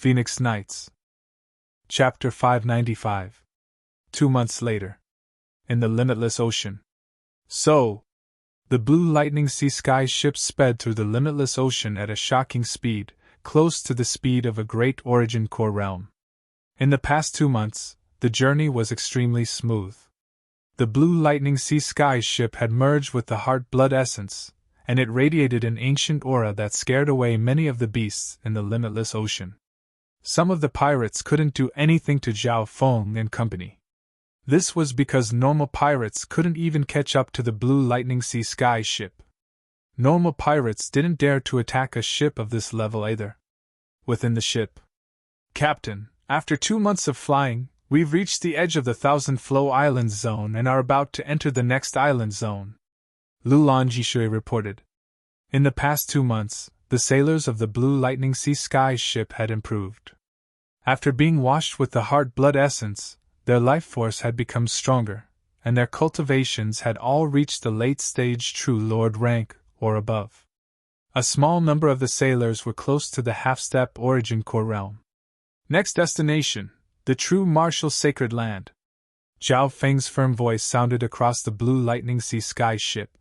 Phoenix Nights. Chapter 595. 2 months later. In the limitless ocean. So, the Blue Lightning Sea Sky ship sped through the limitless ocean at a shocking speed, close to the speed of a great origin core realm. In the past 2 months, the journey was extremely smooth. The Blue Lightning Sea Sky ship had merged with the Heart-Blood essence, and it radiated an ancient aura that scared away many of the beasts in the limitless ocean. Some of the pirates couldn't do anything to Zhao Feng and company. This was because normal pirates couldn't even catch up to the Blue Lightning Sea Sky ship. Normal pirates didn't dare to attack a ship of this level either. Within the ship. Captain, after 2 months of flying, we've reached the edge of the Thousand Flow Island zone and are about to enter the next island zone, Lulan Jishui reported. In the past 2 months, the sailors of the Blue Lightning Sea Sky ship had improved. After being washed with the Heart-Blood essence, their life force had become stronger, and their cultivations had all reached the late-stage True Lord rank, or above. A small number of the sailors were close to the half-step origin core realm. Next destination, the True Martial Sacred Land. Zhao Feng's firm voice sounded across the Blue Lightning Sea Sky ship.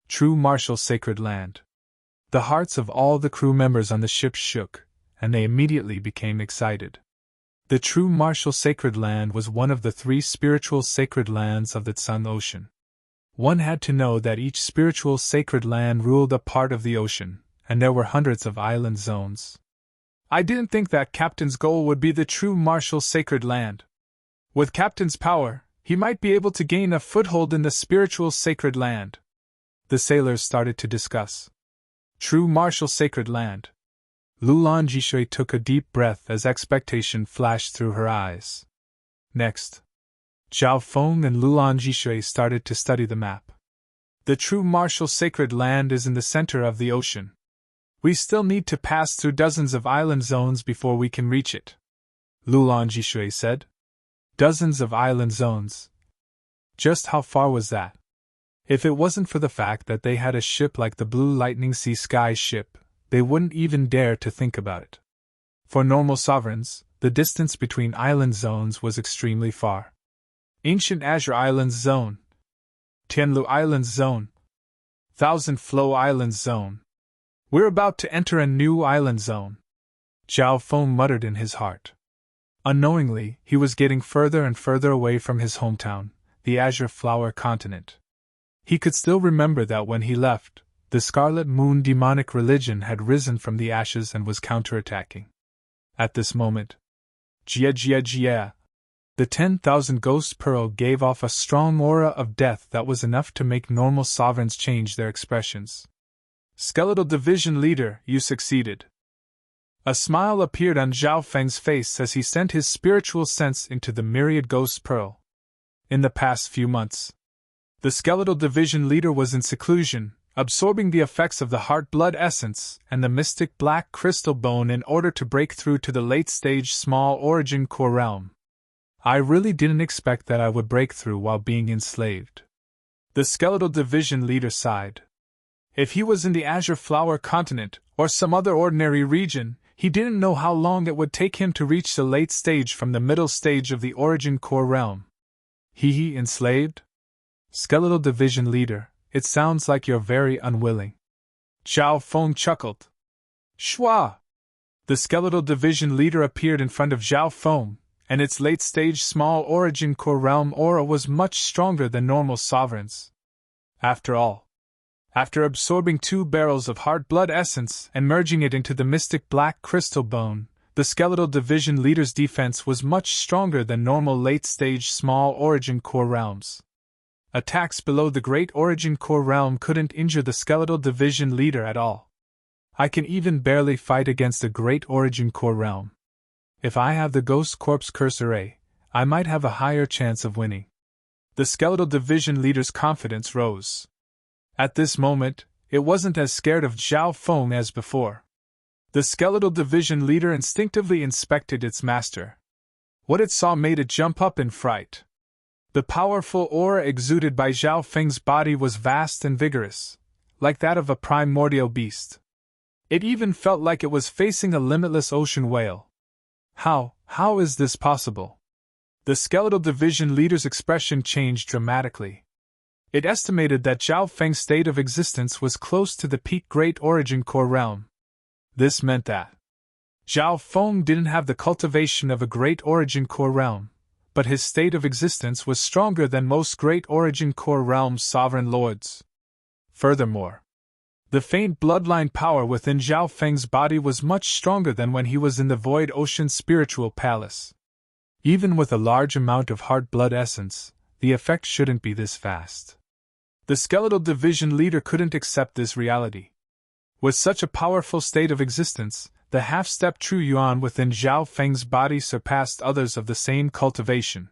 True Martial Sacred Land. The hearts of all the crew members on the ship shook, and they immediately became excited. The True Martial Sacred Land was one of the 3 spiritual sacred lands of the Sun Ocean. One had to know that each spiritual sacred land ruled a part of the ocean, and there were hundreds of island zones. I didn't think that Captain's goal would be the True Martial Sacred Land. With Captain's power, he might be able to gain a foothold in the spiritual sacred land. The sailors started to discuss. True Martial Sacred Land. Lulan Jishui took a deep breath as expectation flashed through her eyes. Next, Zhao Feng and Lulan Jishui started to study the map. The True Martial Sacred Land is in the center of the ocean. We still need to pass through dozens of island zones before we can reach it, Lulan Jishui said. Dozens of island zones. Just how far was that? If it wasn't for the fact that they had a ship like the Blue Lightning Sea Sky ship, they wouldn't even dare to think about it. For normal sovereigns, the distance between island zones was extremely far. Ancient Azure Islands Zone, Tianlu Islands Zone, Thousand Flow Islands Zone. We're about to enter a new island zone, Zhao Feng muttered in his heart. Unknowingly, he was getting further and further away from his hometown, the Azure Flower Continent. He could still remember that when he left, the Scarlet Moon demonic religion had risen from the ashes and was counterattacking. At this moment, Jia, the 10,000 Ghost Pearl gave off a strong aura of death that was enough to make normal sovereigns change their expressions. Skeletal Division Leader, you succeeded. A smile appeared on Zhao Feng's face as he sent his spiritual sense into the myriad Ghost Pearl. In the past few months, the Skeletal Division Leader was in seclusion, absorbing the effects of the Heart-Blood essence and the mystic black crystal bone in order to break through to the late-stage small origin core realm. I really didn't expect that I would break through while being enslaved. The Skeletal Division Leader sighed. If he was in the Azure Flower Continent, or some other ordinary region, he didn't know how long it would take him to reach the late stage from the middle stage of the origin core realm. He enslaved? Skeletal Division Leader, it sounds like you're very unwilling. Zhao Feng chuckled. Shua! The Skeletal Division Leader appeared in front of Zhao Feng, and its late-stage small origin core realm aura was much stronger than normal sovereigns. After all, after absorbing 2 barrels of Heart-Blood essence and merging it into the mystic black crystal bone, the Skeletal Division Leader's defense was much stronger than normal late-stage small origin core realms. Attacks below the Great Origin Core realm couldn't injure the Skeletal Division Leader at all. I can even barely fight against the Great Origin Core realm. If I have the Ghost Corpse Cursor A, I might have a higher chance of winning. The Skeletal Division Leader's confidence rose. At this moment, it wasn't as scared of Zhao Feng as before. The Skeletal Division Leader instinctively inspected its master. What it saw made it jump up in fright. The powerful aura exuded by Zhao Feng's body was vast and vigorous, like that of a primordial beast. It even felt like it was facing a limitless ocean whale. How is this possible? The skeletal division leader's expression changed dramatically. It estimated that Zhao Feng's state of existence was close to the peak Great Origin Core realm. This meant that Zhao Feng didn't have the cultivation of a Great Origin Core realm, but his state of existence was stronger than most Great Origin Core realm's sovereign lords. Furthermore, the faint bloodline power within Zhao Feng's body was much stronger than when he was in the Void Ocean Spiritual Palace. Even with a large amount of heart blood essence, the effect shouldn't be this fast. The skeletal division leader couldn't accept this reality. With such a powerful state of existence, the half-step true yuan within Zhao Feng's body surpassed others of the same cultivation.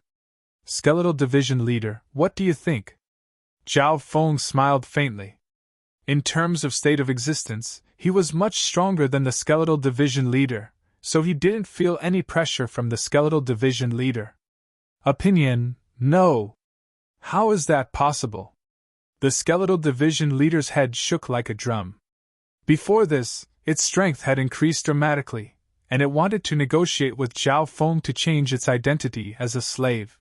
Skeletal division leader, what do you think? Zhao Feng smiled faintly. In terms of state of existence, he was much stronger than the skeletal division leader, so he didn't feel any pressure from the skeletal division leader. Opinion, no. How is that possible? The skeletal division leader's head shook like a drum. Before this, its strength had increased dramatically, and it wanted to negotiate with Zhao Feng to change its identity as a slave.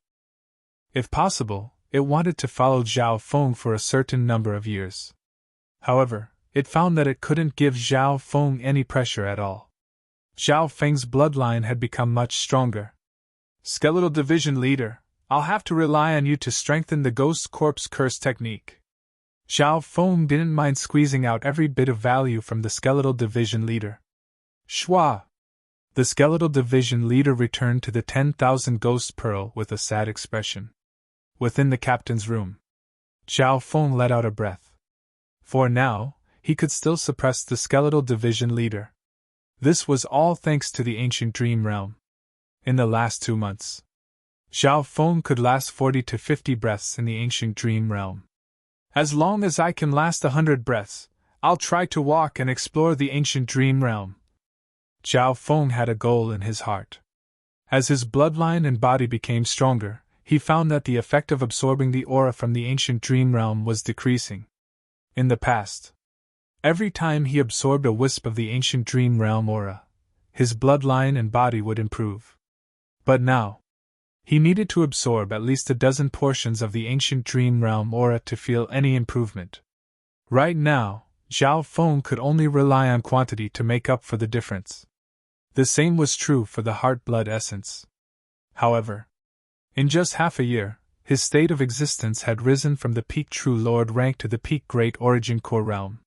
If possible, it wanted to follow Zhao Feng for a certain number of years. However, it found that it couldn't give Zhao Feng any pressure at all. Zhao Feng's bloodline had become much stronger. Skeletal division leader, I'll have to rely on you to strengthen the Ghost Corpse Curse technique. Zhao Feng didn't mind squeezing out every bit of value from the skeletal division leader. Shwa! The skeletal division leader returned to the 10,000 Ghost Pearl with a sad expression. Within the captain's room, Zhao Feng let out a breath. For now, he could still suppress the skeletal division leader. This was all thanks to the ancient dream realm. In the last 2 months, Zhao Feng could last 40 to 50 breaths in the ancient dream realm. As long as I can last 100 breaths, I'll try to walk and explore the ancient dream realm. Zhao Feng had a goal in his heart. As his bloodline and body became stronger, he found that the effect of absorbing the aura from the ancient dream realm was decreasing. In the past, every time he absorbed a wisp of the ancient dream realm aura, his bloodline and body would improve. But now, he needed to absorb at least a dozen portions of the ancient dream realm aura to feel any improvement. Right now, Zhao Feng could only rely on quantity to make up for the difference. The same was true for the heart blood essence. However, in just half a year, his state of existence had risen from the peak True Lord rank to the peak Great Origin Core realm.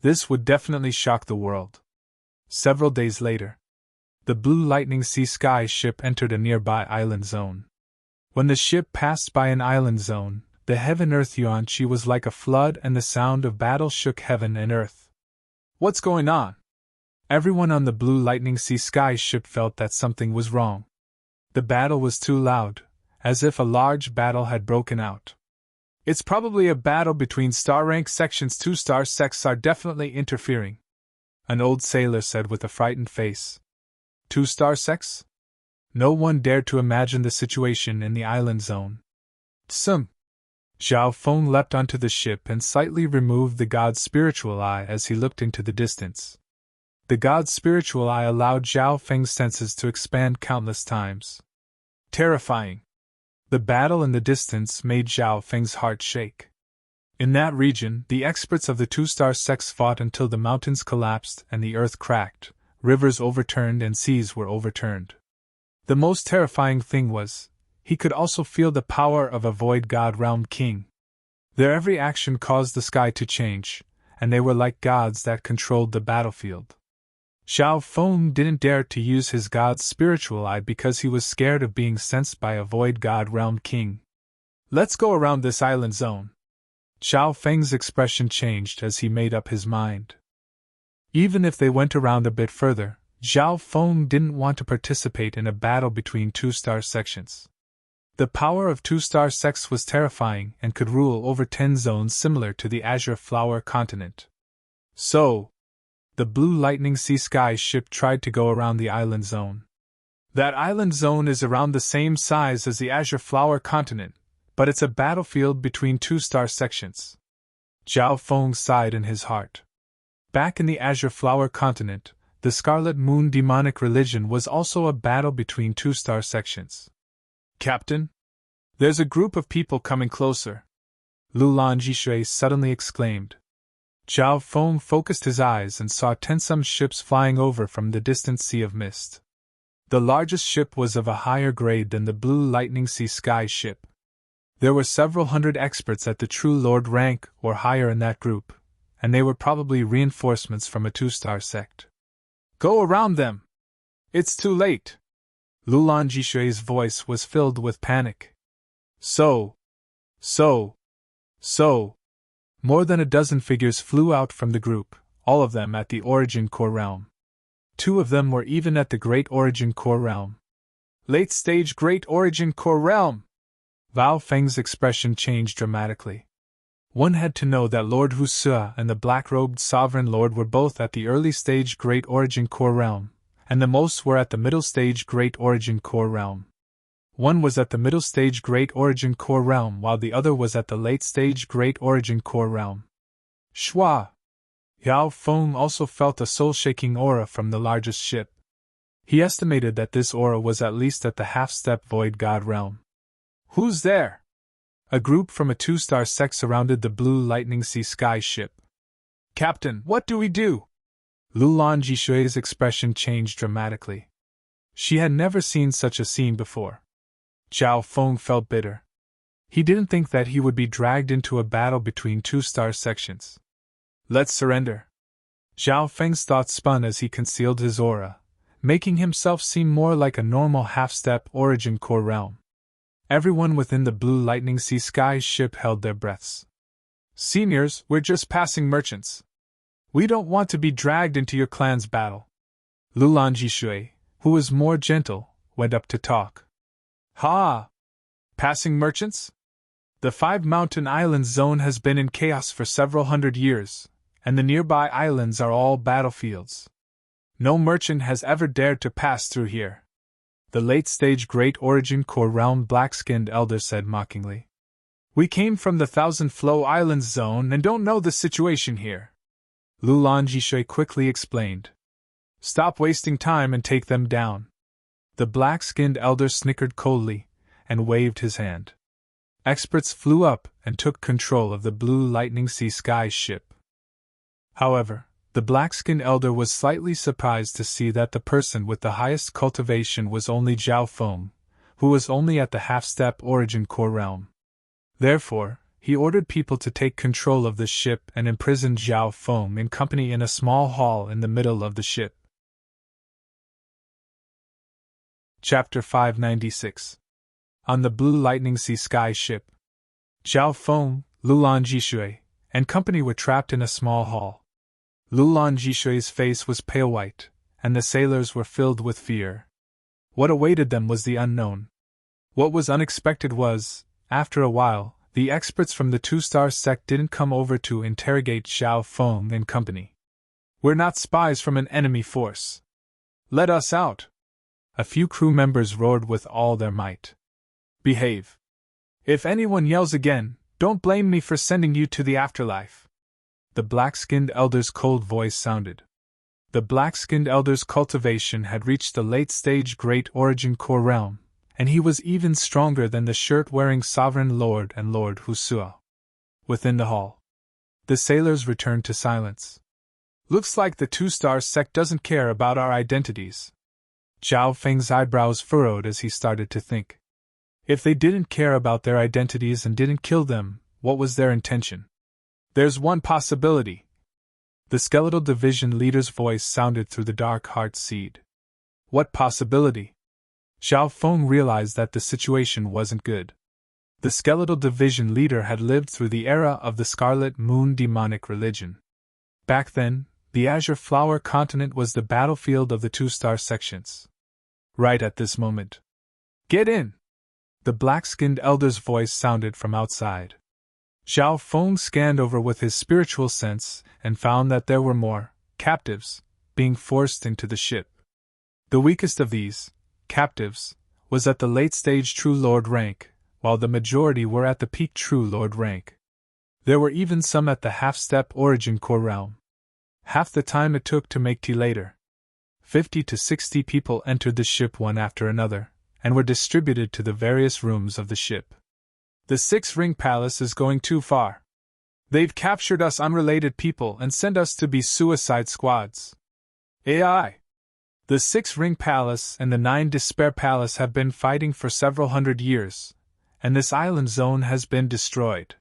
This would definitely shock the world. Several days later, the Blue Lightning Sea Sky ship entered a nearby island zone. When the ship passed by an island zone, the heaven-earth yuan-chi was like a flood and the sound of battle shook heaven and earth. What's going on? Everyone on the Blue Lightning Sea Sky ship felt that something was wrong. The battle was too loud, as if a large battle had broken out. It's probably a battle between star rank sections. 2-star sects are definitely interfering, an old sailor said with a frightened face. 2-star sects? No one dared to imagine the situation in the island zone. Some. Zhao Feng leapt onto the ship and slightly removed the god's spiritual eye as he looked into the distance. The god's spiritual eye allowed Zhao Feng's senses to expand countless times. Terrifying. The battle in the distance made Zhao Feng's heart shake. In that region, the experts of the 2-star sects fought until the mountains collapsed and the earth cracked, rivers overturned and seas were overturned. The most terrifying thing was, he could also feel the power of a void god realm king. Their every action caused the sky to change, and they were like gods that controlled the battlefield. Zhao Feng didn't dare to use his god's spiritual eye because he was scared of being sensed by a void god realm king. Let's go around this island zone. Zhao Feng's expression changed as he made up his mind. Even if they went around a bit further, Zhao Feng didn't want to participate in a battle between 2-star sections. The power of 2-star sects was terrifying and could rule over 10 zones similar to the Azure Flower continent. So, the Blue Lightning Sea Sky ship tried to go around the island zone. That island zone is around the same size as the Azure Flower continent, but it's a battlefield between 2-star sections. Zhao Feng sighed in his heart. Back in the Azure Flower continent, the Scarlet Moon demonic religion was also a battle between two-star sections. Captain? There's a group of people coming closer, Lulan Jishui suddenly exclaimed. Zhao Feng focused his eyes and saw 10 some ships flying over from the distant sea of mist. The largest ship was of a higher grade than the Blue Lightning Sea Sky ship. There were several hundred experts at the True Lord rank or higher in that group, and they were probably reinforcements from a two-star sect. Go around them! It's too late! Lulan Jishui's voice was filled with panic. So! More than a dozen figures flew out from the group, all of them at the Origin Core Realm. 2 of them were even at the Great Origin Core Realm. Late stage Great Origin Core Realm! Vao Feng's expression changed dramatically. One had to know that Lord Husua and the black-robed Sovereign Lord were both at the early stage Great Origin Core Realm, and the most were at the middle stage Great Origin Core Realm. One was at the middle stage Great Origin Core Realm while the other was at the late stage Great Origin Core Realm. Shua! Yao Feng also felt a soul-shaking aura from the largest ship. He estimated that this aura was at least at the half-step Void God Realm. Who's there? A group from a two-star sect surrounded the Blue Lightning Sea Sky ship. Captain, what do we do? Lulan Jishui's expression changed dramatically. She had never seen such a scene before. Zhao Feng felt bitter. He didn't think that he would be dragged into a battle between two-star sections. Let's surrender. Zhao Feng's thoughts spun as he concealed his aura, making himself seem more like a normal half-step Origin Core Realm. Everyone within the Blue Lightning Sea Sky ship held their breaths. Seniors, we're just passing merchants. We don't want to be dragged into your clan's battle. Lulan Jishui, who was more gentle, went up to talk. Ha! Passing merchants? The 5 mountain islands zone has been in chaos for several hundred years, and the nearby islands are all battlefields. No merchant has ever dared to pass through here. The late-stage Great Origin Core Realm black-skinned elder said mockingly. We came from the Thousand Flow Islands zone and don't know the situation here. Lulan Jishui quickly explained. Stop wasting time and take them down. The black-skinned elder snickered coldly and waved his hand. Experts flew up and took control of the Blue Lightning Sea Sky ship. However, the black-skinned elder was slightly surprised to see that the person with the highest cultivation was only Zhao Feng, who was only at the half-step Origin Core Realm. Therefore, he ordered people to take control of the ship and imprisoned Zhao Feng and company in a small hall in the middle of the ship. Chapter 596. On the Blue Lightning Sea Sky ship, Zhao Feng, Lulan Jishui, and company were trapped in a small hall. Lulan Jishui's face was pale white, and the sailors were filled with fear. What awaited them was the unknown. What was unexpected was, after a while, the experts from the two-star sect didn't come over to interrogate Zhao Feng and company. We're not spies from an enemy force. Let us out! A few crew members roared with all their might. Behave. If anyone yells again, don't blame me for sending you to the afterlife. The black-skinned elder's cold voice sounded. The black-skinned elder's cultivation had reached the late-stage Great Origin Core Realm, and he was even stronger than the shirt-wearing Sovereign Lord and Lord Husua. Within the hall, the sailors returned to silence. Looks like the two-star sect doesn't care about our identities. Zhao Feng's eyebrows furrowed as he started to think. If they didn't care about their identities and didn't kill them, what was their intention? There's one possibility. The skeletal division leader's voice sounded through the dark heart seed. What possibility? Zhao Feng realized that the situation wasn't good. The skeletal division leader had lived through the era of the Scarlet Moon demonic religion. Back then, the Azure Flower continent was the battlefield of the two-star sections. Right at this moment. Get in! The black-skinned elder's voice sounded from outside. Zhao Feng scanned over with his spiritual sense and found that there were more captives being forced into the ship. The weakest of these captives was at the late-stage True Lord rank, while the majority were at the peak True Lord rank. There were even some at the half-step Origin Core Realm. Half the time it took to make tea later. 50 to 60 people entered the ship one after another, and were distributed to the various rooms of the ship. The six-ring palace is going too far. They've captured us unrelated people and sent us to be suicide squads. AI. The six-ring palace and the 9 despair palace have been fighting for several hundred years, and this island zone has been destroyed.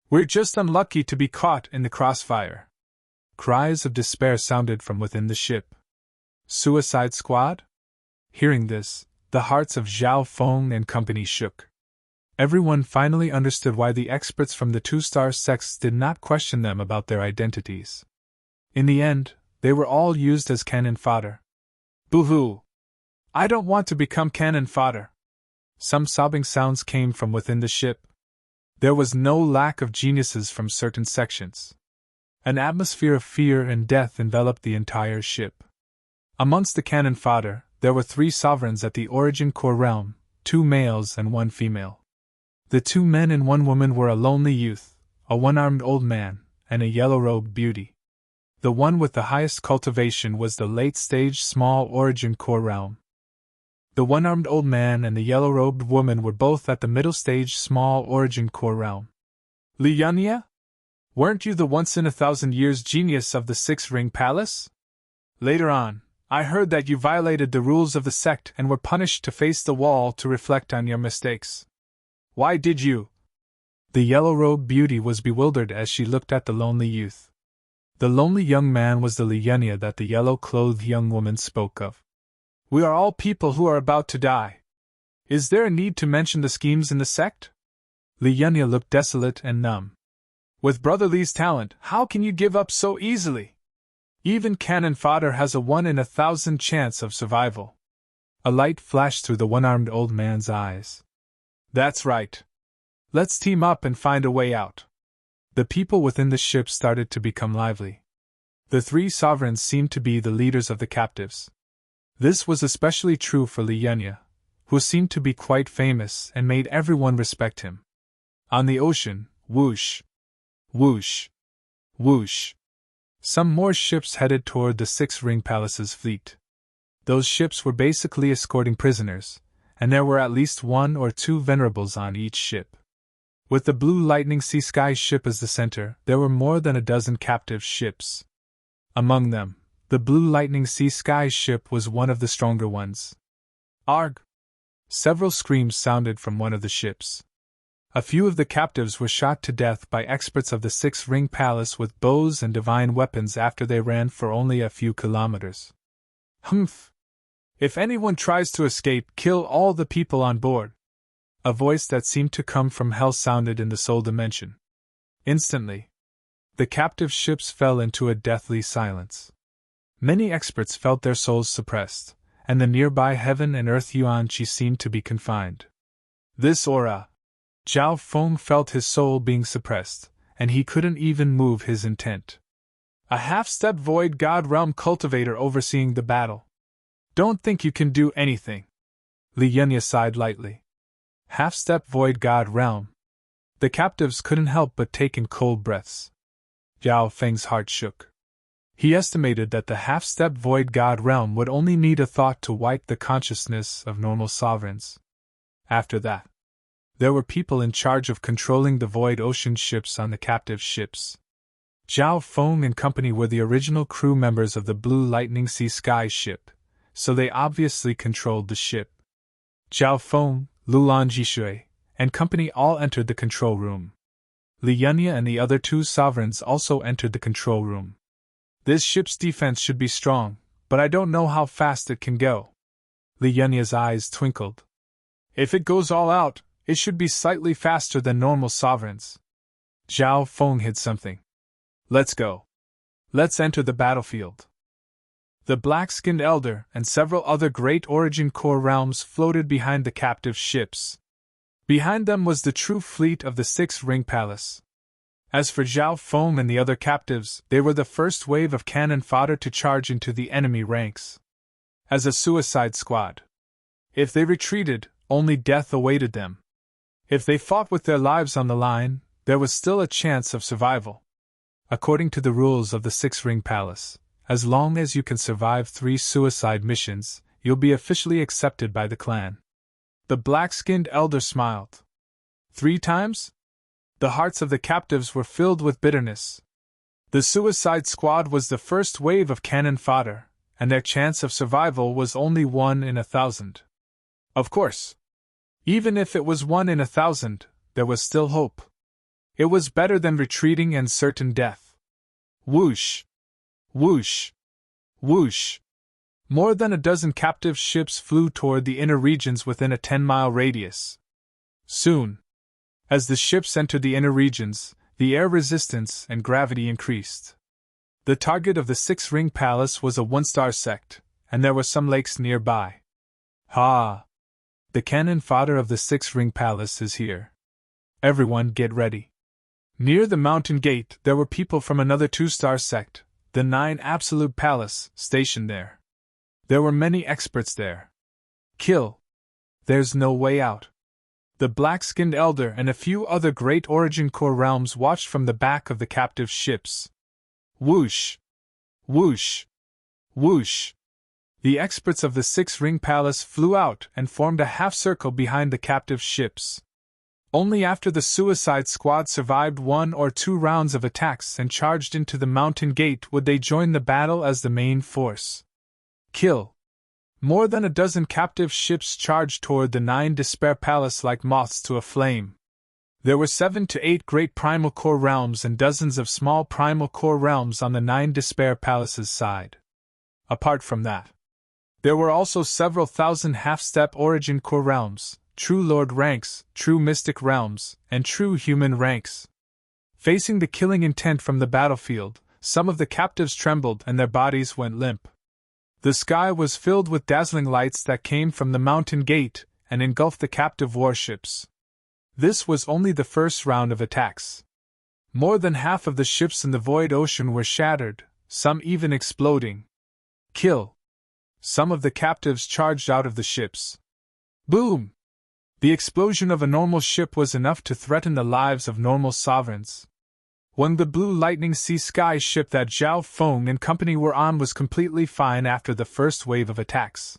We're just unlucky to be caught in the crossfire. Cries of despair sounded from within the ship. Suicide squad? Hearing this, the hearts of Zhao Feng and company shook. Everyone finally understood why the experts from the two-star sects did not question them about their identities. In the end, they were all used as cannon fodder. Boo-hoo! I don't want to become cannon fodder. Some sobbing sounds came from within the ship. There was no lack of geniuses from certain sections. An atmosphere of fear and death enveloped the entire ship. Amongst the cannon fodder, there were 3 sovereigns at the origin core realm, 2 males and 1 female. The 2 men and 1 woman were a lonely youth, a one-armed old man, and a yellow-robed beauty. The one with the highest cultivation was the late-stage small origin core realm. The one-armed old man and the yellow-robed woman were both at the middle-stage small origin core realm. Lianya? Weren't you the once-in-a-thousand-years genius of the six-ring palace? Later on, I heard that you violated the rules of the sect and were punished to face the wall to reflect on your mistakes. Why did you? The yellow-robed beauty was bewildered as she looked at the lonely youth. The lonely young man was the Lianya that the yellow-clothed young woman spoke of. We are all people who are about to die. Is there a need to mention the schemes in the sect? Lianya looked desolate and numb. With Brother Li's talent, how can you give up so easily? Even cannon fodder has a 1 in 1,000 chance of survival. A light flashed through the one-armed old man's eyes. That's right. Let's team up and find a way out. The people within the ship started to become lively. The 3 sovereigns seemed to be the leaders of the captives. This was especially true for Lianya, who seemed to be quite famous and made everyone respect him. On the ocean, whoosh, whoosh, whoosh. Some more ships headed toward the six-ring palace's fleet. Those ships were basically escorting prisoners, and there were at least 1 or 2 venerables on each ship. With the Blue Lightning Sea Sky ship as the center, there were more than a dozen captive ships. Among them, the Blue Lightning Sea Sky ship was one of the stronger ones. Arg! Several screams sounded from one of the ships. A few of the captives were shot to death by experts of the six-ring palace with bows and divine weapons after they ran for only a few kilometers. Humph! If anyone tries to escape, kill all the people on board. A voice that seemed to come from hell sounded in the soul dimension. Instantly, the captive ships fell into a deathly silence. Many experts felt their souls suppressed, and the nearby heaven and earth Yuan-Chi seemed to be confined. This aura! Zhao Feng felt his soul being suppressed, and he couldn't even move his intent. A half-step void god realm cultivator overseeing the battle. Don't think you can do anything. Lianya sighed lightly. Half-step void god realm. The captives couldn't help but take in cold breaths. Zhao Feng's heart shook. He estimated that the half-step void god realm would only need a thought to wipe the consciousness of normal sovereigns. After that, there were people in charge of controlling the void ocean ships on the captive ships. Zhao Feng and company were the original crew members of the Blue Lightning Sea Sky ship, so they obviously controlled the ship. Zhao Feng, Lulan Jishui, and company all entered the control room. Lianya and the other 2 sovereigns also entered the control room. This ship's defense should be strong, but I don't know how fast it can go. Lianya's eyes twinkled. If it goes all out, it should be slightly faster than normal sovereigns. Zhao Feng hid something. Let's go. Let's enter the battlefield. The black-skinned elder and several other great origin core realms floated behind the captive ships. Behind them was the true fleet of the six-ring palace. As for Zhao Feng and the other captives, they were the first wave of cannon fodder to charge into the enemy ranks. As a suicide squad. If they retreated, only death awaited them. If they fought with their lives on the line, there was still a chance of survival. According to the rules of the six-ring palace, as long as you can survive 3 suicide missions, you'll be officially accepted by the clan. The black-skinned elder smiled. 3 times? The hearts of the captives were filled with bitterness. The suicide squad was the first wave of cannon fodder, and their chance of survival was only 1 in 1,000. Of course. Even if it was 1 in 1,000, there was still hope. It was better than retreating and certain death. Whoosh! Whoosh! Whoosh! More than a dozen captive ships flew toward the inner regions within a 10-mile radius. Soon, as the ships entered the inner regions, the air resistance and gravity increased. The target of the 6-ring palace was a 1-star sect, and there were some lakes nearby. Ha! The cannon fodder of the 6-ring palace is here. Everyone get ready. Near the mountain gate there were people from another 2-star sect, the 9 Absolute Palace, stationed there. There were many experts there. Kill. There's no way out. The black-skinned elder and a few other great Origin Core realms watched from the back of the captive ships. Whoosh! Whoosh! Whoosh! The experts of the 6-ring palace flew out and formed a half-circle behind the captive ships. Only after the suicide squad survived 1 or 2 rounds of attacks and charged into the mountain gate would they join the battle as the main force. Kill. More than a dozen captive ships charged toward the 9 Despair Palace like moths to a flame. There were 7 to 8 great Primal Core realms and dozens of small Primal Core realms on the 9 Despair Palace's side. Apart from that, there were also several thousand half-step Origin Core realms, true Lord ranks, true Mystic realms, and true human ranks. Facing the killing intent from the battlefield, some of the captives trembled and their bodies went limp. The sky was filled with dazzling lights that came from the mountain gate and engulfed the captive warships. This was only the first round of attacks. More than half of the ships in the void ocean were shattered, some even exploding. Kill. Some of the captives charged out of the ships. Boom! The explosion of a normal ship was enough to threaten the lives of normal sovereigns. When the Blue Lightning Sea Sky ship that Zhao Feng and company were on was completely fine after the first wave of attacks.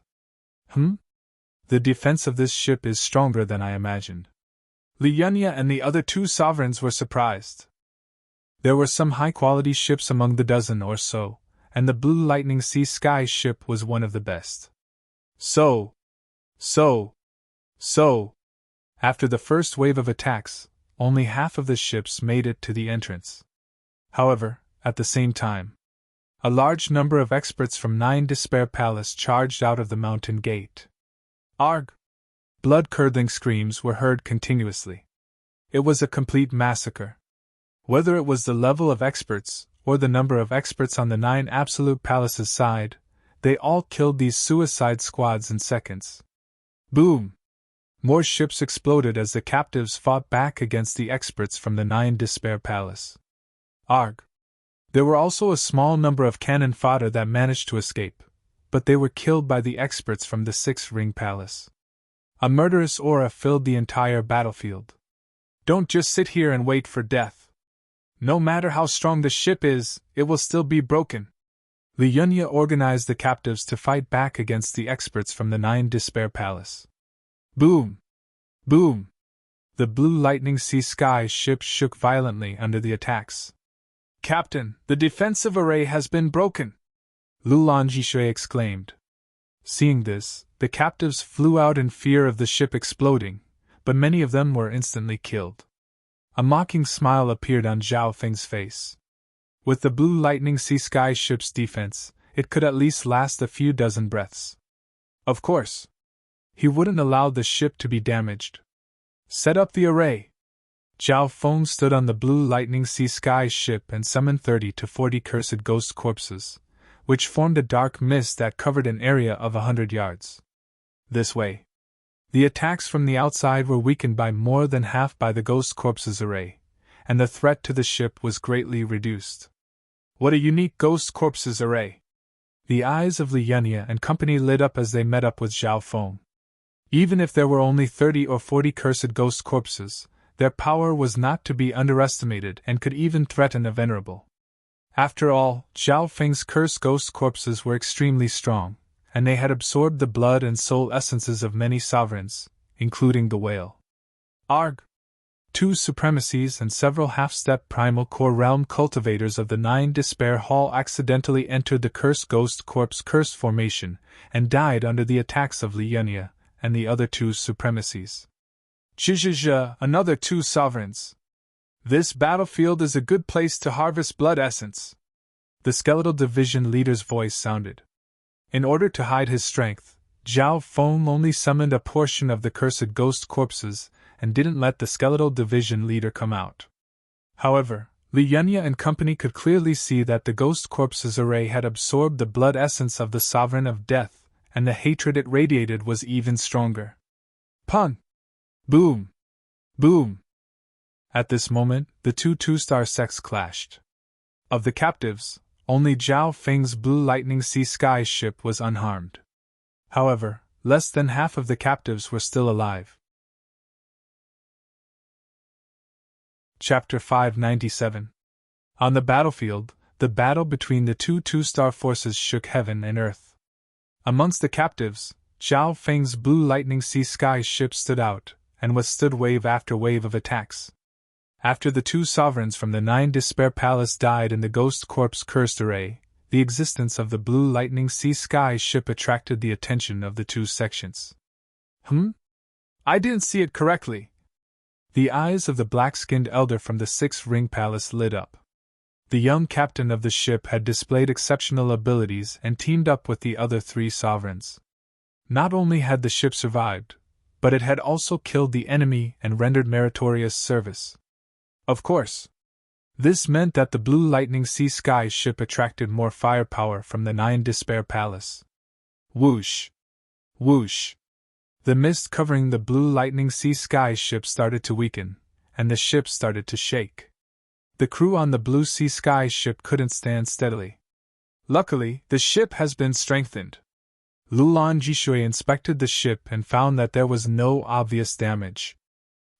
The defense of this ship is stronger than I imagined. Li Yunya and the other 2 sovereigns were surprised. There were some high-quality ships among the dozen or so, and the Blue Lightning Sea Sky ship was one of the best. After the first wave of attacks, only half of the ships made it to the entrance. However, at the same time, a large number of experts from 9 Despair Palace charged out of the mountain gate. Arg! Blood-curdling screams were heard continuously. It was a complete massacre. Whether it was the level of experts, or the number of experts on the 9 Absolute Palace's side, they all killed these suicide squads in seconds. Boom! More ships exploded as the captives fought back against the experts from the 9 Despair Palace. Arg! There were also a small number of cannon fodder that managed to escape, but they were killed by the experts from the 6-ring palace. A murderous aura filled the entire battlefield. Don't just sit here and wait for death. No matter how strong the ship is, it will still be broken. Li Yunya organized the captives to fight back against the experts from the 9 Despair Palace. Boom! Boom! The Blue Lightning Sea Sky ship shook violently under the attacks. Captain, the defensive array has been broken! Lulan Jishui exclaimed. Seeing this, the captives flew out in fear of the ship exploding, but many of them were instantly killed. A mocking smile appeared on Zhao Feng's face. With the Blue Lightning Sea Sky ship's defense, it could at least last a few dozen breaths. Of course, he wouldn't allow the ship to be damaged. Set up the array. Zhao Feng stood on the Blue Lightning Sea Sky ship and summoned 30 to 40 cursed ghost corpses, which formed a dark mist that covered an area of 100 yards. This way, the attacks from the outside were weakened by more than half by the ghost corpses array, and the threat to the ship was greatly reduced. What a unique ghost corpses array! The eyes of Li Yunya and company lit up as they met up with Zhao Feng. Even if there were only 30 or 40 cursed ghost corpses, their power was not to be underestimated and could even threaten a venerable. After all, Zhao Feng's cursed ghost corpses were extremely strong, and they had absorbed the blood and soul essences of many sovereigns, including the whale. Arg! 2 supremacies and several half-step primal core realm cultivators of the 9 Despair Hall accidentally entered the cursed ghost corpse curse formation and died under the attacks of Li Yunya and the other 2 supremacies. Zhizhizha, another 2 sovereigns. This battlefield is a good place to harvest blood essence. The skeletal division leader's voice sounded. In order to hide his strength, Zhao Feng only summoned a portion of the cursed ghost corpses and didn't let the skeletal division leader come out. However, Li Yunya and company could clearly see that the ghost corpses array had absorbed the blood essence of the Sovereign of Death, and the hatred it radiated was even stronger. Pun! Boom! Boom! At this moment, the 2 two-star sects clashed. Of the captives, only Zhao Feng's Blue Lightning Sea Sky ship was unharmed. However, less than half of the captives were still alive. Chapter 597. On the battlefield, the battle between the 2 two-star forces shook heaven and earth. Amongst the captives, Zhao Feng's Blue Lightning Sea Sky ship stood out, and withstood wave after wave of attacks. After the 2 sovereigns from the 9 Despair Palace died in the Ghost Corpse cursed array, the existence of the Blue Lightning Sea Sky ship attracted the attention of the 2 sections. I didn't see it correctly. The eyes of the black-skinned elder from the 6th Ring Palace lit up. The young captain of the ship had displayed exceptional abilities and teamed up with the other 3 sovereigns. Not only had the ship survived, but it had also killed the enemy and rendered meritorious service. Of course, this meant that the Blue Lightning Sea Sky ship attracted more firepower from the 9 Despair Palace. Whoosh! Whoosh! The mist covering the Blue Lightning Sea Sky ship started to weaken, and the ship started to shake. The crew on the Blue Sea Sky ship couldn't stand steadily. Luckily, the ship has been strengthened. Lulan Jishui inspected the ship and found that there was no obvious damage.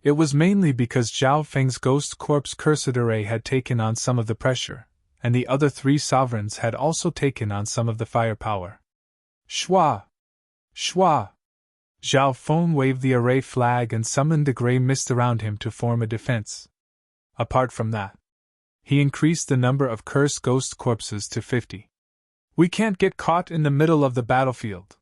It was mainly because Zhao Feng's Ghost Corpse cursed array had taken on some of the pressure, and the other 3 sovereigns had also taken on some of the firepower. Shwa! Shwa! Zhao Feng waved the array flag and summoned the grey mist around him to form a defense. Apart from that, he increased the number of cursed ghost corpses to 50. We can't get caught in the middle of the battlefield.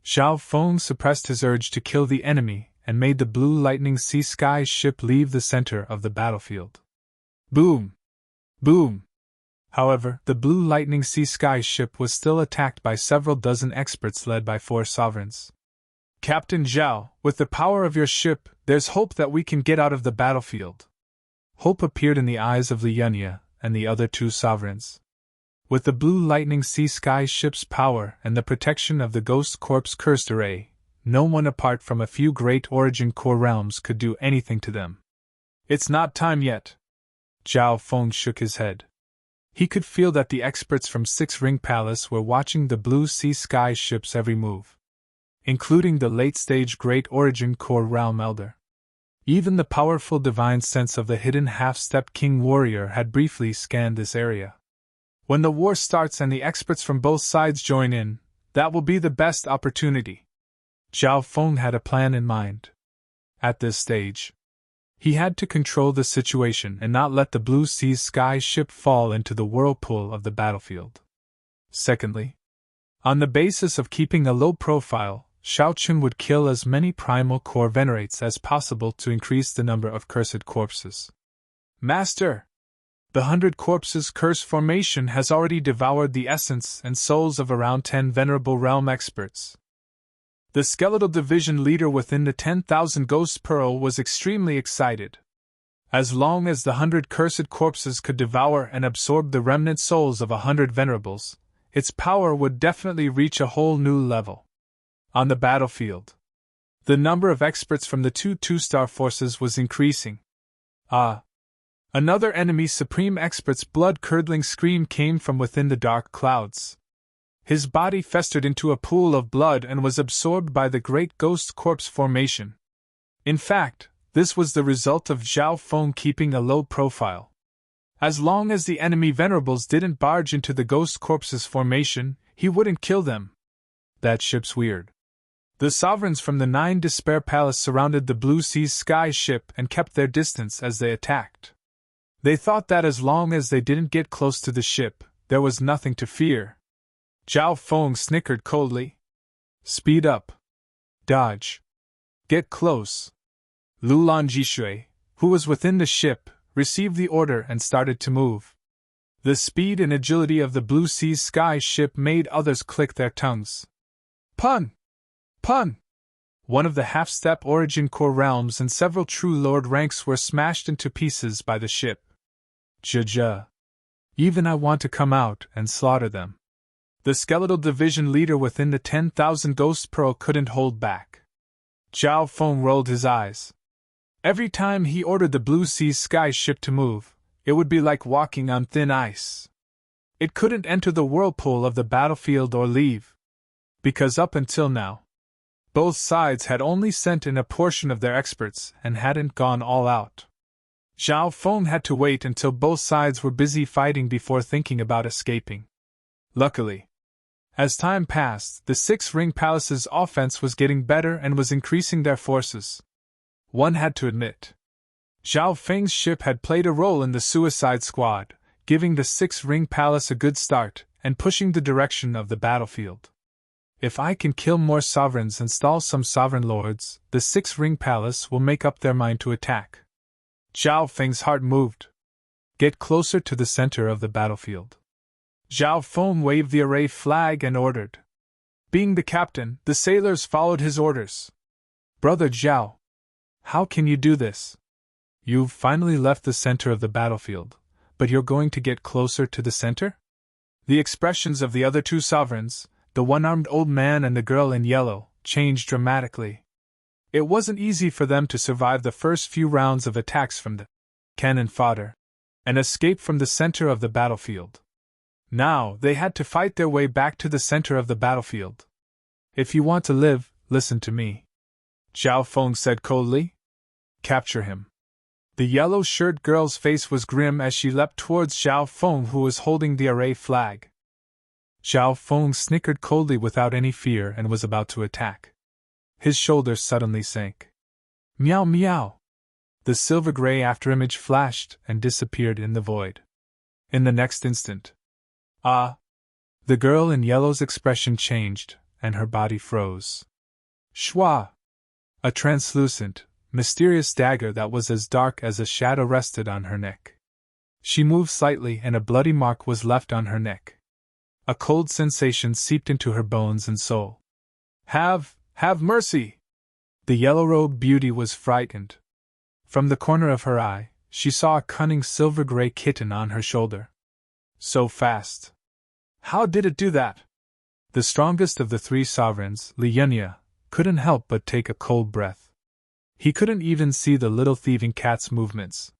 Zhao Feng suppressed his urge to kill the enemy and made the Blue Lightning Sea Sky ship leave the center of the battlefield. Boom! Boom! However, the Blue Lightning Sea Sky ship was still attacked by several dozen experts led by 4 sovereigns. Captain Zhao, with the power of your ship, there's hope that we can get out of the battlefield. Hope appeared in the eyes of Li Yunya and the other 2 sovereigns. With the Blue Lightning Sea Sky ship's power and the protection of the Ghost Corpse cursed array, no one apart from a few great origin core realms could do anything to them. It's not time yet. Zhao Feng shook his head. He could feel that the experts from 6 Ring Palace were watching the Blue Sea Sky ship's every move, including the late-stage Great Origin Core Realm Elder. Even the powerful divine sense of the hidden half-step King Warrior had briefly scanned this area. When the war starts and the experts from both sides join in, that will be the best opportunity. Zhao Feng had a plan in mind. At this stage, he had to control the situation and not let the Blue Sea Sky ship fall into the whirlpool of the battlefield. Secondly, on the basis of keeping a low profile, Shao Chun would kill as many primal core venerates as possible to increase the number of cursed corpses. Master! The 100 Corpses curse formation has already devoured the essence and souls of around 10 venerable realm experts. The skeletal division leader within the 10,000 Ghosts Pearl was extremely excited. As long as the 100 cursed corpses could devour and absorb the remnant souls of 100 venerables, its power would definitely reach a whole new level. On the battlefield, the number of experts from the 2 two-star forces was increasing. Another enemy supreme expert's blood-curdling scream came from within the dark clouds. His body festered into a pool of blood and was absorbed by the great ghost corpse formation. In fact, this was the result of Zhao Feng keeping a low profile. As long as the enemy venerables didn't barge into the ghost corpses formation, he wouldn't kill them. That ship's weird. The sovereigns from the 9 Despair Palace surrounded the Blue Seas Sky ship and kept their distance as they attacked. They thought that as long as they didn't get close to the ship, there was nothing to fear. Zhao Feng snickered coldly. Speed up. Dodge. Get close. Lulan Jishui, who was within the ship, received the order and started to move. The speed and agility of the Blue Seas Sky ship made others click their tongues. Pun! Pun! One of the half-step Origin Core realms and several true Lord ranks were smashed into pieces by the ship. Jaja. Even I want to come out and slaughter them. The skeletal division leader within the 10,000 Ghost Pearl couldn't hold back. Zhao Feng rolled his eyes. Every time he ordered the Blue Seas Sky ship to move, it would be like walking on thin ice. It couldn't enter the whirlpool of the battlefield or leave. Because up until now, both sides had only sent in a portion of their experts and hadn't gone all out. Zhao Feng had to wait until both sides were busy fighting before thinking about escaping. Luckily, as time passed, the 6 Ring Palace's offense was getting better and was increasing their forces. One had to admit, Zhao Feng's ship had played a role in the Suicide Squad, giving the 6 Ring Palace a good start and pushing the direction of the battlefield. If I can kill more sovereigns and stall some sovereign lords, the 6 Ring Palace will make up their mind to attack. Zhao Feng's heart moved. Get closer to the center of the battlefield. Zhao Feng waved the array flag and ordered. Being the captain, the sailors followed his orders. Brother Zhao, how can you do this? You've finally left the center of the battlefield, but you're going to get closer to the center? The expressions of the other 2 sovereigns, the one-armed old man and the girl in yellow, changed dramatically. It wasn't easy for them to survive the first few rounds of attacks from the cannon fodder and escape from the center of the battlefield. Now they had to fight their way back to the center of the battlefield. If you want to live, listen to me, Zhao Feng said coldly. Capture him. The yellow-shirted girl's face was grim as she leapt towards Zhao Feng, who was holding the array flag. Zhao Feng snickered coldly without any fear and was about to attack. His shoulders suddenly sank. Meow meow! The silver-gray afterimage flashed and disappeared in the void. In the next instant, the girl in yellow's expression changed, and her body froze. Shwa! A translucent, mysterious dagger that was as dark as a shadow rested on her neck. She moved slightly and a bloody mark was left on her neck. A cold sensation seeped into her bones and soul. Have mercy! The yellow-robed beauty was frightened. From the corner of her eye, she saw a cunning silver-gray kitten on her shoulder. So fast! How did it do that? The strongest of the 3 sovereigns, Li Yunya, couldn't help but take a cold breath. He couldn't even see the little thieving cat's movements.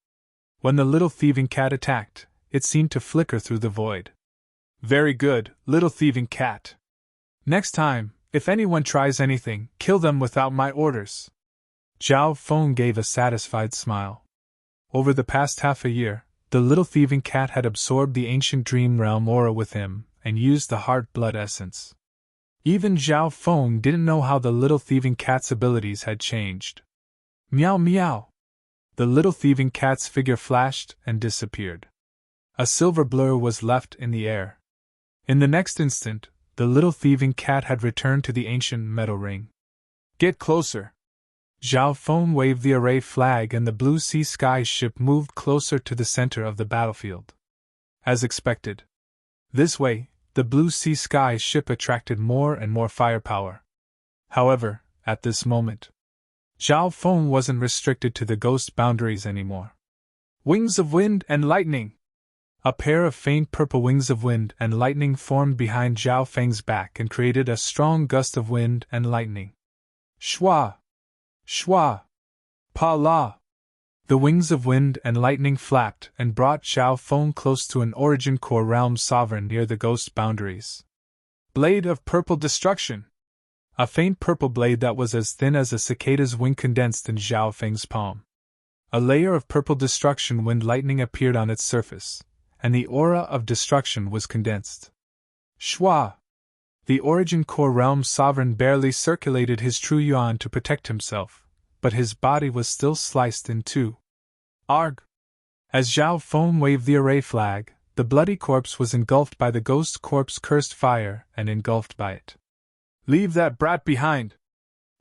When the little thieving cat attacked, it seemed to flicker through the void. Very good, little thieving cat. Next time, if anyone tries anything, kill them without my orders. Zhao Feng gave a satisfied smile. Over the past half a year, the little thieving cat had absorbed the ancient dream realm aura with him and used the heart blood essence. Even Zhao Feng didn't know how the little thieving cat's abilities had changed. Meow meow! The little thieving cat's figure flashed and disappeared. A silver blur was left in the air. In the next instant, the little thieving cat had returned to the ancient metal ring. Get closer! Zhao Feng waved the array flag and the Blue Sea Sky ship moved closer to the center of the battlefield. As expected. This way, the Blue Sea Sky ship attracted more and more firepower. However, at this moment, Zhao Feng wasn't restricted to the ghost boundaries anymore. Wings of wind and lightning! A pair of faint purple wings of wind and lightning formed behind Zhao Feng's back and created a strong gust of wind and lightning. Shwa! Shwa! Pa la! The wings of wind and lightning flapped and brought Zhao Feng close to an Origin Core realm sovereign near the ghost boundaries. Blade of purple destruction! A faint purple blade that was as thin as a cicada's wing condensed in Zhao Feng's palm. A layer of purple destruction wind lightning appeared on its surface, and the aura of destruction was condensed. Shwa! The Origin Core Realm sovereign barely circulated his true yuan to protect himself, but his body was still sliced in two. Arg! As Zhao Feng waved the array flag, the bloody corpse was engulfed by the ghost corpse cursed fire and engulfed by it. Leave that brat behind!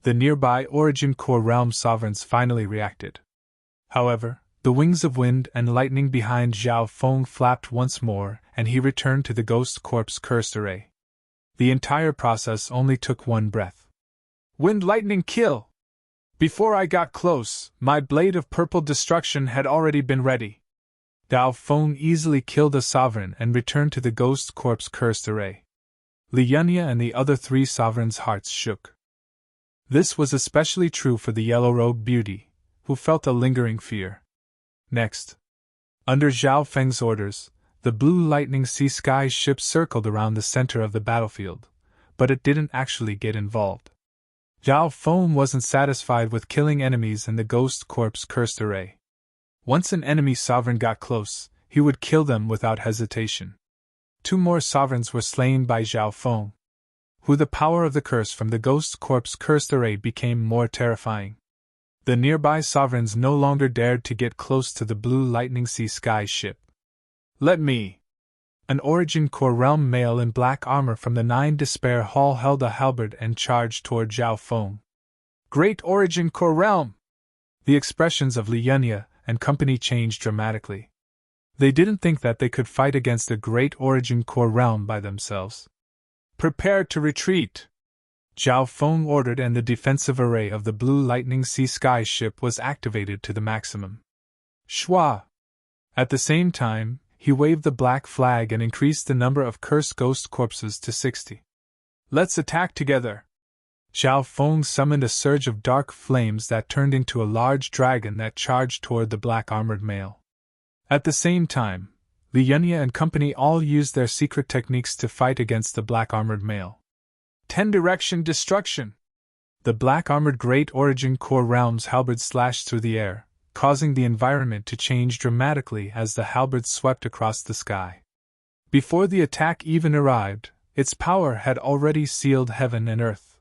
The nearby Origin Core Realm sovereigns finally reacted. However, the wings of wind and lightning behind Zhao Feng flapped once more, and he returned to the ghost corpse cursed array. The entire process only took one breath. Wind lightning kill! Before I got close, my blade of purple destruction had already been ready. Zhao Feng easily killed a sovereign and returned to the ghost corpse cursed array. Li Yunya and the other three sovereigns' hearts shook. This was especially true for the yellow-robed beauty, who felt a lingering fear. Next, under Zhao Feng's orders, the blue lightning sea sky ship circled around the center of the battlefield, but it didn't actually get involved. Zhao Feng wasn't satisfied with killing enemies in the ghost corpse cursed array. Once an enemy sovereign got close, he would kill them without hesitation. 2 more sovereigns were slain by Zhao Feng, who the power of the curse from the ghost corpse cursed array became more terrifying. The nearby sovereigns no longer dared to get close to the blue lightning sea sky ship. Let me! An Origin Core Realm male in black armor from the 9 Despair Hall held a halberd and charged toward Zhao Feng. Great Origin Core Realm! The expressions of Li Yunya and company changed dramatically. They didn't think that they could fight against a great Origin Core Realm by themselves. Prepare to retreat! Zhao Feng ordered, and the defensive array of the blue lightning sea sky ship was activated to the maximum. Shwa! At the same time, he waved the black flag and increased the number of cursed ghost corpses to 60. Let's attack together! Zhao Feng summoned a surge of dark flames that turned into a large dragon that charged toward the black-armored male. At the same time, Li Yunya and company all used their secret techniques to fight against the black-armored male. 10-direction destruction! The black-armored Great Origin Core Realm's halberd slashed through the air, causing the environment to change dramatically as the halberd swept across the sky. Before the attack even arrived, its power had already sealed heaven and earth.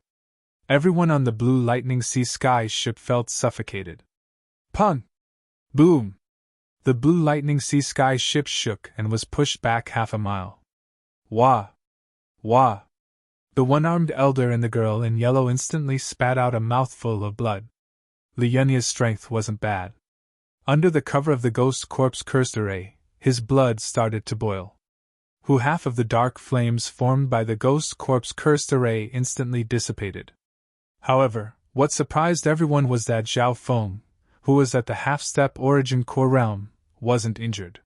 Everyone on the blue lightning sea sky ship felt suffocated. Pun! Boom! The blue lightning sea sky ship shook and was pushed back half a mile. Wah! Wah! The one-armed elder and the girl in yellow instantly spat out a mouthful of blood. Li Yunya's strength wasn't bad. Under the cover of the ghost corpse cursed array, his blood started to boil. Half of the dark flames formed by the ghost corpse cursed array instantly dissipated. However, what surprised everyone was that Zhao Feng, who was at the half-step Origin Core Realm, wasn't injured.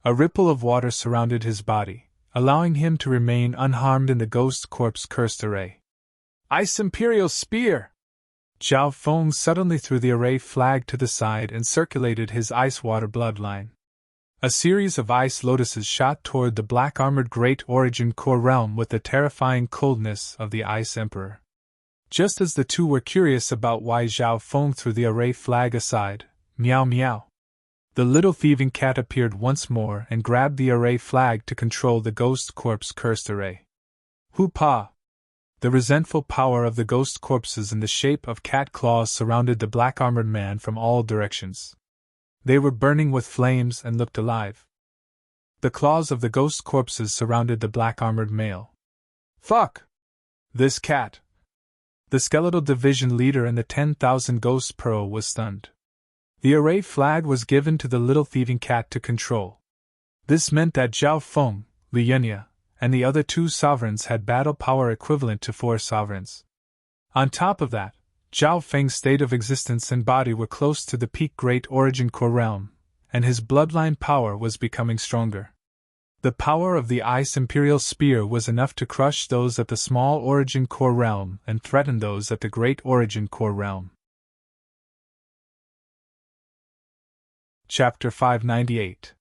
A ripple of water surrounded his body, allowing him to remain unharmed in the ghost corpse cursed array. Ice Imperial Spear! Zhao Feng suddenly threw the array flag to the side and circulated his ice-water bloodline. A series of ice lotuses shot toward the black-armored Great Origin Core Realm with the terrifying coldness of the Ice Emperor. Just as the two were curious about why Zhao Feng threw the array flag aside, meow meow. The little thieving cat appeared once more and grabbed the array flag to control the ghost corpse cursed array. Hoo-pa! The resentful power of the ghost corpses in the shape of cat claws surrounded the black-armored man from all directions. They were burning with flames and looked alive. The claws of the ghost corpses surrounded the black-armored male. Fuck! This cat! The skeletal division leader and the 10,000 ghosts Pearl was stunned. The array flag was given to the little thieving cat to control. This meant that Zhao Feng, Li Yunya, and the other 2 sovereigns had battle power equivalent to 4 sovereigns. On top of that, Zhao Feng's state of existence and body were close to the peak Great Origin Core Realm, and his bloodline power was becoming stronger. The power of the Ice Imperial Spear was enough to crush those at the small Origin Core Realm and threaten those at the Great Origin Core Realm. Chapter 598.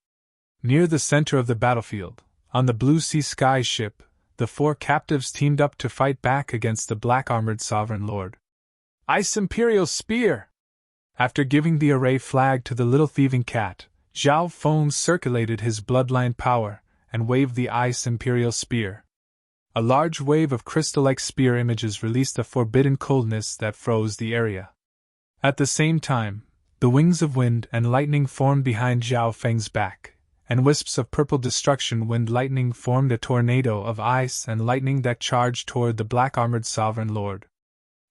Near the center of the battlefield, on the Blue Sea Sky ship, the 4 captives teamed up to fight back against the black-armored Sovereign Lord. Ice Imperial Spear! After giving the array flag to the little thieving cat, Zhao Feng circulated his bloodline power and waved the ice imperial spear. A large wave of crystal-like spear images released a forbidden coldness that froze the area. At the same time, the wings of wind and lightning formed behind Zhao Feng's back, and wisps of purple destruction wind lightning formed a tornado of ice and lightning that charged toward the black-armored sovereign lord.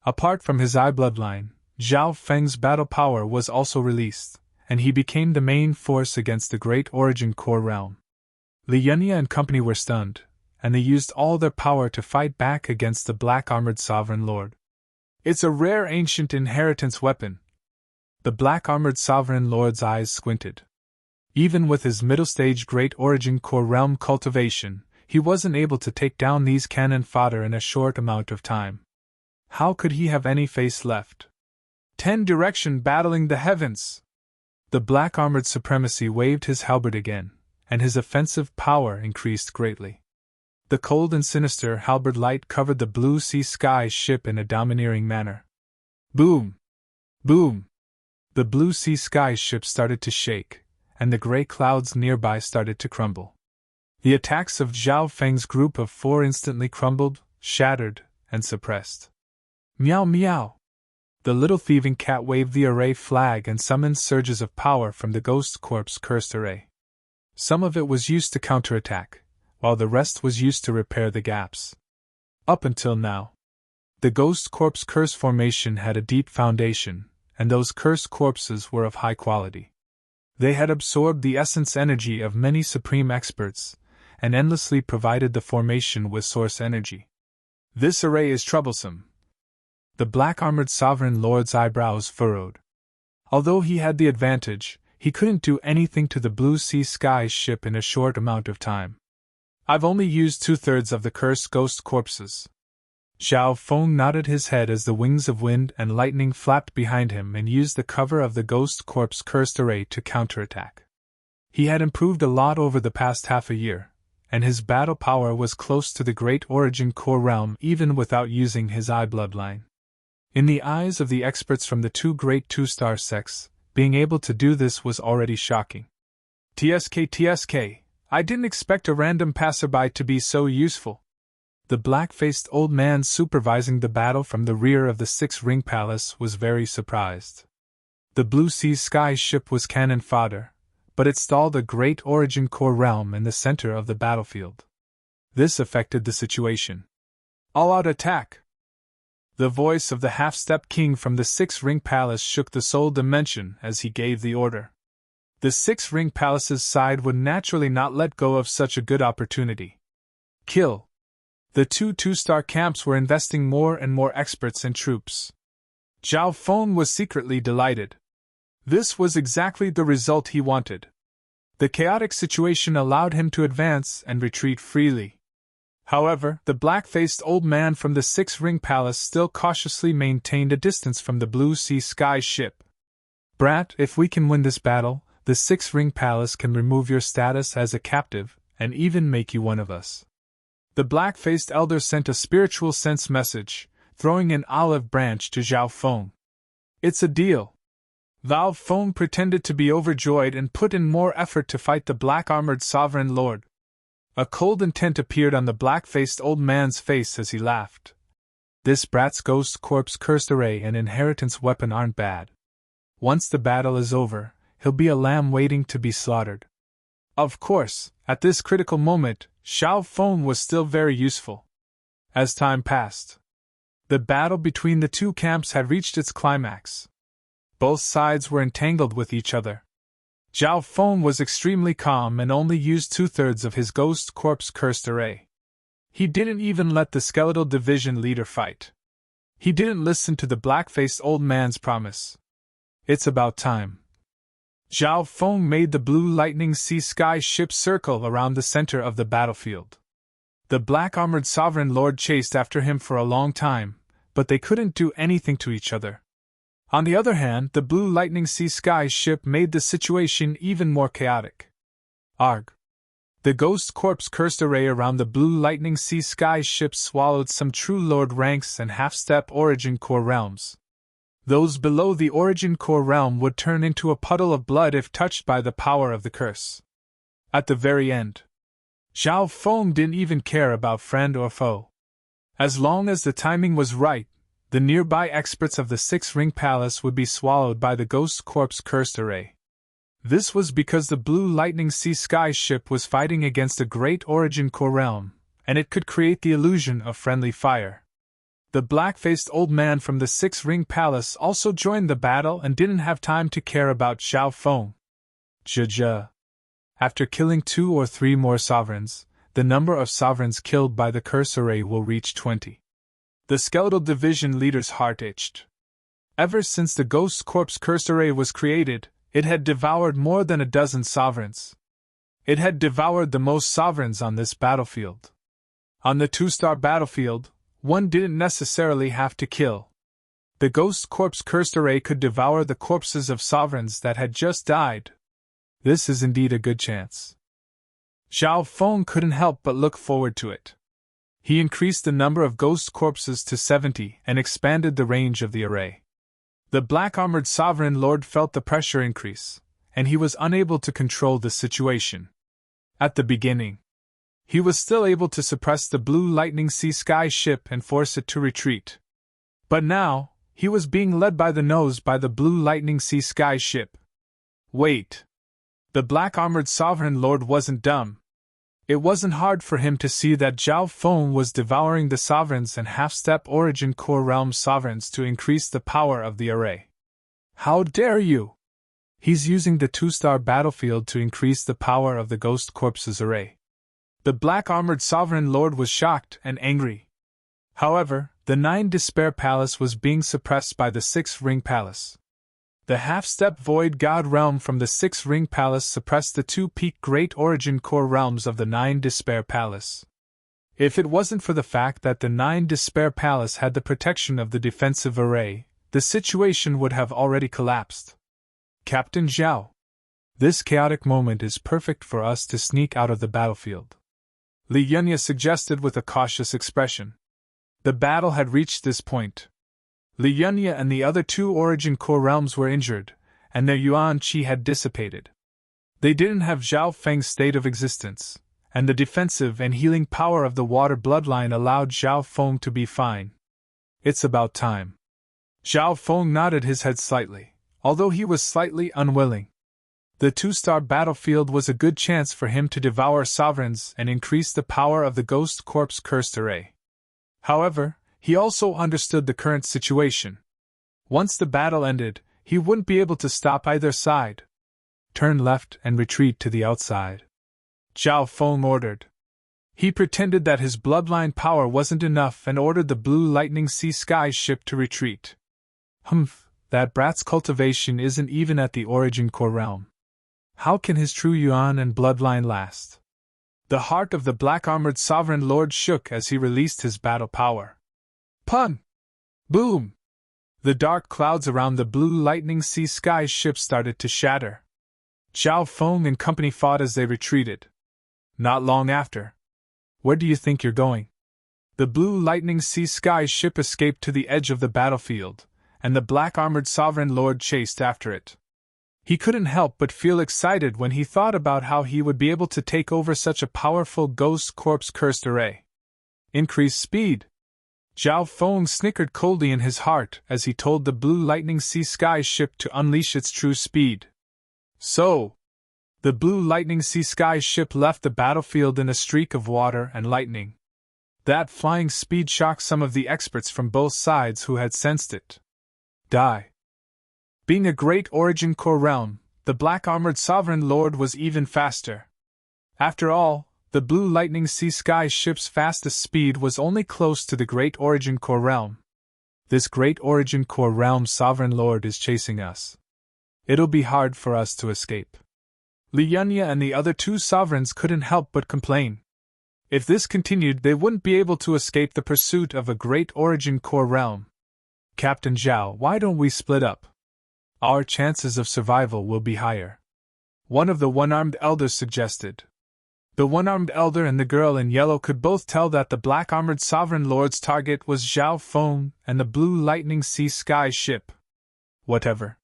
Apart from his eye bloodline, Zhao Feng's battle power was also released, and he became the main force against the great origin core realm. Li Yunya and company were stunned, and they used all their power to fight back against the black-armored sovereign lord. It's a rare ancient inheritance weapon. The black-armored sovereign lord's eyes squinted. Even with his middle-stage great origin core realm cultivation, he wasn't able to take down these cannon fodder in a short amount of time. How could he have any face left? 10 direction battling the heavens! The black-armored supremacy waved his halberd again, and his offensive power increased greatly. The cold and sinister halberd light covered the blue sea sky ship in a domineering manner. Boom! Boom! The blue sea sky ship started to shake, and the gray clouds nearby started to crumble. The attacks of Zhao Feng's group of 4 instantly crumbled, shattered, and suppressed. Meow meow! The little thieving cat waved the array flag and summoned surges of power from the Ghost Corp's cursed array. Some of it was used to counterattack, while the rest was used to repair the gaps. Up until now, the Ghost Corp's curse formation had a deep foundation, and those cursed corpses were of high quality. They had absorbed the essence energy of many supreme experts, and endlessly provided the formation with source energy. This array is troublesome. The black-armored sovereign lord's eyebrows furrowed. Although he had the advantage, he couldn't do anything to the blue sea sky ship in a short amount of time. I've only used 2/3 of the cursed ghost corpses. Zhao Feng nodded his head as the wings of wind and lightning flapped behind him and used the cover of the ghost corp's cursed array to counterattack. He had improved a lot over the past half a year, and his battle power was close to the great origin core realm even without using his eye bloodline. In the eyes of the experts from the 2 great 2-star sects, being able to do this was already shocking. TSK, I didn't expect a random passerby to be so useful. The black-faced old man supervising the battle from the rear of the 6-ring palace was very surprised. The blue sea sky ship was cannon fodder, but it stalled a great origin core realm in the center of the battlefield. This affected the situation. All-out attack! The voice of the half-step king from the 6-ring palace shook the soul dimension as he gave the order. The 6-ring palace's side would naturally not let go of such a good opportunity. Kill! The 2-star camps were investing more and more experts and troops. Zhao Feng was secretly delighted. This was exactly the result he wanted. The chaotic situation allowed him to advance and retreat freely. However, the black-faced old man from the 6-ring palace still cautiously maintained a distance from the blue sea sky ship. Brat, if we can win this battle, the 6-ring palace can remove your status as a captive, and even make you one of us. The black-faced elder sent a spiritual sense message, throwing an olive branch to Zhao Feng. It's a deal. Zhao Feng pretended to be overjoyed and put in more effort to fight the black-armored sovereign lord. A cold intent appeared on the black-faced old man's face as he laughed. This brat's ghost corpse cursed array and inheritance weapon aren't bad. Once the battle is over, he'll be a lamb waiting to be slaughtered. Of course, at this critical moment, Zhao Feng was still very useful. As time passed, the battle between the 2 camps had reached its climax. Both sides were entangled with each other. Zhao Feng was extremely calm and only used 2/3 of his ghost corpse cursed array. He didn't even let the skeletal division leader fight. He didn't listen to the black-faced old man's promise. It's about time. Zhao Feng made the blue lightning sea sky ship circle around the center of the battlefield. The black-armored sovereign lord chased after him for a long time, but they couldn't do anything to each other. On the other hand, the blue lightning sea sky ship made the situation even more chaotic. Arg! The ghost corpse cursed array around the blue lightning sea sky ship swallowed some true lord ranks and half-step origin core realms. Those below the Origin Core realm would turn into a puddle of blood if touched by the power of the curse. At the very end, Zhao Feng didn't even care about friend or foe. As long as the timing was right, the nearby experts of the Six-Ring Palace would be swallowed by the Ghost Corp's cursed array. This was because the Blue Lightning Sea Sky ship was fighting against a great Origin Core realm, and it could create the illusion of friendly fire. The black-faced old man from the Six-Ring Palace also joined the battle and didn't have time to care about Zhao Feng. Zhe. After killing 2 or 3 more sovereigns, the number of sovereigns killed by the curse array will reach 20. The skeletal division leader's heart itched. Ever since the Ghost Corp's curse array was created, it had devoured more than a dozen sovereigns. It had devoured the most sovereigns on this battlefield. On the 2-star battlefield, one didn't necessarily have to kill. The Ghost Corp's cursed array could devour the corpses of sovereigns that had just died. This is indeed a good chance. Zhao Feng couldn't help but look forward to it. He increased the number of ghost corpses to 70 and expanded the range of the array. The black-armored sovereign lord felt the pressure increase, and he was unable to control the situation. At the beginning, he was still able to suppress the Blue Lightning Sea Sky ship and force it to retreat. But now, he was being led by the nose by the Blue Lightning Sea Sky ship. Wait. The black-armored sovereign lord wasn't dumb. It wasn't hard for him to see that Zhao Feng was devouring the sovereigns and half-step Origin Core realm sovereigns to increase the power of the array. How dare you! He's using the 2-star battlefield to increase the power of the Ghost Corpse's array. The black-armored sovereign lord was shocked and angry. However, the 9 Despair Palace was being suppressed by the 6-Ring Palace. The half-step Void God realm from the 6-Ring Palace suppressed the 2-peak Great Origin Core realms of the 9 Despair Palace. If it wasn't for the fact that the 9 Despair Palace had the protection of the defensive array, the situation would have already collapsed. Captain Zhao. This chaotic moment is perfect for us to sneak out of the battlefield, Li Yunya suggested with a cautious expression. The battle had reached this point. Li Yunya and the other 2 Origin Core realms were injured, and their yuan qi had dissipated. They didn't have Zhao Feng's state of existence, and the defensive and healing power of the water bloodline allowed Zhao Feng to be fine. It's about time. Zhao Feng nodded his head slightly, although he was slightly unwilling. The 2-star battlefield was a good chance for him to devour sovereigns and increase the power of the Ghost Corp's cursed array. However, he also understood the current situation. Once the battle ended, he wouldn't be able to stop either side. Turn left and retreat to the outside, Zhao Feng ordered. He pretended that his bloodline power wasn't enough and ordered the Blue Lightning Sea Sky ship to retreat. Humph, that brat's cultivation isn't even at the Origin Core realm. How can his true yuan and bloodline last? The heart of the black-armored sovereign lord shook as he released his battle power. Pun! Boom! The dark clouds around the Blue Lightning Sea Sky ship started to shatter. Zhao Feng and company fought as they retreated. Not long after. Where do you think you're going? The Blue Lightning Sea Sky ship escaped to the edge of the battlefield, and the black-armored sovereign lord chased after it. He couldn't help but feel excited when he thought about how he would be able to take over such a powerful Ghost Corp's cursed array. Increase speed! Zhao Feng snickered coldly in his heart as he told the Blue Lightning Sea Sky ship to unleash its true speed. So, the Blue Lightning Sea Sky ship left the battlefield in a streak of water and lightning. That flying speed shocked some of the experts from both sides who had sensed it. Die. Being a great Origin Core realm, the black-armored sovereign lord was even faster. After all, the Blue Lightning Sea Sky ship's fastest speed was only close to the Great Origin Core realm. This Great Origin Core realm sovereign lord is chasing us. It'll be hard for us to escape. Li Yunya and the other 2 sovereigns couldn't help but complain. If this continued, they wouldn't be able to escape the pursuit of a Great Origin Core realm. Captain Zhao, why don't we split up? Our chances of survival will be higher. One of the one-armed elders suggested. The one-armed elder and the girl in yellow could both tell that the black-armored sovereign lord's target was Zhao Feng and the Blue Lightning Sea Sky ship. Whatever.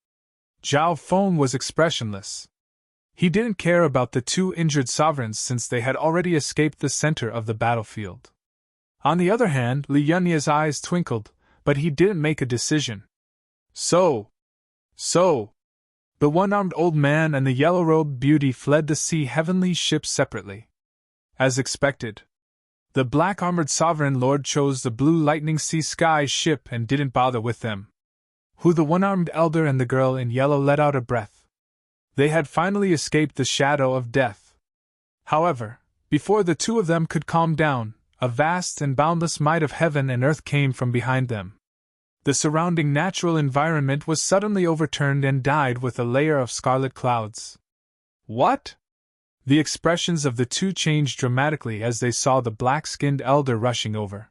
Zhao Feng was expressionless. He didn't care about the two injured sovereigns since they had already escaped the center of the battlefield. On the other hand, Li Yunye's eyes twinkled, but he didn't make a decision. So. The one-armed old man and the yellow-robed beauty fled the sea heavenly ship separately. As expected, the black-armored sovereign lord chose the blue lightning sea sky ship and didn't bother with them. The one-armed elder and the girl in yellow let out a breath. They had finally escaped the shadow of death. However, before the two of them could calm down, a vast and boundless might of heaven and earth came from behind them. The surrounding natural environment was suddenly overturned and dyed with a layer of scarlet clouds. What? The expressions of the two changed dramatically as they saw the black-skinned elder rushing over.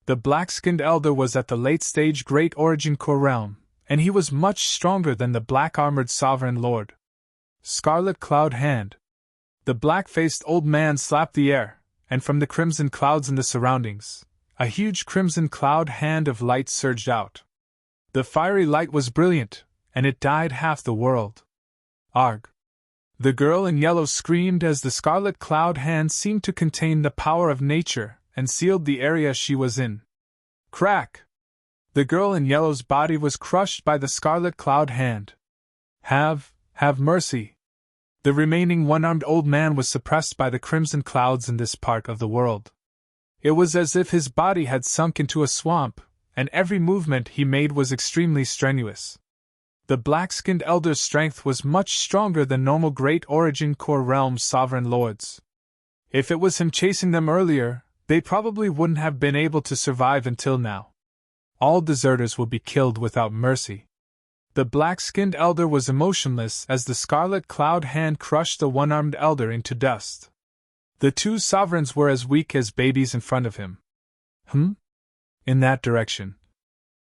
The black-skinned elder was at the late-stage Great Origin Core realm, and he was much stronger than the black-armored sovereign lord. Scarlet Cloud Hand. The black-faced old man slapped the air, and from the crimson clouds in the surroundings, a huge crimson cloud hand of light surged out. The fiery light was brilliant, and it dyed half the world. Arg! The girl in yellow screamed as the scarlet cloud hand seemed to contain the power of nature and sealed the area she was in. Crack! The girl in yellow's body was crushed by the scarlet cloud hand. Have mercy! The remaining one-armed old man was suppressed by the crimson clouds in this part of the world. It was as if his body had sunk into a swamp, and every movement he made was extremely strenuous. The black-skinned elder's strength was much stronger than normal Great Origin Core realm sovereign lords. If it was him chasing them earlier, they probably wouldn't have been able to survive until now. All deserters will be killed without mercy. The black-skinned elder was emotionless as the scarlet cloud hand crushed the one-armed elder into dust. The two sovereigns were as weak as babies in front of him. In that direction.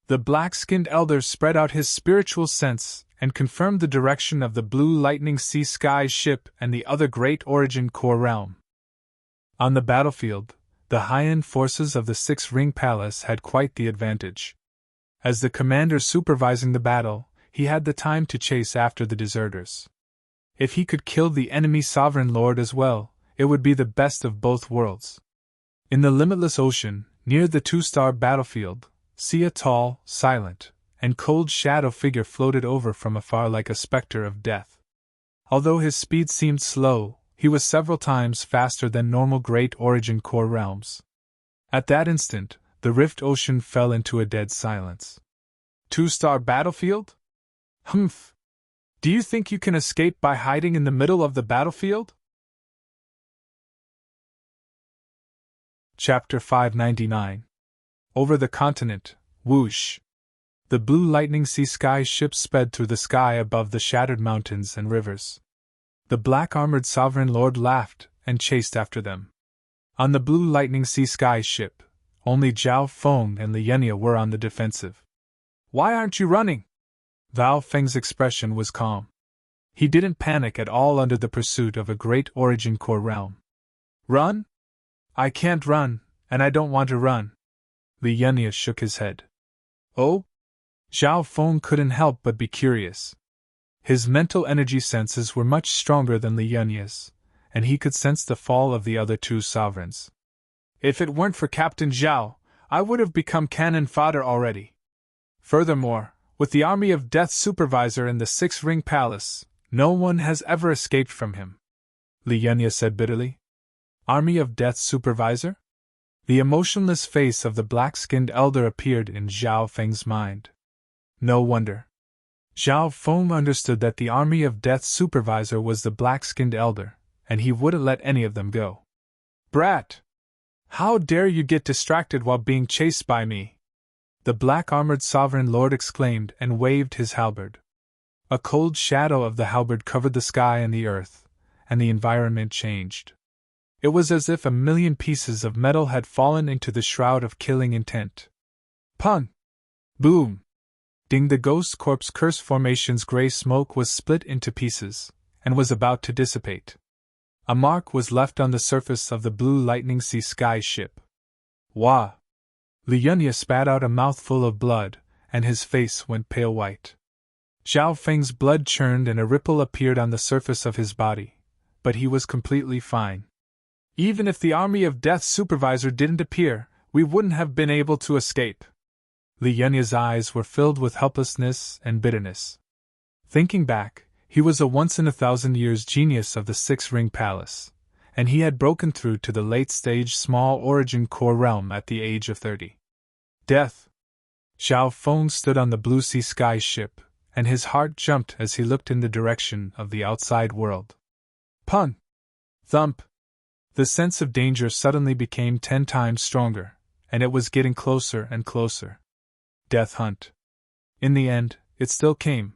The black-skinned elder spread out his spiritual sense and confirmed the direction of the blue lightning sea sky ship and the other Great Origin Core realm. On the battlefield, the high-end forces of the Six-Ring Palace had quite the advantage. As the commander supervising the battle, he had the time to chase after the deserters. If he could kill the enemy sovereign lord as well, it would be the best of both worlds. In the limitless ocean, near the two-star battlefield, see a tall, silent, and cold shadow figure floated over from afar like a specter of death. Although his speed seemed slow, he was several times faster than normal Great Origin Core realms. At that instant, the Rift Ocean fell into a dead silence. Two-star battlefield? Humph! Do you think you can escape by hiding in the middle of the battlefield? Chapter 599. Over the continent, whoosh! The blue lightning sea sky ship sped through the sky above the shattered mountains and rivers. The black-armored sovereign lord laughed and chased after them. On the blue lightning sea sky ship, only Zhao Feng and Li Yunye were on the defensive. Why aren't you running? Zhao Feng's expression was calm. He didn't panic at all under the pursuit of a Great Origin Core realm. Run? I can't run, and I don't want to run. Li Yunye shook his head. Oh? Zhao Feng couldn't help but be curious. His mental energy senses were much stronger than Li Yunye's, and he could sense the fall of the other two sovereigns. If it weren't for Captain Zhao, I would have become cannon fodder already. Furthermore, with the Army of Death supervisor in the Six-Ring Palace, no one has ever escaped from him. Li Yunye said bitterly. Army of Death supervisor? The emotionless face of the black-skinned elder appeared in Zhao Feng's mind. No wonder. Zhao Feng understood that the Army of Death supervisor was the black-skinned elder, and he wouldn't let any of them go. Brat! How dare you get distracted while being chased by me? The black-armored sovereign lord exclaimed and waved his halberd. A cold shadow of the halberd covered the sky and the earth, and the environment changed. It was as if 1,000,000 pieces of metal had fallen into the shroud of killing intent. Pung! Boom! Ding! The ghost corpse curse formation's gray smoke was split into pieces, and was about to dissipate. A mark was left on the surface of the blue lightning sea sky ship. Wah! Li Yunye spat out a mouthful of blood, and his face went pale white. Zhao Feng's blood churned and a ripple appeared on the surface of his body, but he was completely fine. Even if the Army of Death supervisor didn't appear, we wouldn't have been able to escape. Li Yunya's eyes were filled with helplessness and bitterness. Thinking back, he was a once-in-a-thousand-years genius of the Six-Ring Palace, and he had broken through to the late-stage small origin core realm at the age of 30. Death! Zhao Feng stood on the blue sea sky ship, and his heart jumped as he looked in the direction of the outside world. Pun! Thump! The sense of danger suddenly became 10 times stronger, and it was getting closer and closer. Death hunt. In the end, it still came.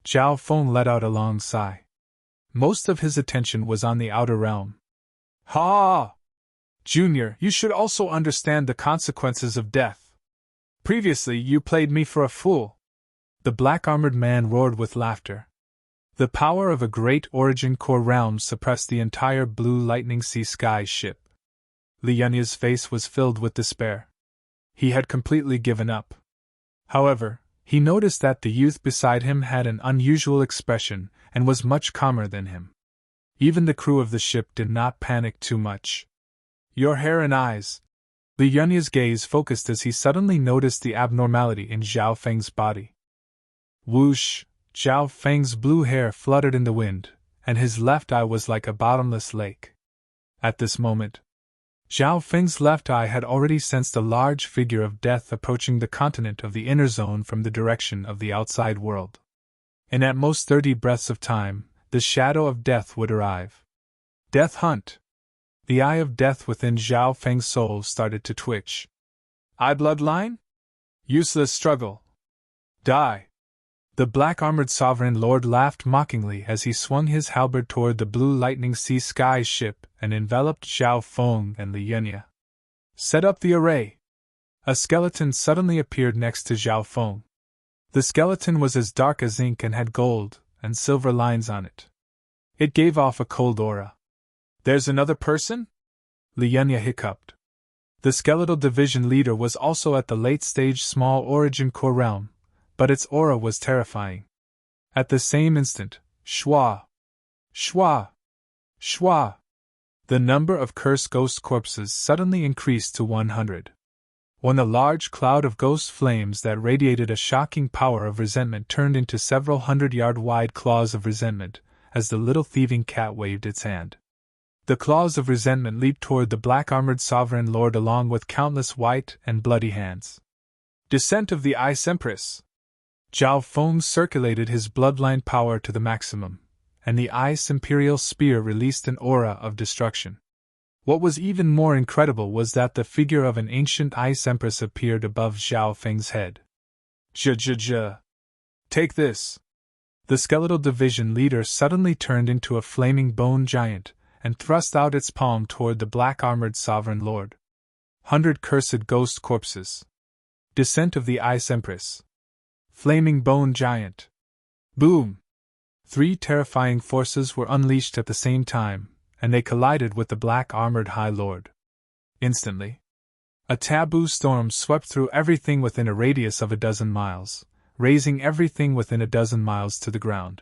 Zhao Feng let out a long sigh. Most of his attention was on the outer realm. Ha! Junior, you should also understand the consequences of death. Previously you played me for a fool. The black-armored man roared with laughter. The power of a great origin core realm suppressed the entire blue lightning sea sky ship. Li Yunya's face was filled with despair. He had completely given up. However, he noticed that the youth beside him had an unusual expression and was much calmer than him. Even the crew of the ship did not panic too much. Your hair and eyes. Li Yunya's gaze focused as he suddenly noticed the abnormality in Zhao Feng's body. Whoosh! Zhao Feng's blue hair fluttered in the wind, and his left eye was like a bottomless lake. At this moment, Zhao Feng's left eye had already sensed a large figure of death approaching the continent of the inner zone from the direction of the outside world. In at most 30 breaths of time, the shadow of death would arrive. Death hunt! The eye of death within Zhao Feng's soul started to twitch. Eye bloodline? Useless struggle. Die! The black-armored sovereign lord laughed mockingly as he swung his halberd toward the blue lightning sea sky ship and enveloped Zhao Feng and Li Yunya. Set up the array! A skeleton suddenly appeared next to Zhao Feng. The skeleton was as dark as ink and had gold and silver lines on it. It gave off a cold aura. There's another person? Li Yunya hiccuped. The skeletal division leader was also at the late-stage small origin core realm, but its aura was terrifying. At the same instant, shwa! Shwa! Shwa! The number of cursed ghost corpses suddenly increased to 100. When a large cloud of ghost flames that radiated a shocking power of resentment turned into several 100-yard-wide claws of resentment, as the little thieving cat waved its hand. The claws of resentment leaped toward the black-armored sovereign lord along with countless white and bloody hands. Descent of the Ice Empress! Zhao Feng circulated his bloodline power to the maximum, and the Ice Imperial Spear released an aura of destruction. What was even more incredible was that the figure of an ancient Ice Empress appeared above Zhao Feng's head. Zhe. Take this! The skeletal division leader suddenly turned into a flaming bone giant and thrust out its palm toward the black-armored sovereign lord. 100 cursed ghost corpses. Descent of the Ice Empress. Flaming bone giant. Boom! 3 terrifying forces were unleashed at the same time, and they collided with the black-armored High Lord. Instantly, a taboo storm swept through everything within a radius of 12 miles, razing everything within 12 miles to the ground.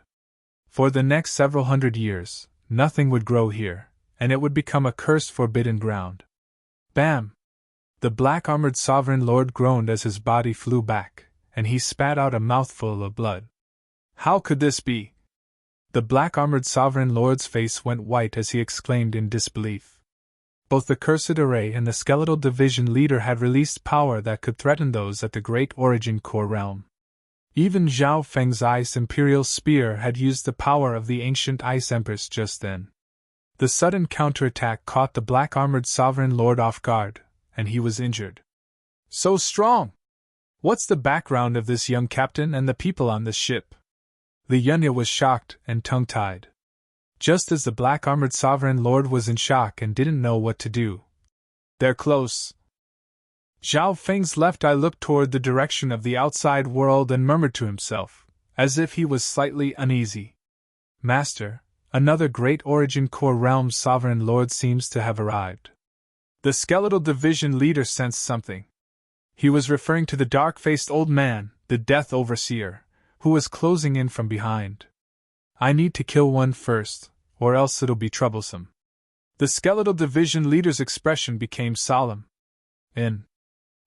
For the next several hundred years, nothing would grow here, and it would become a cursed forbidden ground. Bam! The black-armored sovereign lord groaned as his body flew back, and he spat out a mouthful of blood. How could this be? The black-armored sovereign lord's face went white as he exclaimed in disbelief. Both the cursed array and the skeletal division leader had released power that could threaten those at the great origin core realm. Even Zhao Feng's Ice Imperial Spear had used the power of the ancient Ice Empress just then. The sudden counterattack caught the black-armored sovereign lord off guard, and he was injured. So strong! What's the background of this young captain and the people on this ship? Li Yunya was shocked and tongue-tied. Just as the black-armored sovereign lord was in shock and didn't know what to do. They're close. Zhao Feng's left eye looked toward the direction of the outside world and murmured to himself, as if he was slightly uneasy. Master, another great origin core realm sovereign lord seems to have arrived. The skeletal division leader sensed something. He was referring to the dark-faced old man, the Death Overseer, who was closing in from behind. I need to kill one first, or else it'll be troublesome. The skeletal division leader's expression became solemn.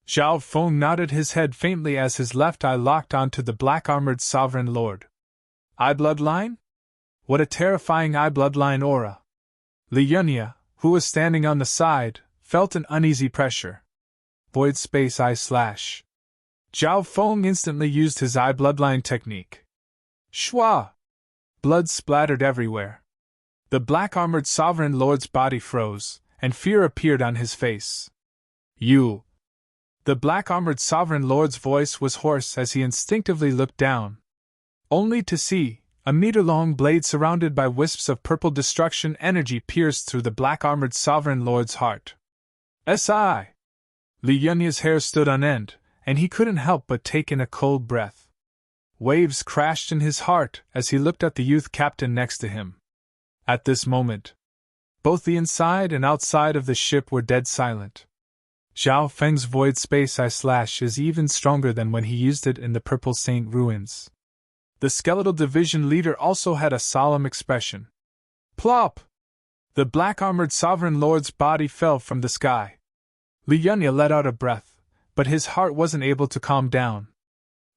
Zhao Feng nodded his head faintly as his left eye locked onto the black-armored sovereign lord. Eye bloodline? What a terrifying eye bloodline aura! Li Yunya, who was standing on the side, felt an uneasy pressure. Void space eye slash. Zhao Feng instantly used his eye bloodline technique. Shwa! Blood splattered everywhere. The black-armored sovereign lord's body froze, and fear appeared on his face. You! The black-armored sovereign lord's voice was hoarse as he instinctively looked down, only to see a meter-long blade surrounded by wisps of purple destruction energy pierced through the black-armored sovereign lord's heart. S.I. Li Yunya's hair stood on end, and he couldn't help but take in a cold breath. Waves crashed in his heart as he looked at the youth captain next to him. At this moment, both the inside and outside of the ship were dead silent. Zhao Feng's void space eye slash is even stronger than when he used it in the Purple Saint ruins. The skeletal division leader also had a solemn expression. Plop! The black-armored sovereign lord's body fell from the sky. Li Yunya let out a breath, but his heart wasn't able to calm down.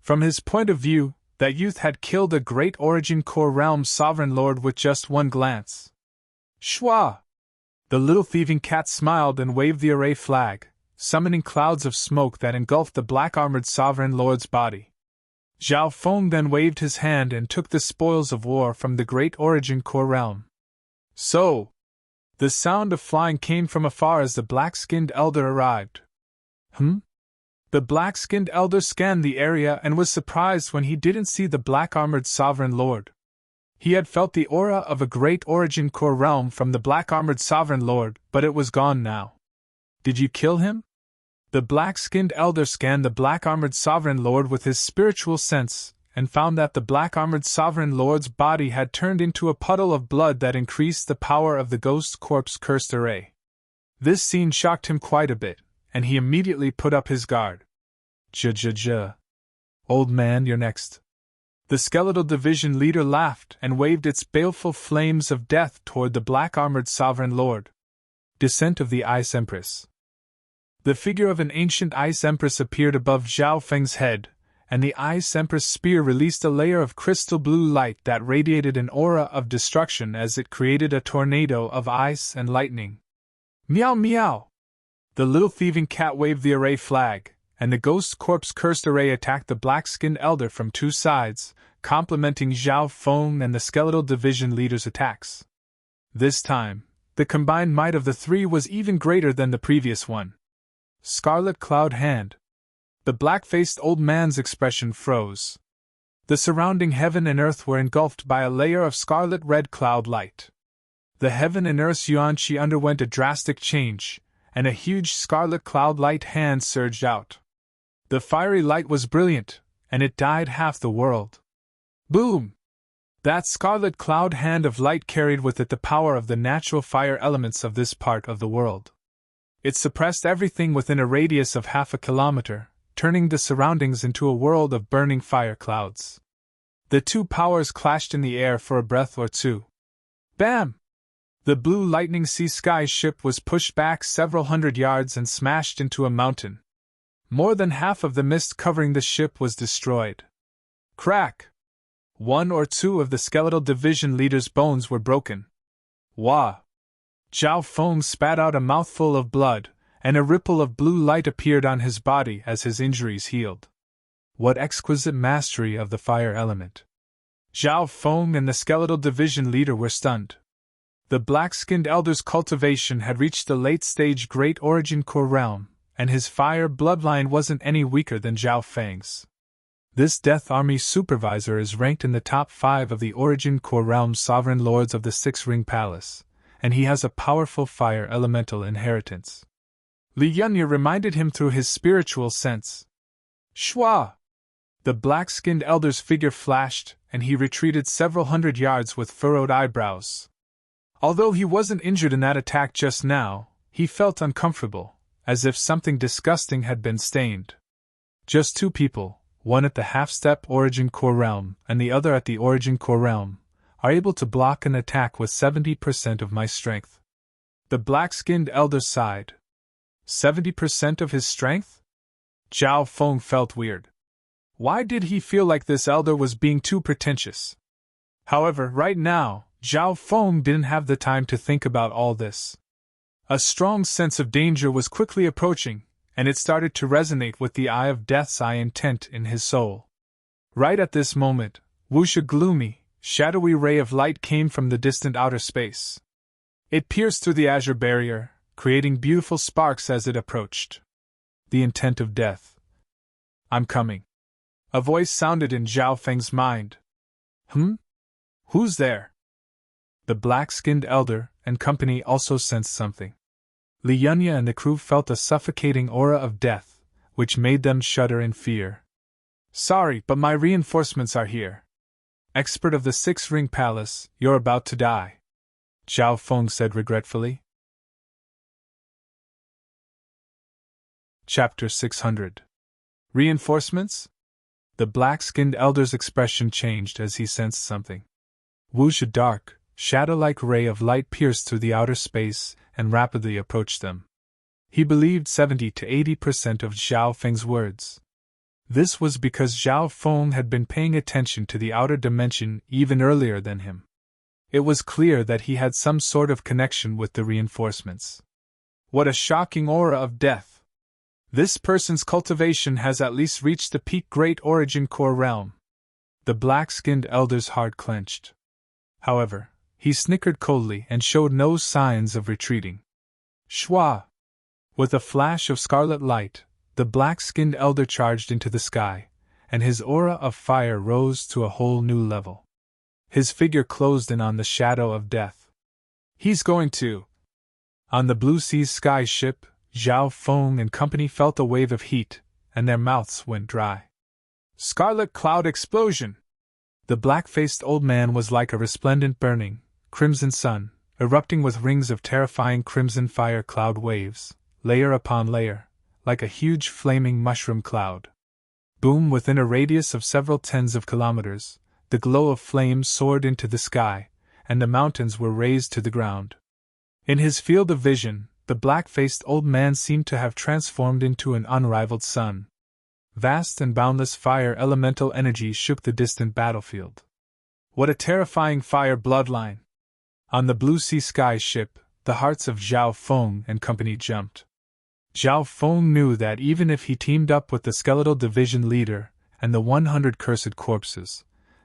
From his point of view, that youth had killed a great Origin Core Realm sovereign lord with just one glance. Shwa! The little thieving cat smiled and waved the array flag, summoning clouds of smoke that engulfed the black-armored sovereign lord's body. Zhao Feng then waved his hand and took the spoils of war from the great Origin Core Realm. So! The sound of flying came from afar as the black-skinned elder arrived. The black-skinned elder scanned the area and was surprised when he didn't see the black-armored sovereign lord. He had felt the aura of a great Origin Core Realm from the black-armored sovereign lord, but it was gone now. Did you kill him? The black-skinned elder scanned the black-armored sovereign lord with his spiritual sense, and found that the black-armored sovereign lord's body had turned into a puddle of blood that increased the power of the ghost corpse cursed array. This scene shocked him quite a bit, and he immediately put up his guard. Ja. Old man, you're next. The skeletal division leader laughed and waved its baleful flames of death toward the black-armored sovereign lord. Descent of the Ice Empress. The figure of an ancient Ice Empress appeared above Zhao Feng's head, and the Ice Empress spear released a layer of crystal blue light that radiated an aura of destruction as it created a tornado of ice and lightning. Meow meow! The little thieving cat waved the array flag, and the ghost corpse cursed array attacked the black-skinned elder from two sides, complementing Zhao Feng and the skeletal division leader's attacks. This time, the combined might of the three was even greater than the previous one. Scarlet Cloud Hand. The black-faced old man's expression froze. The surrounding heaven and earth were engulfed by a layer of scarlet-red cloud light. The heaven and earth's yuan-chi underwent a drastic change, and a huge scarlet cloud light hand surged out. The fiery light was brilliant, and it dyed half the world. Boom! That scarlet cloud hand of light carried with it the power of the natural fire elements of this part of the world. It suppressed everything within a radius of half a kilometer, turning the surroundings into a world of burning fire clouds. The two powers clashed in the air for a breath or two. Bam! The blue lightning sea sky ship was pushed back several hundred yards and smashed into a mountain. More than half of the mist covering the ship was destroyed. Crack! One or two of the skeletal division leader's bones were broken. Wah! Zhao Feng spat out a mouthful of blood, and a ripple of blue light appeared on his body as his injuries healed. What exquisite mastery of the fire element! Zhao Feng and the skeletal division leader were stunned. The black-skinned elder's cultivation had reached the late-stage Great Origin Core Realm, and his fire bloodline wasn't any weaker than Zhao Feng's. This Death Army supervisor is ranked in the top 5 of the Origin Core Realm sovereign lords of the Six-Ring Palace, and he has a powerful fire elemental inheritance. Li Yunya reminded him through his spiritual sense. Shwa! The black-skinned elder's figure flashed, and he retreated several hundred yards with furrowed eyebrows. Although he wasn't injured in that attack just now, he felt uncomfortable, as if something disgusting had been stained. Just two people, one at the half-step origin core realm and the other at the origin core realm, are able to block an attack with 70% of my strength. The black-skinned elder sighed. 70% of his strength? Zhao Feng felt weird. Why did he feel like this elder was being too pretentious? However, right now, Zhao Feng didn't have the time to think about all this. A strong sense of danger was quickly approaching, and it started to resonate with the Eye of Death's eye intent in his soul. Right at this moment, whoosh, a gloomy, shadowy ray of light came from the distant outer space. It pierced through the azure barrier, creating beautiful sparks as it approached. The intent of death. I'm coming. A voice sounded in Zhao Feng's mind. Who's there? The black-skinned elder and company also sensed something. Li Yunya and the crew felt a suffocating aura of death, which made them shudder in fear. Sorry, but my reinforcements are here. Expert of the Six-Ring Palace, you're about to die, Zhao Feng said regretfully. Chapter 600. Reinforcements? The black-skinned elder's expression changed as he sensed something. Whoosh, a dark, shadow-like ray of light pierced through the outer space and rapidly approached them. He believed 70 to 80% of Zhao Feng's words. This was because Zhao Feng had been paying attention to the outer dimension even earlier than him. It was clear that he had some sort of connection with the reinforcements. What a shocking aura of death! This person's cultivation has at least reached the peak Great Origin Core realm. The black-skinned elder's heart clenched. However, he snickered coldly and showed no signs of retreating. Shwa! With a flash of scarlet light, the black-skinned elder charged into the sky, and his aura of fire rose to a whole new level. His figure closed in on the shadow of death. He's going to... On the Blue Sea's sky ship, Zhao Feng and company felt a wave of heat, and their mouths went dry. Scarlet cloud explosion! The black-faced old man was like a resplendent burning, crimson sun, erupting with rings of terrifying crimson fire cloud waves, layer upon layer, like a huge flaming mushroom cloud. Boom! Within a radius of several tens of kilometers, the glow of flames soared into the sky, and the mountains were razed to the ground. In his field of vision, the black-faced old man seemed to have transformed into an unrivaled sun. Vast and boundless fire elemental energy shook the distant battlefield. What a terrifying fire bloodline! On the Blue Sea sky ship, the hearts of Zhao Feng and company jumped. Zhao Feng knew that even if he teamed up with the skeletal division leader and the 100 cursed corpses,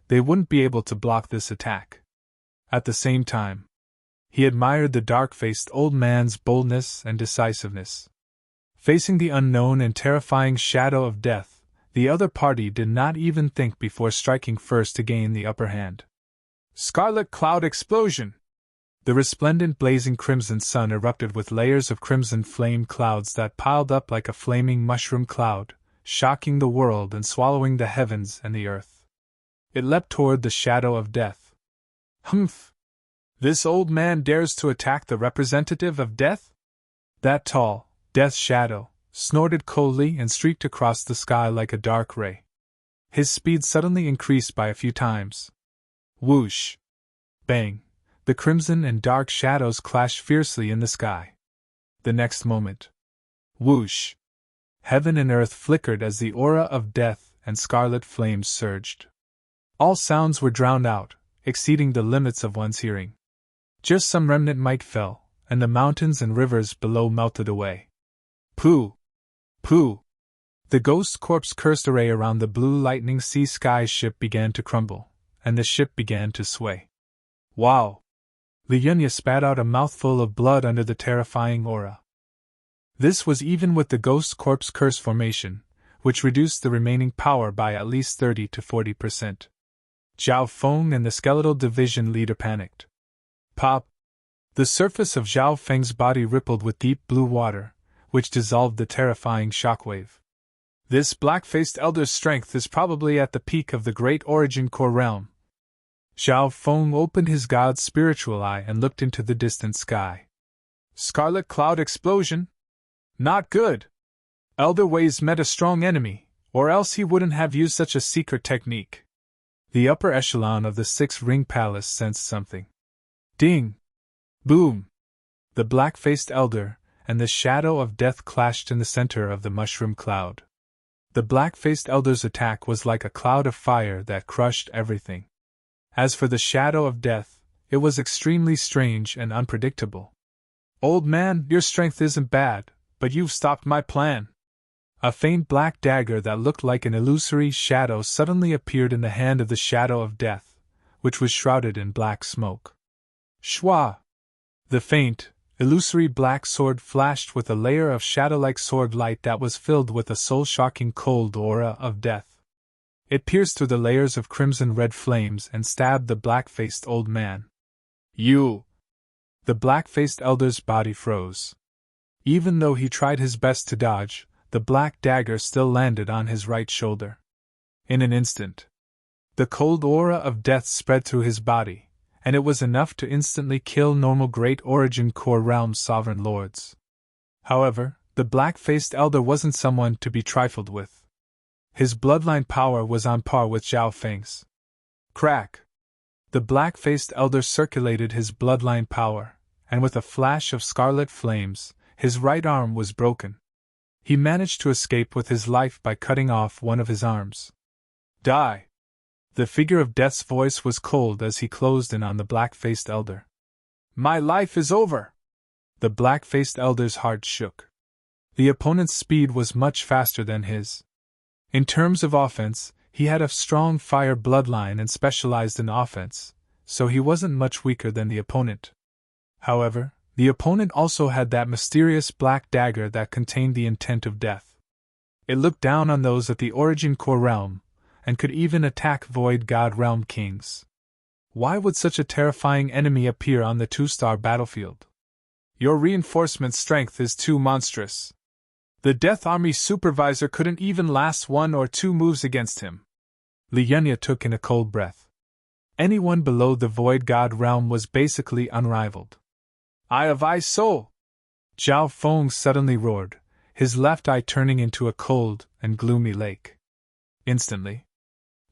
they wouldn't be able to block this attack. At the same time, he admired the dark-faced old man's boldness and decisiveness. Facing the unknown and terrifying shadow of death, the other party did not even think before striking first to gain the upper hand. Scarlet cloud explosion! The resplendent blazing crimson sun erupted with layers of crimson flame clouds that piled up like a flaming mushroom cloud, shocking the world and swallowing the heavens and the earth. It leapt toward the shadow of death. Humph! This old man dares to attack the representative of death? That tall, Death's shadow snorted coldly and streaked across the sky like a dark ray. His speed suddenly increased by a few times. Whoosh! Bang! The crimson and dark shadows clashed fiercely in the sky. The next moment. Whoosh! Heaven and earth flickered as the aura of death and scarlet flames surged. All sounds were drowned out, exceeding the limits of one's hearing. Just some remnant might fell, and the mountains and rivers below melted away. Pooh! Pooh! The ghost corpse cursed array around the blue lightning sea sky ship began to crumble, and the ship began to sway. Wow! Li Yunya spat out a mouthful of blood under the terrifying aura. This was even with the ghost corpse curse formation, which reduced the remaining power by at least 30 to 40%. Zhao Feng and the skeletal division leader panicked. Pop! The surface of Zhao Feng's body rippled with deep blue water, which dissolved the terrifying shockwave. This black-faced elder's strength is probably at the peak of the Great Origin Core realm. Zhao Feng opened his god's spiritual eye and looked into the distant sky. Scarlet cloud explosion? Not good! Elder Ways met a strong enemy, Or else he wouldn't have used such a secret technique. The upper echelon of the six-ring palace sensed something. Ding! Boom! The black-faced elder and the shadow of death clashed in the center of the mushroom cloud. The black-faced elder's attack was like a cloud of fire that crushed everything. As for the shadow of death, it was extremely strange and unpredictable. Old man, your strength isn't bad, but you've stopped my plan. A faint black dagger that looked like an illusory shadow suddenly appeared in the hand of the shadow of death, which was shrouded in black smoke. Shwa! The faint, illusory black sword flashed with a layer of shadow-like sword light that was filled with a soul-shocking cold aura of death. It pierced through the layers of crimson-red flames and stabbed the black-faced old man. You! The black-faced elder's body froze. Even though he tried his best to dodge, the black dagger still landed on his right shoulder. In an instant, the cold aura of death spread through his body, and it was enough to instantly kill normal Great Origin Core Realm sovereign lords. However, the black-faced elder wasn't someone to be trifled with. His bloodline power was on par with Zhao Feng's. Crack! The black-faced elder circulated his bloodline power, and with a flash of scarlet flames, his right arm was broken. He managed to escape with his life by cutting off one of his arms. Die! The figure of death's voice was cold as he closed in on the black-faced elder. My life is over! The black-faced elder's heart shook. The opponent's speed was much faster than his. In terms of offense, he had a strong fire bloodline and specialized in offense, so he wasn't much weaker than the opponent. However, the opponent also had that mysterious black dagger that contained the intent of death. It looked down on those at the Origin Core Realm, and could even attack Void God Realm kings. Why would such a terrifying enemy appear on the two-star battlefield? Your reinforcement strength is too monstrous. The Death Army supervisor couldn't even last 1 or 2 moves against him. Li Yunya took in a cold breath. Anyone below the Void God Realm was basically unrivaled. Eye of Ice Soul! Zhao Feng suddenly roared, his left eye turning into a cold and gloomy lake. Instantly,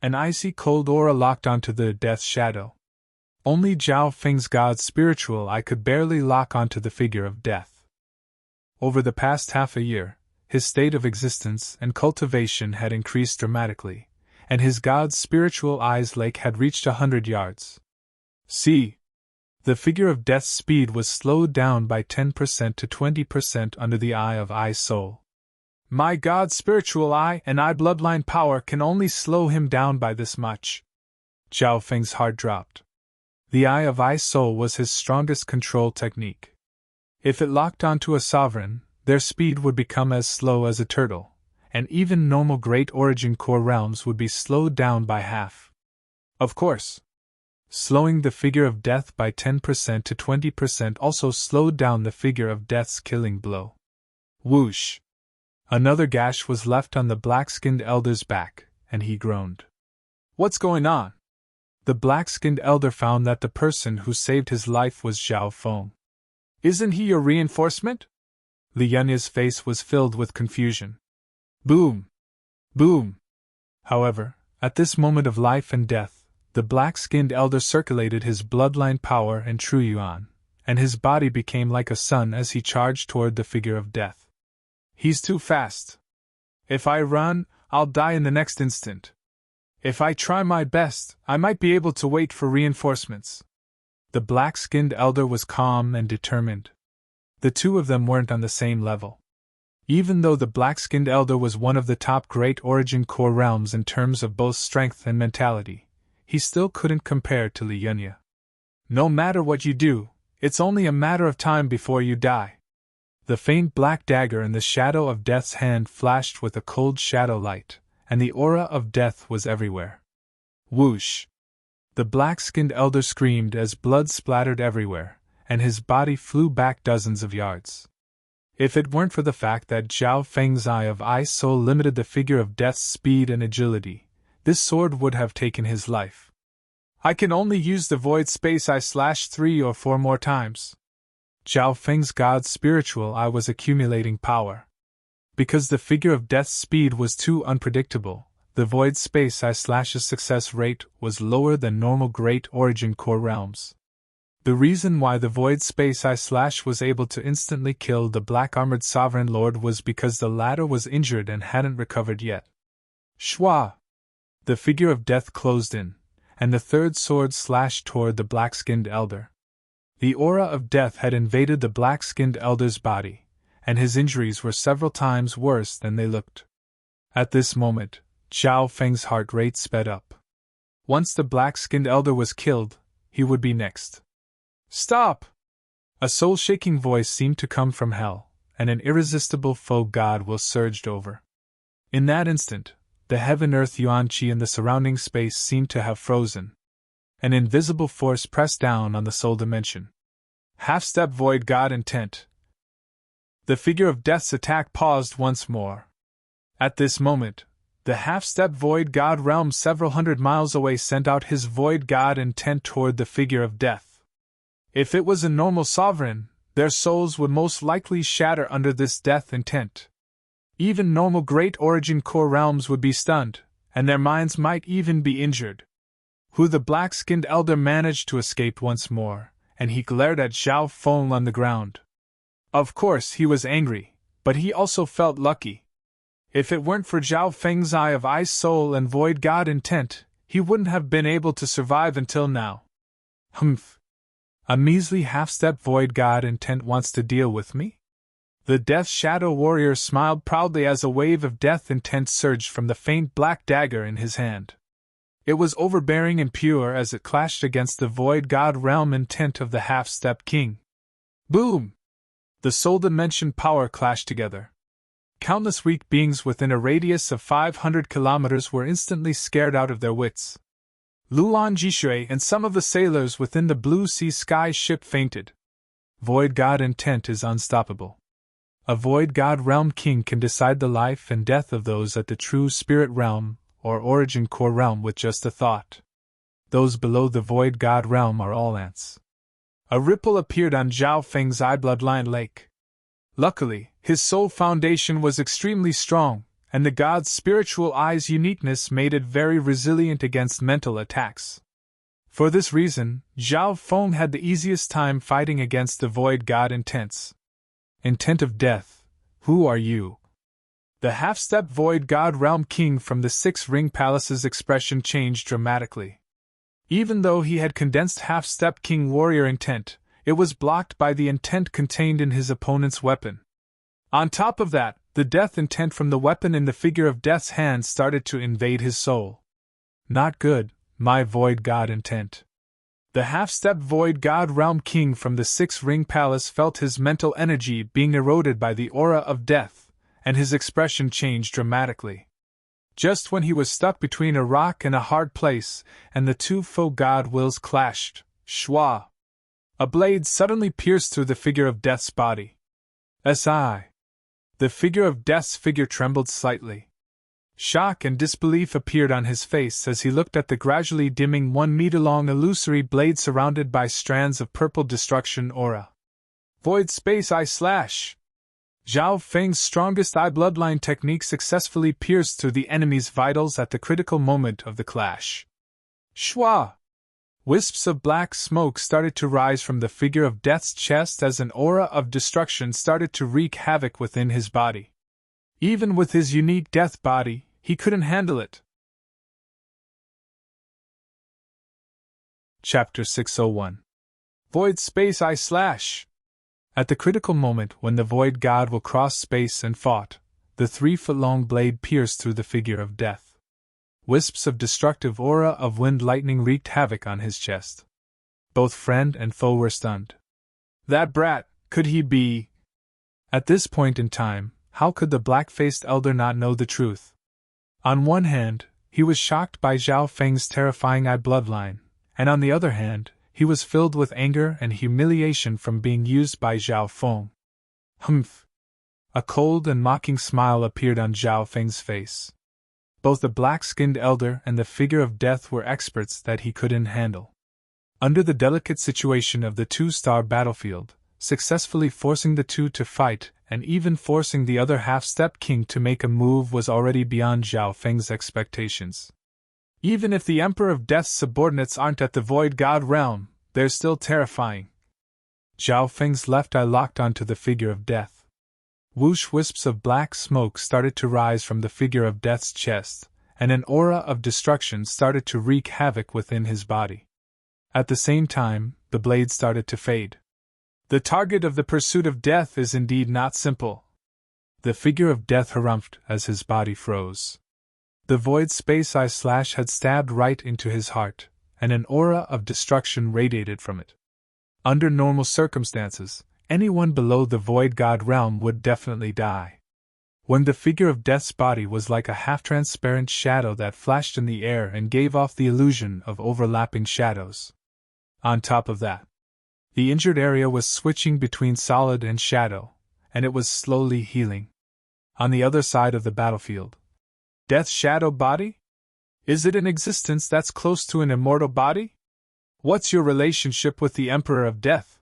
an icy cold aura locked onto the death shadow. Only Zhao Feng's god's spiritual eye could barely lock onto the figure of death. Over the past half a year, his state of existence and cultivation had increased dramatically, and his god's spiritual eye's lake had reached 100 yards. See! The figure of death's speed was slowed down by 10% to 20% under the eye of Eye Soul. My god's spiritual eye and eye bloodline power can only slow him down by this much. Zhao Feng's heart dropped. The eye of Eye Soul was his strongest control technique. If it locked onto a sovereign, their speed would become as slow as a turtle, and even normal Great Origin Core realms would be slowed down by half. Of course, slowing the figure of death by 10% to 20% also slowed down the figure of death's killing blow. Whoosh! Another gash was left on the black-skinned elder's back, and he groaned. What's going on? The black-skinned elder found that the person who saved his life was Zhao Feng. Isn't he your reinforcement? Li Yunya's face was filled with confusion. Boom! Boom! However, at this moment of life and death, the black-skinned elder circulated his bloodline power and true yuan, and his body became like a sun as he charged toward the figure of death. He's too fast. If I run, I'll die in the next instant. If I try my best, I might be able to wait for reinforcements. The black-skinned elder was calm and determined. The two of them weren't on the same level. Even though the black-skinned elder was one of the top Great Origin Core realms in terms of both strength and mentality, he still couldn't compare to Li Yunya. No matter what you do, it's only a matter of time before you die. The faint black dagger in the shadow of death's hand flashed with a cold shadow light, and the aura of death was everywhere. Whoosh! The black-skinned elder screamed as blood splattered everywhere, and his body flew back dozens of yards. If it weren't for the fact that Zhao Feng's eye of Eye Soul limited the figure of death's speed and agility, this sword would have taken his life. I can only use the void space eye / 3 or 4 more times. Zhao Feng's god's spiritual eye was accumulating power. Because the figure of death's speed was too unpredictable, the void space I/'s success rate was lower than normal Great Origin Core realms. The reason why the void space I/ was able to instantly kill the black armored Sovereign Lord was because the latter was injured and hadn't recovered yet. Shwa! The figure of death closed in, and the third sword slashed toward the black-skinned elder. The aura of death had invaded the black-skinned elder's body, and his injuries were several times worse than they looked. At this moment, Zhao Feng's heart rate sped up. Once the black-skinned elder was killed, he would be next. Stop! A soul-shaking voice seemed to come from hell, and an irresistible foe god will surged over. In that instant, the heaven-earth yuan-qi in the surrounding space seemed to have frozen. An invisible force pressed down on the soul dimension. Half-step void god intent. The figure of death's attack paused once more. At this moment, the half-step void god realm several hundred miles away sent out his void god intent toward the figure of death. If it was a normal sovereign, their souls would most likely shatter under this death intent. Even normal Great Origin Core realms would be stunned, and their minds might even be injured. The black-skinned elder managed to escape once more, and he glared at Zhao Feng on the ground. Of course he was angry, but he also felt lucky. If it weren't for Zhao Feng's Eye of Ice Soul and Void God intent, he wouldn't have been able to survive until now. Humph! A measly half-step Void God intent wants to deal with me? The Death Shadow Warrior smiled proudly as a wave of death intent surged from the faint black dagger in his hand. It was overbearing and pure as it clashed against the Void God realm intent of the half-step king. Boom! The soul dimension power clashed together. Countless weak beings within a radius of 500 kilometers were instantly scared out of their wits. Luan Jishui and some of the sailors within the Blue Sea Sky ship fainted. Void God intent is unstoppable. A Void God realm king can decide the life and death of those at the true spirit realm or origin core realm with just a thought. Those below the Void God realm are all ants. A ripple appeared on Zhao Feng's eye bloodline lake. Luckily, his soul foundation was extremely strong, and the god's spiritual eye's uniqueness made it very resilient against mental attacks. For this reason, Zhao Feng had the easiest time fighting against the Void God intents. Intent of death, who are you? The half-step Void God realm king from the Six Ring Palace's expression changed dramatically. Even though he had condensed half-step king warrior intent, it was blocked by the intent contained in his opponent's weapon. On top of that, the death intent from the weapon in the figure of death's hand started to invade his soul. Not good, my Void God intent. The half-step Void God realm king from the Six Ring Palace felt his mental energy being eroded by the aura of death, and his expression changed dramatically. Just when he was stuck between a rock and a hard place, and the two foe god wills clashed, shwa! A blade suddenly pierced through the figure of death's body. Si! The figure of death's figure trembled slightly. Shock and disbelief appeared on his face as he looked at the gradually dimming 1-meter-long illusory blade surrounded by strands of purple destruction aura. Void space eye slash! Zhao Feng's strongest eye bloodline technique successfully pierced through the enemy's vitals at the critical moment of the clash. Shwa! Wisps of black smoke started to rise from the figure of death's chest as an aura of destruction started to wreak havoc within his body. Even with his unique death body, he couldn't handle it. Chapter 601 Void Space I slash! At the critical moment when the Void God will cross space and fought, the 3-foot-long blade pierced through the figure of death. Wisps of destructive aura of wind lightning wreaked havoc on his chest. Both friend and foe were stunned. That brat, could he be? At this point in time, how could the black-faced elder not know the truth? On one hand, he was shocked by Zhao Feng's terrifying eye bloodline, and on the other hand, he was filled with anger and humiliation from being used by Zhao Feng. Humph! A cold and mocking smile appeared on Zhao Feng's face. Both the black-skinned elder and the figure of death were experts that he couldn't handle. Under the delicate situation of the two-star battlefield, successfully forcing the two to fight, and even forcing the other half-step king to make a move was already beyond Zhao Feng's expectations. Even if the Emperor of Death's subordinates aren't at the Void God realm, they're still terrifying. Zhao Feng's left eye locked onto the figure of Death. Whoosh, wisps of black smoke started to rise from the figure of Death's chest, and an aura of destruction started to wreak havoc within his body. At the same time, the blade started to fade. The target of the pursuit of Death is indeed not simple. The figure of Death harumphed as his body froze. The void space eye slash had stabbed right into his heart, and an aura of destruction radiated from it. Under normal circumstances, anyone below the Void God realm would definitely die. When the figure of Death's body was like a half-transparent shadow that flashed in the air and gave off the illusion of overlapping shadows. On top of that, the injured area was switching between solid and shadow, and it was slowly healing. On the other side of the battlefield, Death's shadow body? Is it an existence that's close to an immortal body? What's your relationship with the Emperor of Death?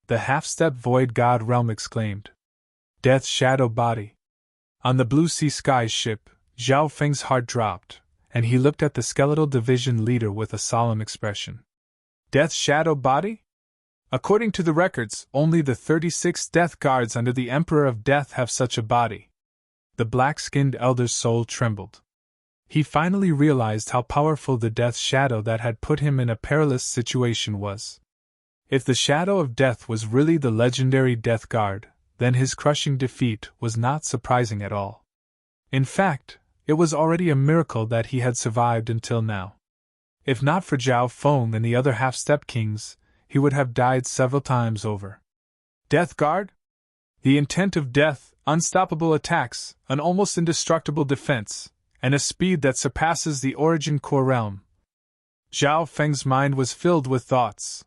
The half-step Void God realm exclaimed. Death's shadow body. On the Blue Sea Sky's ship, Zhao Feng's heart dropped, and he looked at the skeletal division leader with a solemn expression. Death's shadow body? According to the records, only the 36 Death Guards under the Emperor of Death have such a body. The black-skinned elder's soul trembled. He finally realized how powerful the Death Shadow that had put him in a perilous situation was. If the Shadow of Death was really the legendary Death Guard, then his crushing defeat was not surprising at all. In fact, it was already a miracle that he had survived until now. If not for Zhao Feng and the other half-step kings, he would have died several times over. Death Guard? The intent of death, unstoppable attacks, an almost indestructible defense, and a speed that surpasses the Origin Core realm. Zhao Feng's mind was filled with thoughts.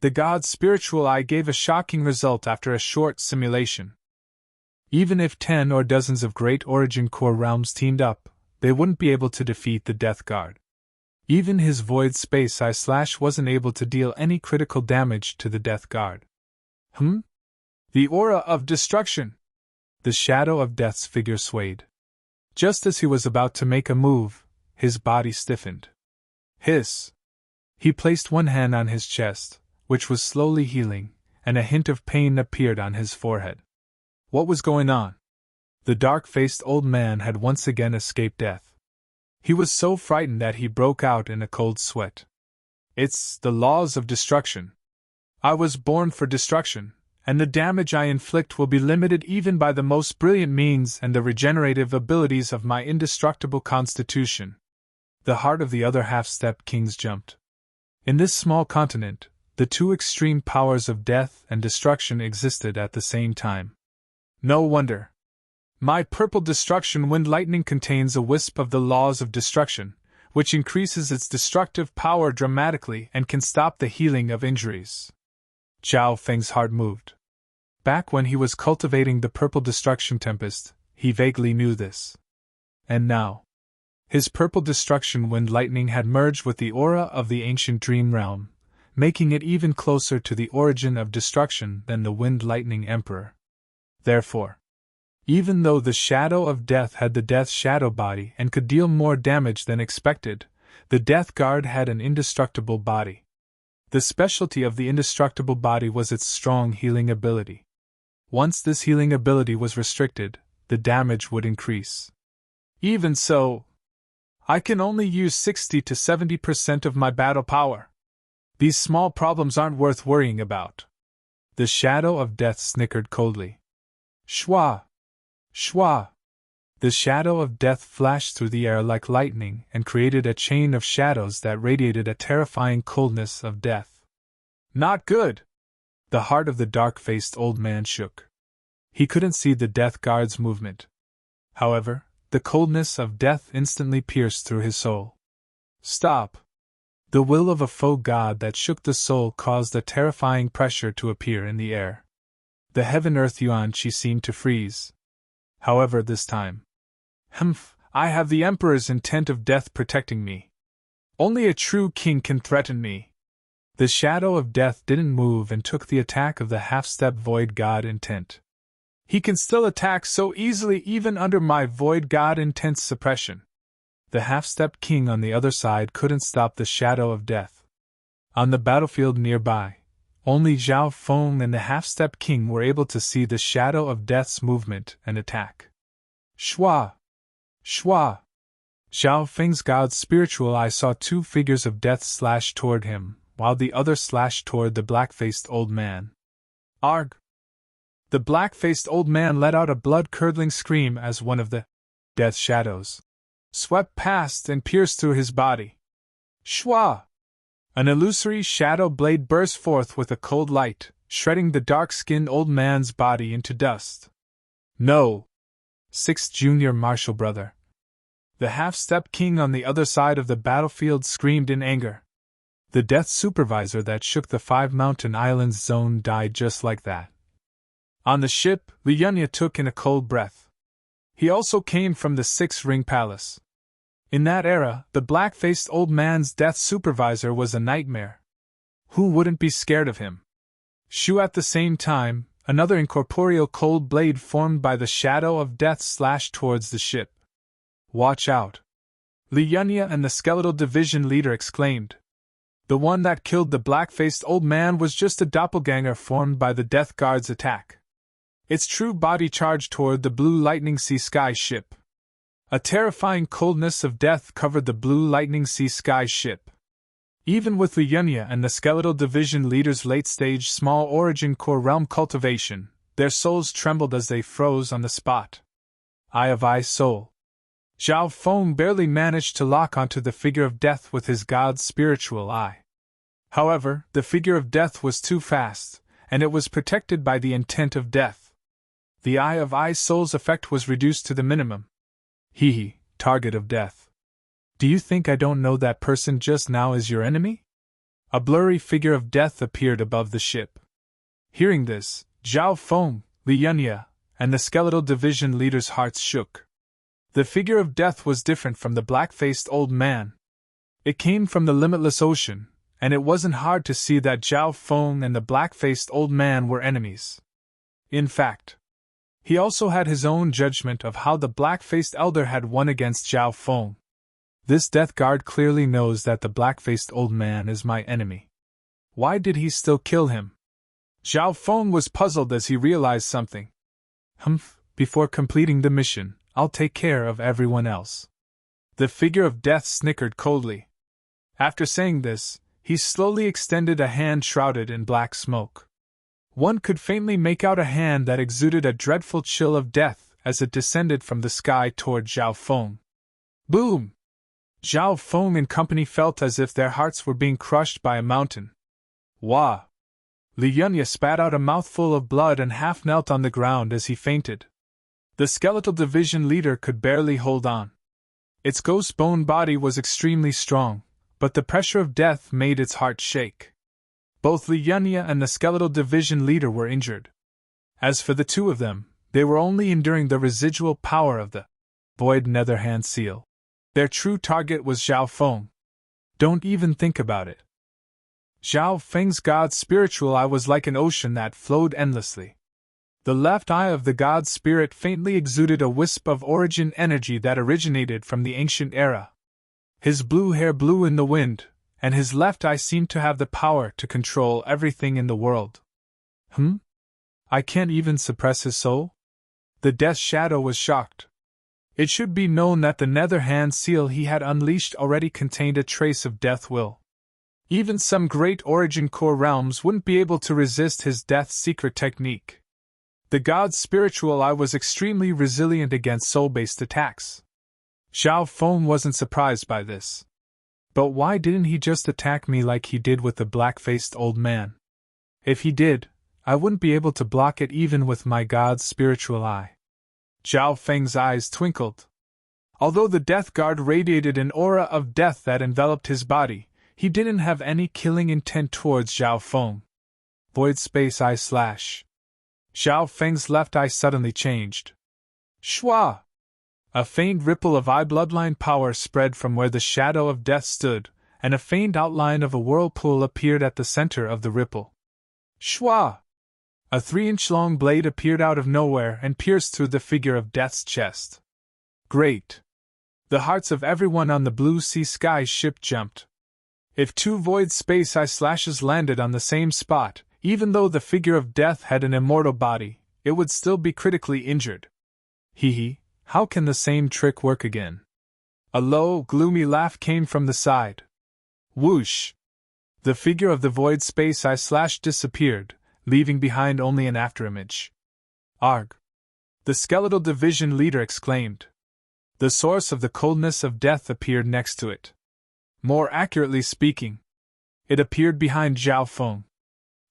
The god's spiritual eye gave a shocking result after a short simulation. Even if 10 or dozens of great Origin Core realms teamed up, they wouldn't be able to defeat the Death Guard. Even his Void Space Eye Slash wasn't able to deal any critical damage to the Death Guard. The aura of destruction! The shadow of Death's figure swayed. Just as he was about to make a move, his body stiffened. Hiss! He placed one hand on his chest, which was slowly healing, and a hint of pain appeared on his forehead. What was going on? The dark-faced old man had once again escaped death. He was so frightened that he broke out in a cold sweat. It's the laws of destruction. I was born for destruction, and the damage I inflict will be limited even by the most brilliant means and the regenerative abilities of my indestructible constitution. The heart of the other half-step kings jumped. In this small continent, the two extreme powers of death and destruction existed at the same time. No wonder. My purple destruction wind lightning contains a wisp of the laws of destruction, which increases its destructive power dramatically and can stop the healing of injuries. Zhao Feng's heart moved. Back when he was cultivating the purple destruction tempest, he vaguely knew this. And now, his purple destruction wind lightning had merged with the aura of the ancient dream realm, making it even closer to the origin of destruction than the wind lightning emperor. Therefore, even though the shadow of death had the death shadow body and could deal more damage than expected, the Death Guard had an indestructible body. The specialty of the indestructible body was its strong healing ability. Once this healing ability was restricted, the damage would increase. Even so, I can only use 60 to 70% of my battle power. These small problems aren't worth worrying about. The shadow of death snickered coldly. Shwa! Shwa! The shadow of death flashed through the air like lightning and created a chain of shadows that radiated a terrifying coldness of death. Not good! The heart of the dark-faced old man shook. He couldn't see the Death Guard's movement. However, the coldness of death instantly pierced through his soul. Stop! The will of a foe god that shook the soul caused a terrifying pressure to appear in the air. The heaven-earth yuan qi seemed to freeze. However, this time, I have the Emperor's intent of death protecting me. Only a true king can threaten me. The shadow of death didn't move and took the attack of the half-step void god intent. He can still attack so easily even under my void god intense suppression. The half-step king on the other side couldn't stop the shadow of death. On the battlefield nearby, only Zhao Feng and the half-step king were able to see the shadow of death's movement and attack. Shua! Shua! Zhao Feng's god's spiritual eye saw two figures of death slash toward him, while the other slashed toward the black-faced old man. Arg! The black-faced old man let out a blood-curdling scream as one of the death shadows swept past and pierced through his body. Shua! An illusory shadow blade burst forth with a cold light, shredding the dark-skinned old man's body into dust. No! Sixth junior martial brother. The half-step king on the other side of the battlefield screamed in anger. The death supervisor that shook the 5 mountain islands zone died just like that. On the ship, Li Yunya took in a cold breath. He also came from the 6-ring palace. In that era, the black-faced old man's death supervisor was a nightmare. Who wouldn't be scared of him? Shu at the same time, another incorporeal cold blade formed by the shadow of death slashed towards the ship. Watch out! Li Yunya and the skeletal division leader exclaimed. The one that killed the black-faced old man was just a doppelganger formed by the Death Guard's attack. Its true body charged toward the Blue Lightning Sea Sky ship. A terrifying coldness of death covered the Blue Lightning Sea Sky ship. Even with Li Yunya and the skeletal division leader's late-stage small origin core realm cultivation, their souls trembled as they froze on the spot. Eye of Eye Soul. Zhao Feng barely managed to lock onto the figure of death with his god's spiritual eye. However, the figure of death was too fast, and it was protected by the intent of death. The Eye of Eye Soul's effect was reduced to the minimum. Hee, target of death. Do you think I don't know that person just now is your enemy? A blurry figure of death appeared above the ship. Hearing this, Zhao Feng, Li Yunya, and the skeletal division leader's hearts shook. The figure of death was different from the black-faced old man. It came from the limitless ocean, and it wasn't hard to see that Zhao Feng and the black-faced old man were enemies. In fact, he also had his own judgment of how the black-faced elder had won against Zhao Feng. This Death Guard clearly knows that the black-faced old man is my enemy. Why did he still kill him? Zhao Feng was puzzled as he realized something. Before completing the mission, I'll take care of everyone else. The figure of death snickered coldly. After saying this, he slowly extended a hand shrouded in black smoke. One could faintly make out a hand that exuded a dreadful chill of death as it descended from the sky toward Zhao Feng. Boom! Zhao Feng and company felt as if their hearts were being crushed by a mountain. Wah! Li Yunya spat out a mouthful of blood and half knelt on the ground as he fainted. The skeletal division leader could barely hold on. Its ghost bone body was extremely strong, but the pressure of death made its heart shake. Both Li Yunya and the skeletal division leader were injured. As for the two of them, they were only enduring the residual power of the Void Netherhand Seal. Their true target was Zhao Feng. Don't even think about it. Zhao Feng's god's spiritual eye was like an ocean that flowed endlessly. The left eye of the god spirit faintly exuded a wisp of origin energy that originated from the ancient era. His blue hair blew in the wind, and his left eye seemed to have the power to control everything in the world. I can't even suppress his soul? The Death Shadow was shocked. It should be known that the Netherhand Seal he had unleashed already contained a trace of death will. Even some great origin core realms wouldn't be able to resist his death secret technique. The god's spiritual eye was extremely resilient against soul-based attacks. Zhao Feng wasn't surprised by this. But why didn't he just attack me like he did with the black-faced old man? If he did, I wouldn't be able to block it even with my god's spiritual eye. Zhao Feng's eyes twinkled. Although the Death Guard radiated an aura of death that enveloped his body, he didn't have any killing intent towards Zhao Feng. Void Space Eye Slash. Zhao Feng's left eye suddenly changed. Shua! A faint ripple of eye bloodline power spread from where the shadow of death stood, and a faint outline of a whirlpool appeared at the center of the ripple. Shwa! A 3-inch-long blade appeared out of nowhere and pierced through the figure of Death's chest. Great! The hearts of everyone on the Blue Sea Sky ship jumped. If 2 void space eye slashes landed on the same spot, even though the figure of Death had an immortal body, it would still be critically injured. Hee, how can the same trick work again? A low, gloomy laugh came from the side. Whoosh! The figure of the void space eye slash disappeared, leaving behind only an afterimage. Arg! The skeletal division leader exclaimed. The source of the coldness of death appeared next to it. More accurately speaking, it appeared behind Zhao Feng.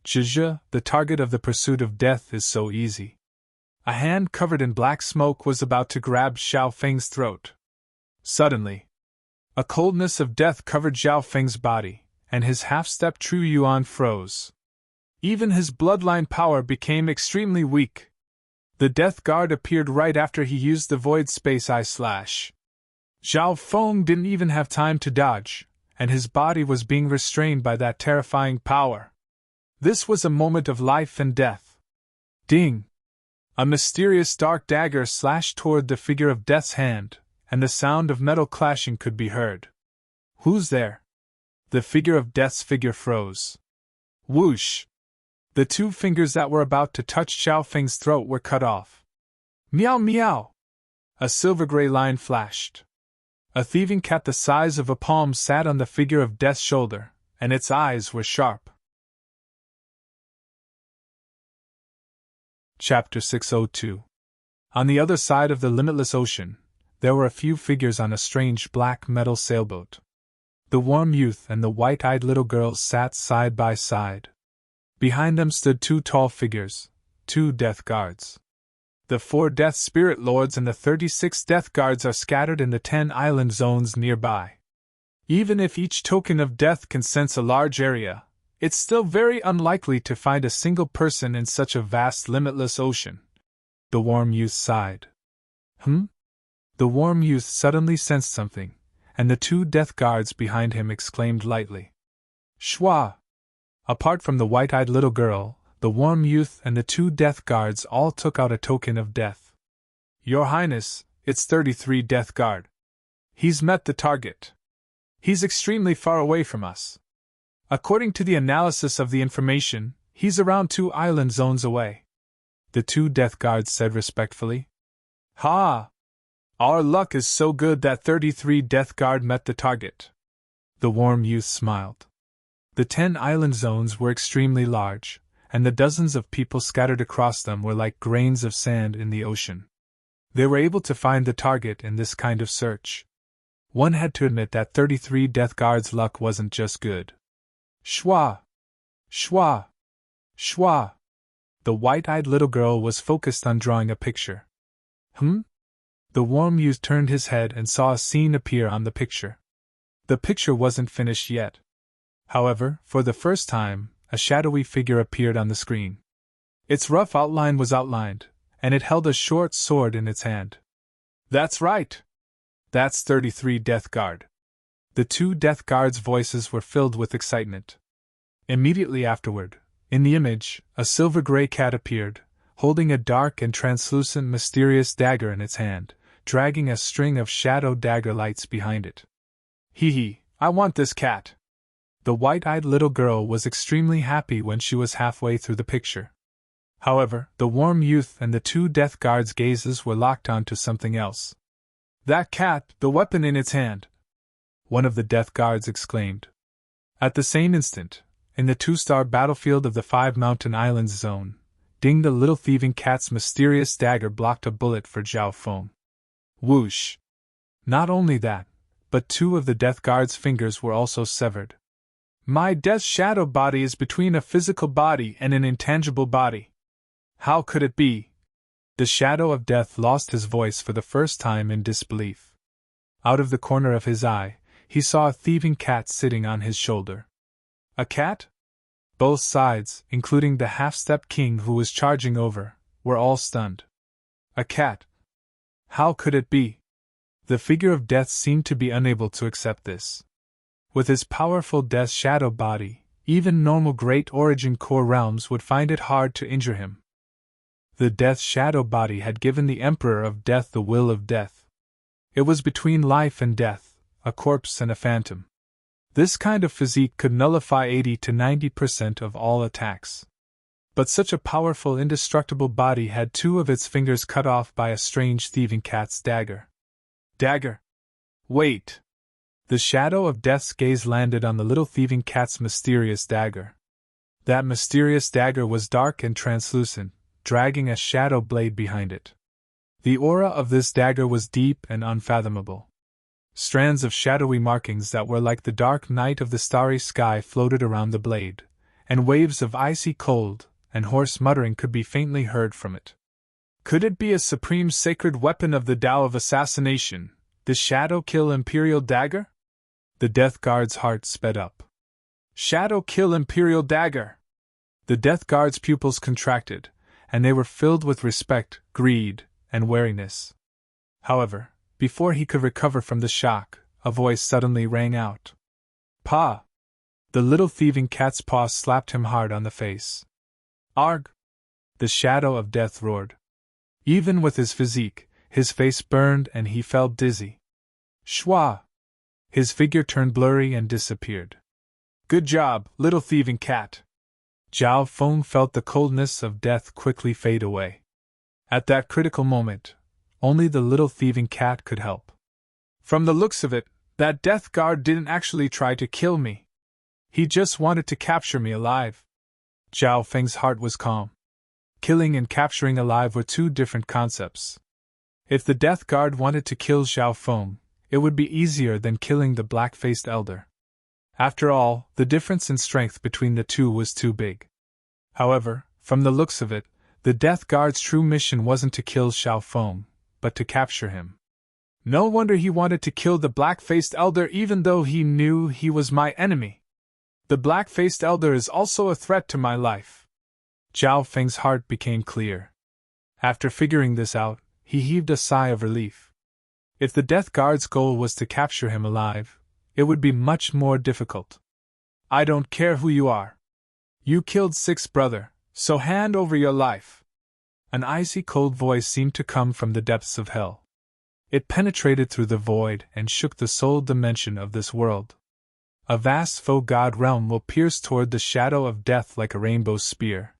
Zhizhe, the target of the pursuit of death is so easy. A hand covered in black smoke was about to grab Xiao Feng's throat. Suddenly, a coldness of death covered Zhao Feng's body, and his half-step True Yuan froze. Even his bloodline power became extremely weak. The Death Guard appeared right after he used the Void Space Eye Slash. Zhao Feng didn't even have time to dodge, and his body was being restrained by that terrifying power. This was a moment of life and death. Ding! A mysterious dark dagger slashed toward the figure of Death's hand, and the sound of metal clashing could be heard. Who's there? The figure of Death's figure froze. Whoosh! The 2 fingers that were about to touch Xiao Feng's throat were cut off. Meow meow! A silver-gray line flashed. A thieving cat the size of a palm sat on the figure of Death's shoulder, and its eyes were sharp. Chapter 602. On the other side of the limitless ocean, there were a few figures on a strange black metal sailboat. The warm youth and the white-eyed little girl sat side by side. Behind them stood 2 tall figures, 2 Death Guards. The 4 Death Spirit Lords and the 36 Death Guards are scattered in the 10 island zones nearby. Even if each token of death can sense a large area, it's still very unlikely to find a single person in such a vast limitless ocean. The warm youth sighed. The warm youth suddenly sensed something, and the 2 Death Guards behind him exclaimed lightly. Shwa! Apart from the white-eyed little girl, the warm youth and the 2 Death Guards all took out a token of death. Your Highness, it's 33 Death Guard. He's met the target. He's extremely far away from us. According to the analysis of the information, he's around 2 island zones away. The 2 Death Guards said respectfully. Ha! Our luck is so good that 33 Death Guard met the target. The warm youth smiled. The 10 island zones were extremely large, and the dozens of people scattered across them were like grains of sand in the ocean. They were able to find the target in this kind of search. One had to admit that 33 Death Guards' luck wasn't just good. Shwa! Shwa! Shwa! The white-eyed little girl was focused on drawing a picture. The warm youth turned his head and saw a scene appear on the picture. The picture wasn't finished yet. However, for the first time, a shadowy figure appeared on the screen. Its rough outline was outlined, and it held a short sword in its hand. That's right! That's 33 Death Guard. The 2 Death Guards' voices were filled with excitement. Immediately afterward, in the image, a silver-gray cat appeared, holding a dark and translucent mysterious dagger in its hand, dragging a string of shadow dagger lights behind it. I want this cat. The white-eyed little girl was extremely happy when she was halfway through the picture. However, the warm youth and the 2 Death Guards' gazes were locked onto something else. That cat, the weapon in its hand! One of the Death Guards exclaimed. At the same instant, in the 2-star battlefield of the 5 mountain islands zone, Ding the little thieving cat's mysterious dagger blocked a bullet for Zhao Feng. Whoosh! Not only that, but 2 of the Death Guards' fingers were also severed. My death shadow body is between a physical body and an intangible body. How could it be? The shadow of death lost his voice for the first time in disbelief. Out of the corner of his eye, he saw a thieving cat sitting on his shoulder. A cat? Both sides, including the half-step king who was charging over, were all stunned. A cat? How could it be? The figure of death seemed to be unable to accept this. With his powerful Death Shadow body, even normal Great Origin Core realms would find it hard to injure him. The Death Shadow body had given the Emperor of Death the will of death. It was between life and death, a corpse and a phantom. This kind of physique could nullify 80 to 90% of all attacks. But such a powerful, indestructible body had 2 of its fingers cut off by a strange thieving cat's dagger. Dagger! Wait! The shadow of death's gaze landed on the little thieving cat's mysterious dagger. That mysterious dagger was dark and translucent, dragging a shadow blade behind it. The aura of this dagger was deep and unfathomable. Strands of shadowy markings that were like the dark night of the starry sky floated around the blade, and waves of icy cold and hoarse muttering could be faintly heard from it. Could it be a supreme sacred weapon of the Tao of assassination, the Shadow Kill Imperial Dagger? The Death Guard's heart sped up. Shadow Kill Imperial Dagger! The Death Guard's pupils contracted, and they were filled with respect, greed, and wariness. However, before he could recover from the shock, a voice suddenly rang out. Pa! The little thieving cat's paw slapped him hard on the face. Arg! The shadow of death roared. Even with his physique, his face burned and he felt dizzy. Shwa! His figure turned blurry and disappeared. Good job, little thieving cat! Zhao Feng felt the coldness of death quickly fade away. At that critical moment, only the little thieving cat could help. From the looks of it, that Death Guard didn't actually try to kill me. He just wanted to capture me alive. Zhao Feng's heart was calm. Killing and capturing alive were 2 different concepts. If the Death Guard wanted to kill Zhao Feng, it would be easier than killing the black-faced elder. After all, the difference in strength between the 2 was too big. However, from the looks of it, the Death Guard's true mission wasn't to kill Zhao Feng, but to capture him. No wonder he wanted to kill the black-faced elder even though he knew he was my enemy. The black-faced elder is also a threat to my life. Zhao Feng's heart became clear. After figuring this out, he heaved a sigh of relief. If the Death Guard's goal was to capture him alive, it would be much more difficult. I don't care who you are. You killed Six's brother, so hand over your life. An icy cold voice seemed to come from the depths of hell. It penetrated through the void and shook the soul dimension of this world. A vast faux god realm will pierce toward the shadow of death like a rainbow spear.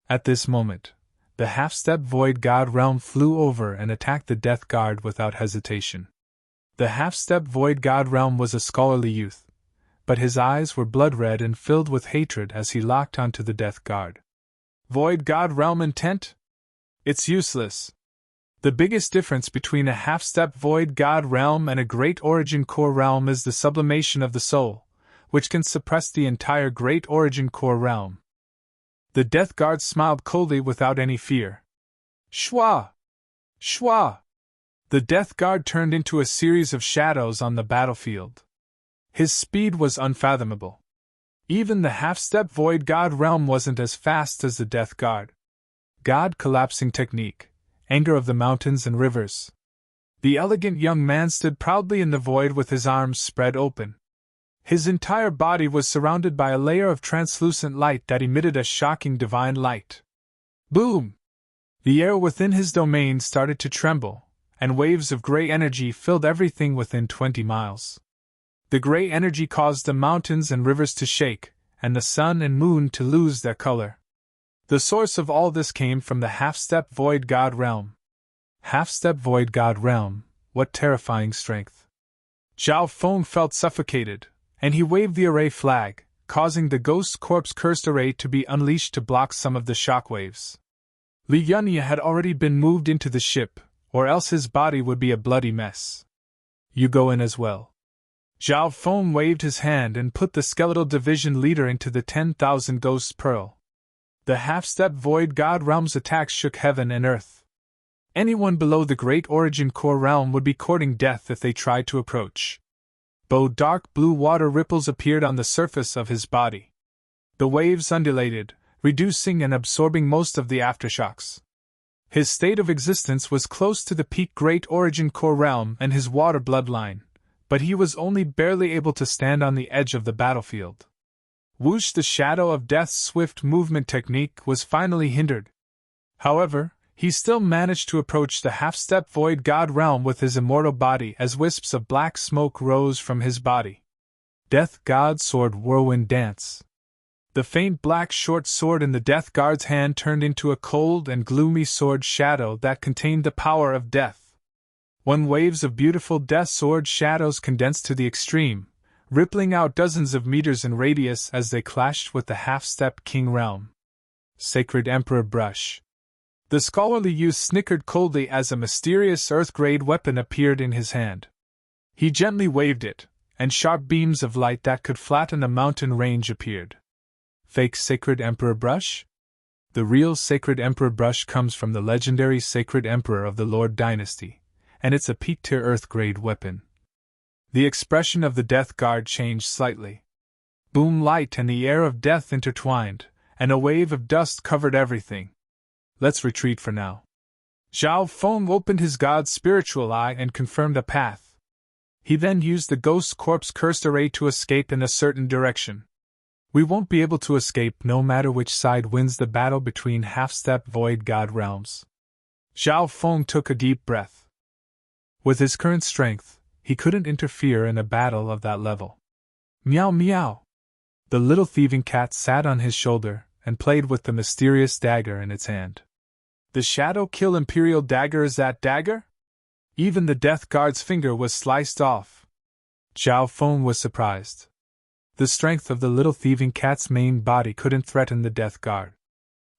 At this moment, the half-step void god realm flew over and attacked the Death Guard without hesitation. The half-step void god realm was a scholarly youth, but his eyes were blood-red and filled with hatred as he locked onto the Death Guard. Void god realm intent? It's useless. The biggest difference between a half-step void god realm and a great origin core realm is the sublimation of the soul, which can suppress the entire great origin core realm. The Death Guard smiled coldly without any fear. Shwa! Shwa! The Death Guard turned into a series of shadows on the battlefield. His speed was unfathomable. Even the half-step void god realm wasn't as fast as the Death Guard. God collapsing technique, anger of the mountains and rivers. The elegant young man stood proudly in the void with his arms spread open. His entire body was surrounded by a layer of translucent light that emitted a shocking divine light. Boom! The air within his domain started to tremble, and waves of gray energy filled everything within 20 miles. The gray energy caused the mountains and rivers to shake, and the sun and moon to lose their color. The source of all this came from the half-step void god realm. Half-step void god realm, what terrifying strength. Zhao Feng felt suffocated, and he waved the array flag, causing the ghost corpse cursed array to be unleashed to block some of the shockwaves. Li Yunye had already been moved into the ship, or else his body would be a bloody mess. You go in as well. Zhao Feng waved his hand and put the skeletal division leader into the 10,000 Ghosts Pearl. The half-step void god realm's attacks shook heaven and earth. Anyone below the great origin core realm would be courting death if they tried to approach. Dark blue water ripples appeared on the surface of his body. The waves undulated, reducing and absorbing most of the aftershocks. His state of existence was close to the peak great origin core realm and his water bloodline, but he was only barely able to stand on the edge of the battlefield. Whoosh! The shadow of death's swift movement technique was finally hindered. However, he still managed to approach the half-step void god realm with his immortal body as wisps of black smoke rose from his body. Death God Sword Whirlwind Dance. The faint black short sword in the Death Guard's hand turned into a cold and gloomy sword shadow that contained the power of death. When waves of beautiful death sword shadows condensed to the extreme, rippling out dozens of meters in radius as they clashed with the half-step king realm. Sacred Emperor Brush. The scholarly youth snickered coldly as a mysterious earth-grade weapon appeared in his hand. He gently waved it, and sharp beams of light that could flatten a mountain range appeared. Fake Sacred Emperor Brush? The real Sacred Emperor Brush comes from the legendary Sacred Emperor of the Lord Dynasty, and it's a peak-tier earth-grade weapon. The expression of the Death Guard changed slightly. Boom! Light and the air of death intertwined, and a wave of dust covered everything. Let's retreat for now. Zhao Feng opened his god's spiritual eye and confirmed a path. He then used the Ghost Corpse cursed array to escape in a certain direction. We won't be able to escape no matter which side wins the battle between half-step void god realms. Zhao Feng took a deep breath. With his current strength, he couldn't interfere in a battle of that level. Meow meow! The little thieving cat sat on his shoulder and played with the mysterious dagger in its hand. The Shadow Kill Imperial Dagger is that dagger? Even the Death Guard's finger was sliced off. Zhao Feng was surprised. The strength of the little thieving cat's main body couldn't threaten the Death Guard.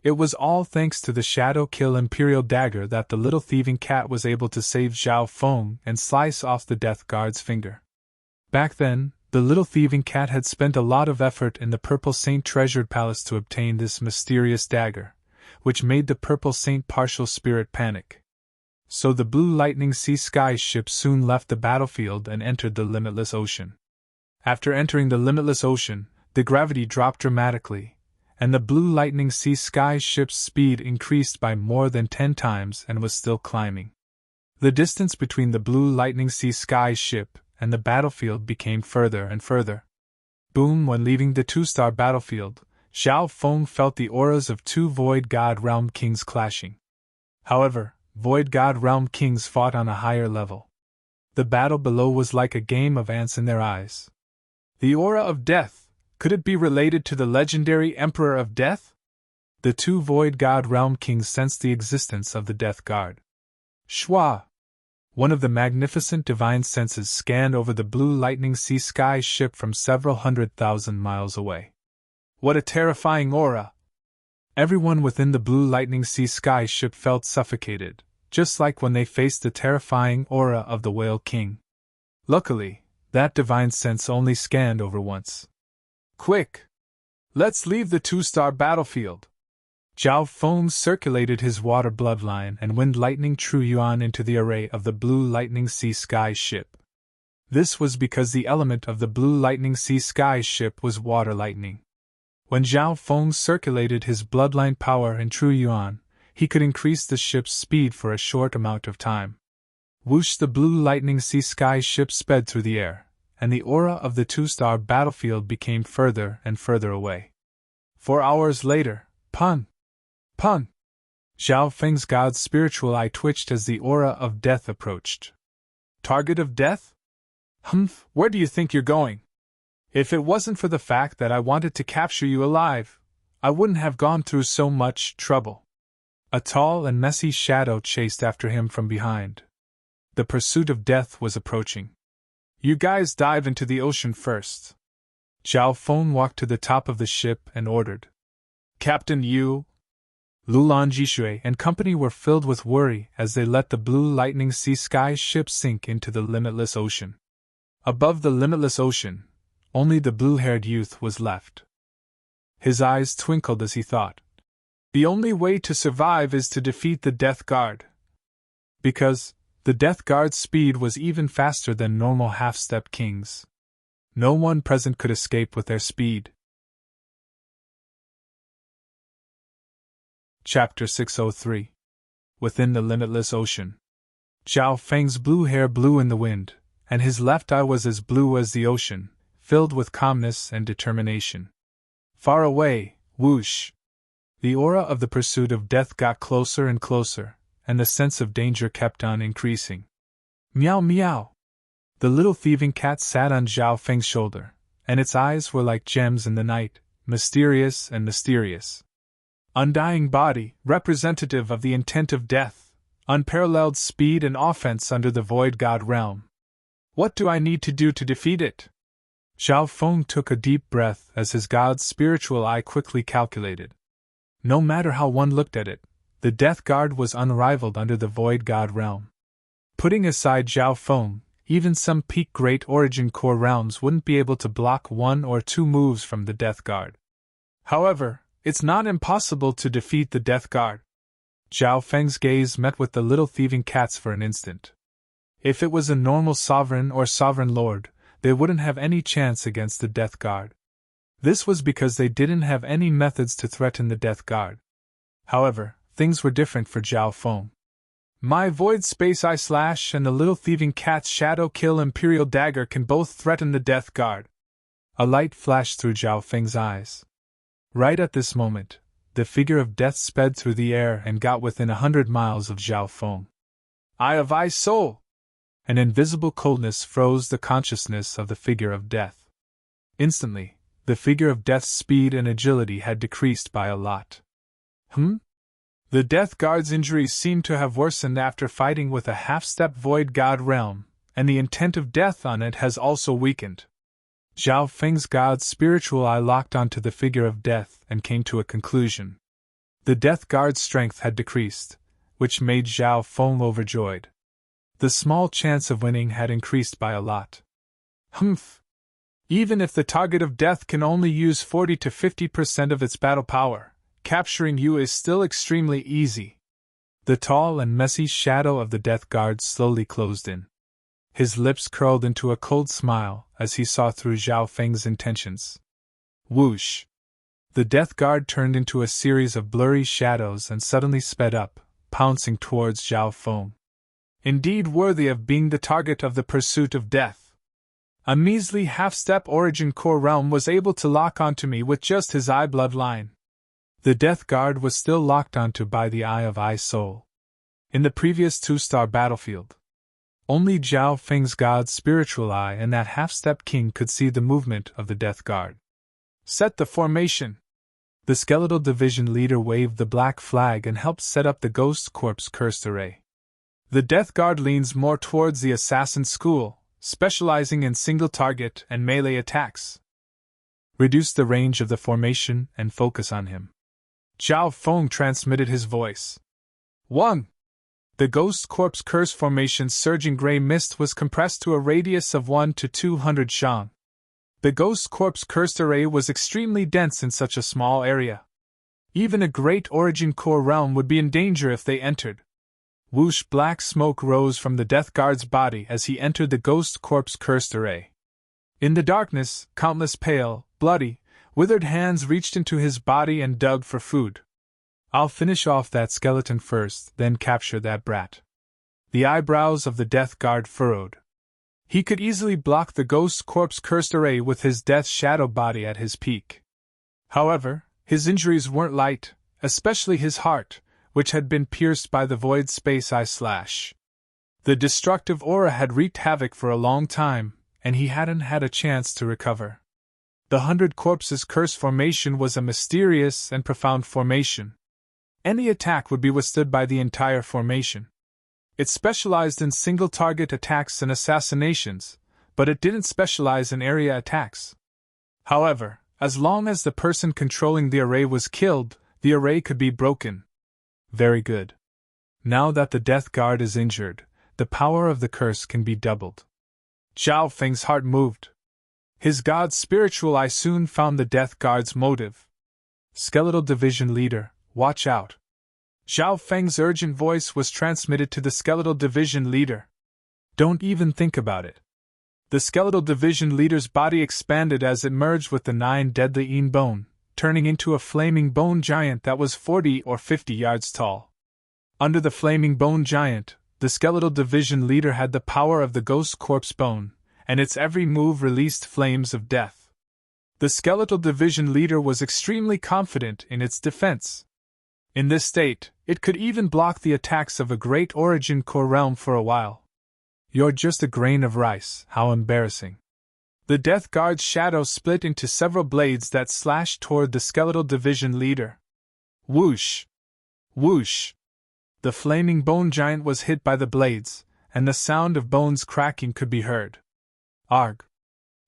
It was all thanks to the Shadow Kill Imperial Dagger that the little thieving cat was able to save Zhao Feng and slice off the Death Guard's finger. Back then, the little thieving cat had spent a lot of effort in the Purple Saint treasured palace to obtain this mysterious dagger, which made the Purple Saint partial spirit panic. So the Blue Lightning Sea Sky ship soon left the battlefield and entered the limitless ocean. After entering the limitless ocean, the gravity dropped dramatically, and the Blue Lightning Sea Sky ship's speed increased by more than 10 times and was still climbing. The distance between the Blue Lightning Sea Sky ship and the battlefield became further and further. Boom! When leaving the 2-star battlefield, Zhao Feng felt the auras of 2 Void God Realm Kings clashing. However, Void God Realm Kings fought on a higher level. The battle below was like a game of ants in their eyes. The aura of death, could it be related to the legendary Emperor of Death? The 2 Void God Realm Kings sensed the existence of the Death Guard. Shwa! One of the magnificent divine senses scanned over the Blue Lightning Sea Sky ship from several 100,000 miles away. What a terrifying aura! Everyone within the Blue Lightning Sea Sky ship felt suffocated, just like when they faced the terrifying aura of the Whale King. Luckily, that divine sense only scanned over once. Quick! Let's leave the 2-star battlefield! Zhao Feng circulated his water bloodline and wind lightning True Yuan into the array of the Blue Lightning Sea Sky ship. This was because the element of the Blue Lightning Sea Sky ship was water lightning. When Zhao Feng circulated his bloodline power in True Yuan, he could increase the ship's speed for a short amount of time. Whoosh! The Blue Lightning Sea Sky ship sped through the air, and the aura of the 2-star battlefield became further and further away. 4 hours later, Pun! Pun! Zhao Feng's god's spiritual eye twitched as the aura of death approached. Target of death? Humph, where do you think you're going? If it wasn't for the fact that I wanted to capture you alive, I wouldn't have gone through so much trouble. A tall and messy shadow chased after him from behind. The pursuit of death was approaching. You guys dive into the ocean first. Zhao Feng walked to the top of the ship and ordered. Captain Yu. Lulan Jishui and company were filled with worry as they let the Blue Lightning Sea Sky ship sink into the limitless ocean. Above the limitless ocean, only the blue-haired youth was left. His eyes twinkled as he thought. The only way to survive is to defeat the Death Guard. Because the Death Guard's speed was even faster than normal half-step kings. No one present could escape with their speed. Chapter 603. Within the Limitless Ocean. Zhao Feng's blue hair blew in the wind, and his left eye was as blue as the ocean, filled with calmness and determination. Far away, whoosh! The aura of the pursuit of death got closer and closer, and the sense of danger kept on increasing. Meow meow! The little thieving cat sat on Zhao Feng's shoulder, and its eyes were like gems in the night, mysterious and mysterious. Undying body, representative of the intent of death, unparalleled speed and offense under the void god realm. What do I need to do to defeat it? Zhao Feng took a deep breath as his god's spiritual eye quickly calculated. No matter how one looked at it, the Death Guard was unrivaled under the void god realm. Putting aside Zhao Feng, even some peak Great Origin Core realms wouldn't be able to block 1 or 2 moves from the Death Guard. However, it's not impossible to defeat the Death Guard. Zhao Feng's gaze met with the little thieving cats for an instant. If it was a normal sovereign or sovereign lord, they wouldn't have any chance against the Death Guard. This was because they didn't have any methods to threaten the Death Guard. However, things were different for Zhao Feng. My Void Space Eye Slash and the little thieving cat's Shadow Kill Imperial Dagger can both threaten the Death Guard. A light flashed through Zhao Feng's eyes. Right at this moment, the figure of death sped through the air and got within 100 miles of Zhao Feng. Eye of Ice Soul! An invisible coldness froze the consciousness of the figure of death. Instantly, the figure of death's speed and agility had decreased by a lot. The Death Guard's injuries seemed to have worsened after fighting with a half-step void god realm, and the intent of death on it has also weakened. Zhao Feng's god's spiritual eye locked onto the figure of death and came to a conclusion. The Death Guard's strength had decreased, which made Zhao Feng overjoyed. The small chance of winning had increased by a lot. Even if the target of death can only use 40 to 50% of its battle power, capturing you is still extremely easy. The tall and messy shadow of the Death Guard slowly closed in. His lips curled into a cold smile as he saw through Zhao Feng's intentions. Whoosh! The Death Guard turned into a series of blurry shadows and suddenly sped up, pouncing towards Zhao Feng. Indeed worthy of being the target of the pursuit of death. A measly half-step Origin Core realm was able to lock onto me with just his eye bloodline. The Death Guard was still locked onto by the Eye of Ice Soul. In the previous 2-star battlefield, only Zhao Feng's god's spiritual eye and that half-step king could see the movement of the Death Guard. Set the formation! The Skeletal Division leader waved the black flag and helped set up the Ghost Corpse cursed array. The Death Guard leans more towards the Assassin School, specializing in single-target and melee attacks. Reduce the range of the formation and focus on him. Zhao Feng transmitted his voice. 1. The Ghost Corpse Curse Formation's surging gray mist was compressed to a radius of 1 to 200 shang. The Ghost Corpse Cursed Array was extremely dense in such a small area. Even a Great Origin Core realm would be in danger if they entered. Whoosh! Black smoke rose from the Death Guard's body as he entered the Ghost Corpse Cursed Array. In the darkness, countless pale, bloody, withered hands reached into his body and dug for food. I'll finish off that skeleton first, then capture that brat. The eyebrows of the Death Guard furrowed. He could easily block the Ghost Corpse Cursed Array with his death shadow body at his peak. However, his injuries weren't light, especially his heart, which had been pierced by the Void Space Eye Slash. The destructive aura had wreaked havoc for a long time, and he hadn't had a chance to recover. The 100 Corpses Curse formation was a mysterious and profound formation. Any attack would be withstood by the entire formation. It specialized in single-target attacks and assassinations, but it didn't specialize in area attacks. However, as long as the person controlling the array was killed, the array could be broken. Very good. Now that the Death Guard is injured, the power of the curse can be doubled. Zhao Feng's heart moved. His god's spiritual eye soon found the Death Guard's motive. Skeletal Division leader, watch out. Zhao Feng's urgent voice was transmitted to the Skeletal Division leader. Don't even think about it. The Skeletal Division leader's body expanded as it merged with the 9 deadly Een bone, turning into a flaming bone giant that was 40 or 50 yards tall. Under the flaming bone giant, The skeletal division leader had the power of the ghost corpse bone, and its every move released flames of death. The skeletal division leader was extremely confident in its defense. In this state, it could even block the attacks of a great origin core realm for a while. You're just a grain of rice, how embarrassing. The Death Guard's shadow split into several blades that slashed toward the skeletal division leader. Whoosh! Whoosh! The flaming bone giant was hit by the blades, and the sound of bones cracking could be heard. Arg!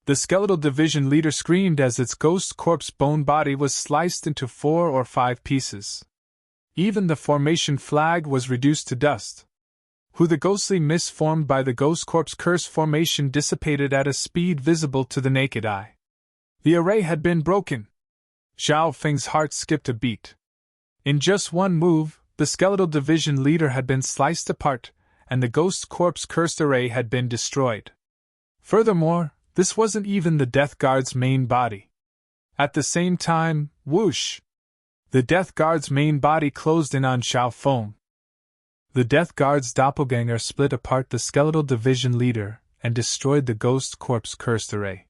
The skeletal division leader screamed as its ghost corpse bone body was sliced into 4 or 5 pieces. Even the formation flag was reduced to dust. The ghostly mist formed by the ghost corpse curse formation dissipated at a speed visible to the naked eye. The array had been broken. Zhao Feng's heart skipped a beat. In just one move, the skeletal division leader had been sliced apart, and the ghost corpse cursed array had been destroyed. Furthermore, this wasn't even the Death Guard's main body. At the same time, whoosh! The Death Guard's main body closed in on Zhao Feng. The Death Guard's doppelganger split apart the skeletal division leader and destroyed the ghost corpse cursed array.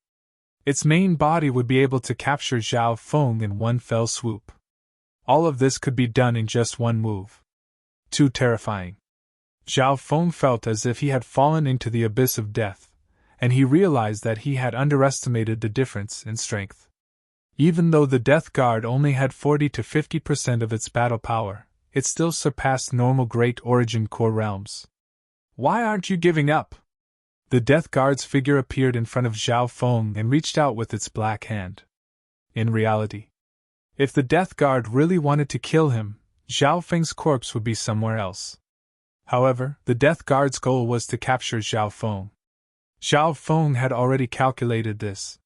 Its main body would be able to capture Zhao Feng in one fell swoop. All of this could be done in just one move. Too terrifying. Zhao Feng felt as if he had fallen into the abyss of death, and he realized that he had underestimated the difference in strength. Even though the Death Guard only had 40 to 50% of its battle power, it still surpassed normal Great Origin Core realms. Why aren't you giving up? The Death Guard's figure appeared in front of Zhao Feng and reached out with its black hand. In reality, if the Death Guard really wanted to kill him, Zhao Feng's corpse would be somewhere else. However, the Death Guard's goal was to capture Zhao Feng. Zhao Feng had already calculated this.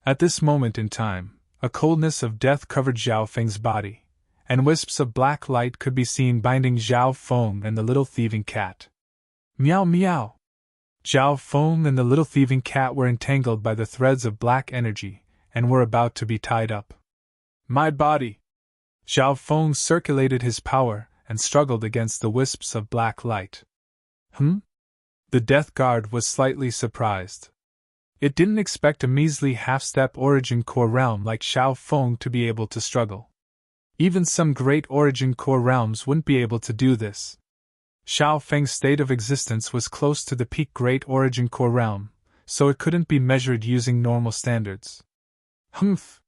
At this moment in time, a coldness of death covered Zhao Feng's body, and wisps of black light could be seen binding Zhao Feng and the little thieving cat. Meow meow! Zhao Feng and the little thieving cat were entangled by the threads of black energy, and were about to be tied up. My body! Zhao Feng circulated his power and struggled against the wisps of black light. The Death Guard was slightly surprised. It didn't expect a measly half-step Origin Core realm like Zhao Feng to be able to struggle. Even some great Origin Core realms wouldn't be able to do this. Zhao Feng's state of existence was close to the peak Great Origin Core realm, so it couldn't be measured using normal standards. Humph!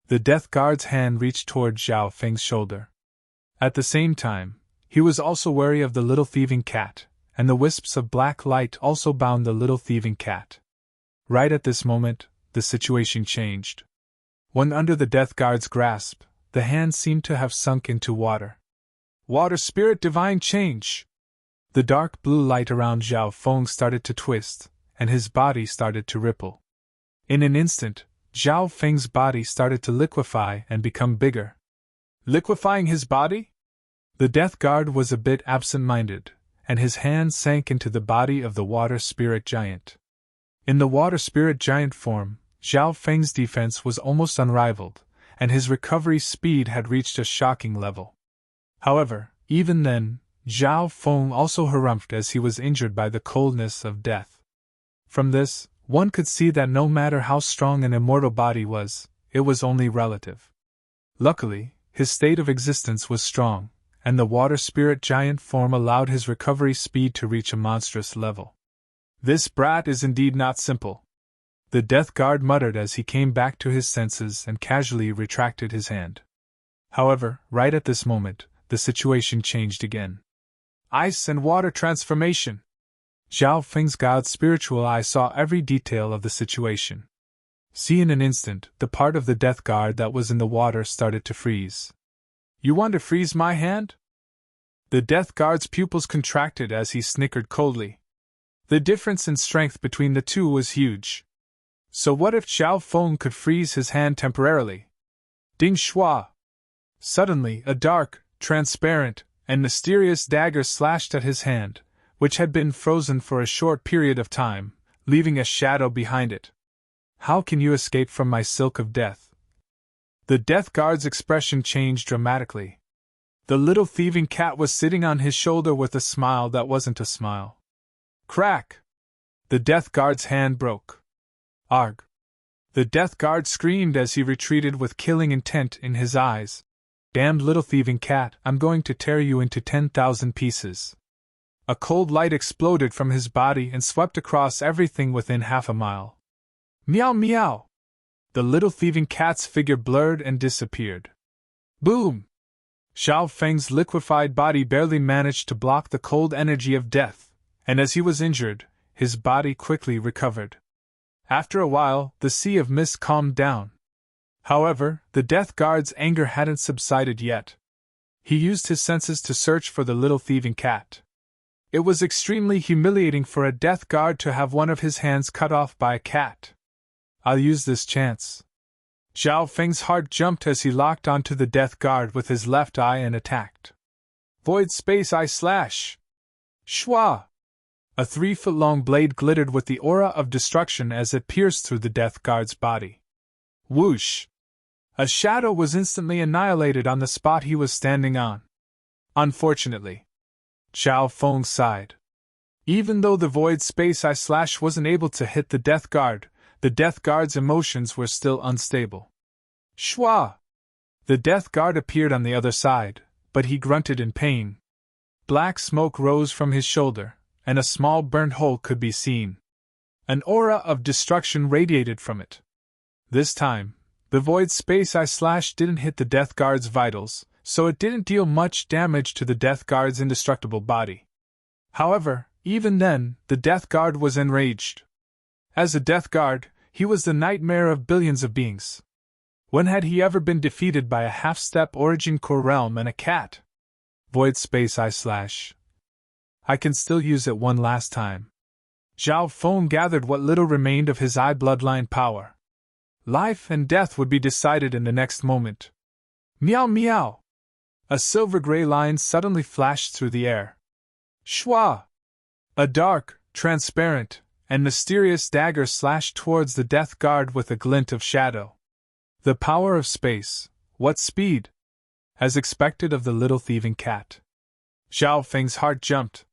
The Death Guard's hand reached toward Zhao Feng's shoulder. At the same time, he was also wary of the little thieving cat, and the wisps of black light also bound the little thieving cat. Right at this moment, the situation changed. When under the Death Guard's grasp, the hand seemed to have sunk into water. Water Spirit Divine Change! The dark blue light around Zhao Feng started to twist, and his body started to ripple. In an instant, Zhao Feng's body started to liquefy and become bigger. Liquefying his body? The Death Guard was a bit absent-minded, and his hand sank into the body of the Water Spirit Giant. In the Water Spirit Giant form, Zhao Feng's defense was almost unrivaled, and his recovery speed had reached a shocking level. However, even then, Zhao Feng also harumphed as he was injured by the coldness of death. From this, one could see that no matter how strong an immortal body was, it was only relative. Luckily, his state of existence was strong, and the Water Spirit Giant form allowed his recovery speed to reach a monstrous level. This brat is indeed not simple. The Death Guard muttered as he came back to his senses and casually retracted his hand. However, right at this moment, the situation changed again. Ice and water transformation! Zhao Feng's god's spiritual eye saw every detail of the situation. See, in an instant, the part of the Death Guard that was in the water started to freeze. You want to freeze my hand? The Death Guard's pupils contracted as he snickered coldly. The difference in strength between the two was huge. So what if Zhao Feng could freeze his hand temporarily? Ding Shua! Suddenly, a dark, transparent, and mysterious dagger slashed at his hand, which had been frozen for a short period of time, leaving a shadow behind it. How can you escape from my silk of death? The Death Guard's expression changed dramatically. The little thieving cat was sitting on his shoulder with a smile that wasn't a smile. Crack! The death guard's hand broke. Arg! The death guard screamed as he retreated with killing intent in his eyes. Damned little thieving cat, I'm going to tear you into 10,000 pieces. A cold light exploded from his body and swept across everything within half a mile. Meow meow! The little thieving cat's figure blurred and disappeared. Boom! Xiao Feng's liquefied body barely managed to block the cold energy of death, and as he was injured, his body quickly recovered. After a while, the sea of mist calmed down. However, the death guard's anger hadn't subsided yet. He used his senses to search for the little thieving cat. It was extremely humiliating for a death guard to have one of his hands cut off by a cat. I'll use this chance. Xiao Feng's heart jumped as he locked onto the death guard with his left eye and attacked. Void Space Eye Slash! Shwa! A 3-foot-long blade glittered with the aura of destruction as it pierced through the death guard's body. Whoosh! A shadow was instantly annihilated on the spot he was standing on. Unfortunately. Xiao Feng sighed. Even though the Void Space Eye Slash wasn't able to hit the death guard's emotions were still unstable. Shwa! The death guard appeared on the other side, but he grunted in pain. Black smoke rose from his shoulder, and a small burnt hole could be seen. An aura of destruction radiated from it. This time, the Void Space Eye Slash didn't hit the death guard's vitals, so it didn't deal much damage to the death guard's indestructible body. However, even then, the death guard was enraged. As a death guard, he was the nightmare of billions of beings. When had he ever been defeated by a half-step Origin Core realm and a cat? Void Space Eye Slash. I can still use it one last time. Xiao Feng gathered what little remained of his eye bloodline power. Life and death would be decided in the next moment. Meow meow! A silver-gray line suddenly flashed through the air. Shwa! A dark, transparent, and mysterious dagger slashed towards the death guard with a glint of shadow. The power of space, what speed! As expected of the little thieving cat. Xiao Feng's heart jumped.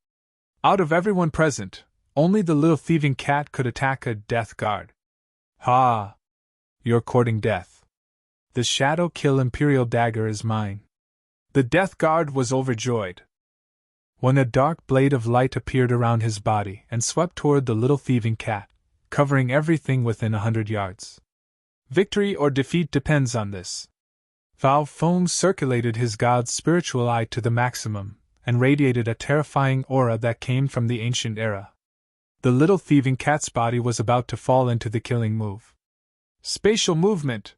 Out of everyone present, only the little thieving cat could attack a death guard. Ha! You're courting death. The Shadow Kill Imperial Dagger is mine. The death guard was overjoyed. When a dark blade of light appeared around his body and swept toward the little thieving cat, covering everything within 100 yards. Victory or defeat depends on this. Xiao Feng circulated his god's spiritual eye to the maximum, and radiated a terrifying aura that came from the ancient era. The little thieving cat's body was about to fall into the killing move. Spatial movement!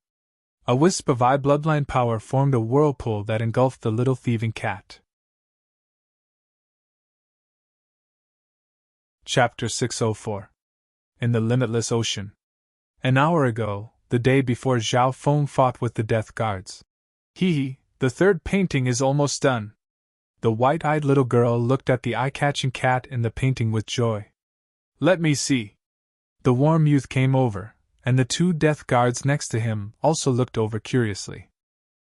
A wisp of eye bloodline power formed a whirlpool that engulfed the little thieving cat. Chapter 604. In the Limitless Ocean. An hour ago, the day before Xiao Feng fought with the death guards. The third painting is almost done. The white-eyed little girl looked at the eye-catching cat in the painting with joy. Let me see. The warm youth came over, and the two death guards next to him also looked over curiously.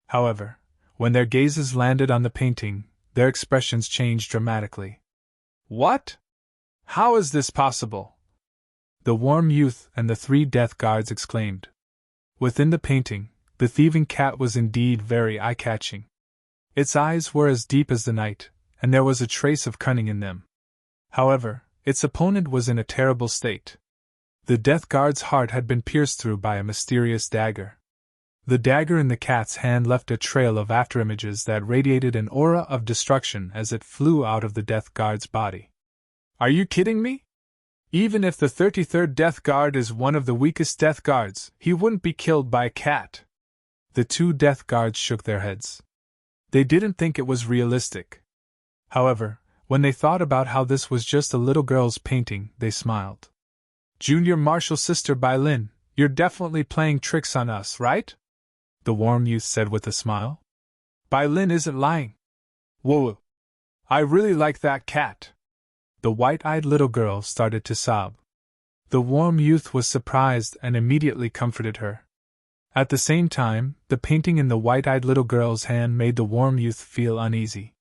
However, when their gazes landed on the painting, their expressions changed dramatically. What? How is this possible? The warm youth and the three death guards exclaimed. Within the painting, the thieving cat was indeed very eye-catching. Its eyes were as deep as the night, and there was a trace of cunning in them. However, its opponent was in a terrible state. The death guard's heart had been pierced through by a mysterious dagger. The dagger in the cat's hand left a trail of afterimages that radiated an aura of destruction as it flew out of the death guard's body. Are you kidding me? Even if the 33rd Death Guard is one of the weakest death guards, he wouldn't be killed by a cat. The two death guards shook their heads. They didn't think it was realistic. However, when they thought about how this was just a little girl's painting, they smiled. Junior Marshal Sister Bailin, you're definitely playing tricks on us, right? The warm youth said with a smile. Bailin isn't lying. Whoa! I really like that cat. The white-eyed little girl started to sob. The warm youth was surprised and immediately comforted her. At the same time, the painting in the white-eyed little girl's hand made the warm youth feel uneasy.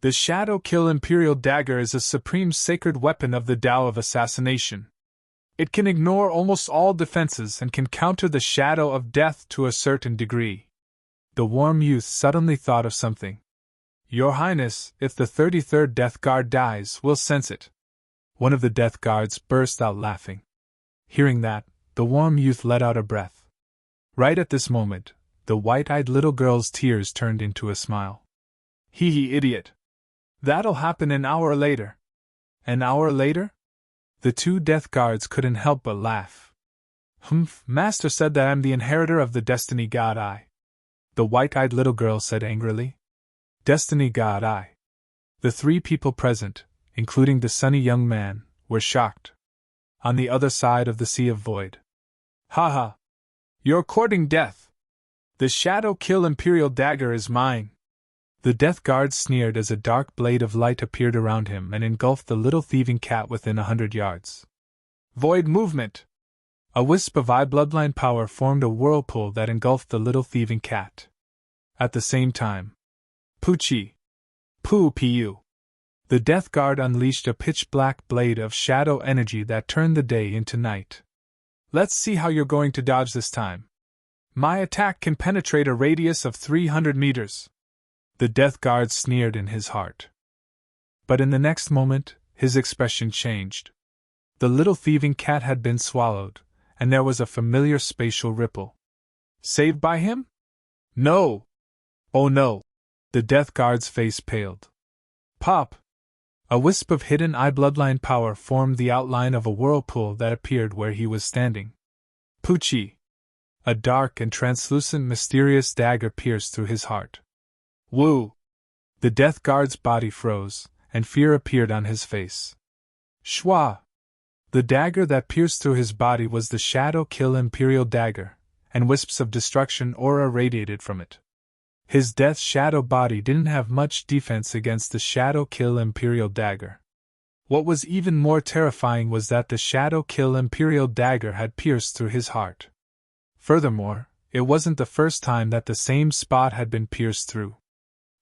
The Shadow Kill Imperial Dagger is a supreme sacred weapon of the Tao of Assassination. It can ignore almost all defenses and can counter the shadow of death to a certain degree. The warm youth suddenly thought of something. Your Highness, if the 33rd Death Guard dies, we'll sense it. One of the Death Guards burst out laughing. Hearing that, the warm youth let out a breath. Right at this moment, the white-eyed little girl's tears turned into a smile. Hee, idiot. That'll happen an hour later. An hour later? The two Death Guards couldn't help but laugh. Humph, Master said that I'm the inheritor of the Destiny God the white-eyed little girl said angrily. Destiny God The three people present, including the sunny young man, were shocked. On the other side of the Sea of Void. Ha ha! You're courting death! The Shadow Kill Imperial Dagger is mine! The Death Guard sneered as a dark blade of light appeared around him and engulfed the little thieving cat within 100 yards. Void movement! A wisp of bloodline power formed a whirlpool that engulfed the little thieving cat. At the same time, Poochie! Poo-pu! The Death Guard unleashed a pitch-black blade of shadow energy that turned the day into night. Let's see how you're going to dodge this time. My attack can penetrate a radius of 300 meters. The Death Guard sneered in his heart. But in the next moment, his expression changed. The little thieving cat had been swallowed, and there was a familiar spatial ripple. Saved by him? No! Oh no! The Death Guard's face paled. Pop! A wisp of hidden bloodline power formed the outline of a whirlpool that appeared where he was standing. Poochie! A dark and translucent mysterious dagger pierced through his heart. Woo! The Death Guard's body froze, and fear appeared on his face. Shwa! The dagger that pierced through his body was the Shadow Kill Imperial Dagger, and wisps of destruction aura radiated from it. His death shadow body didn't have much defense against the Shadow Kill Imperial Dagger. What was even more terrifying was that the Shadow Kill Imperial Dagger had pierced through his heart. Furthermore, it wasn't the first time that the same spot had been pierced through.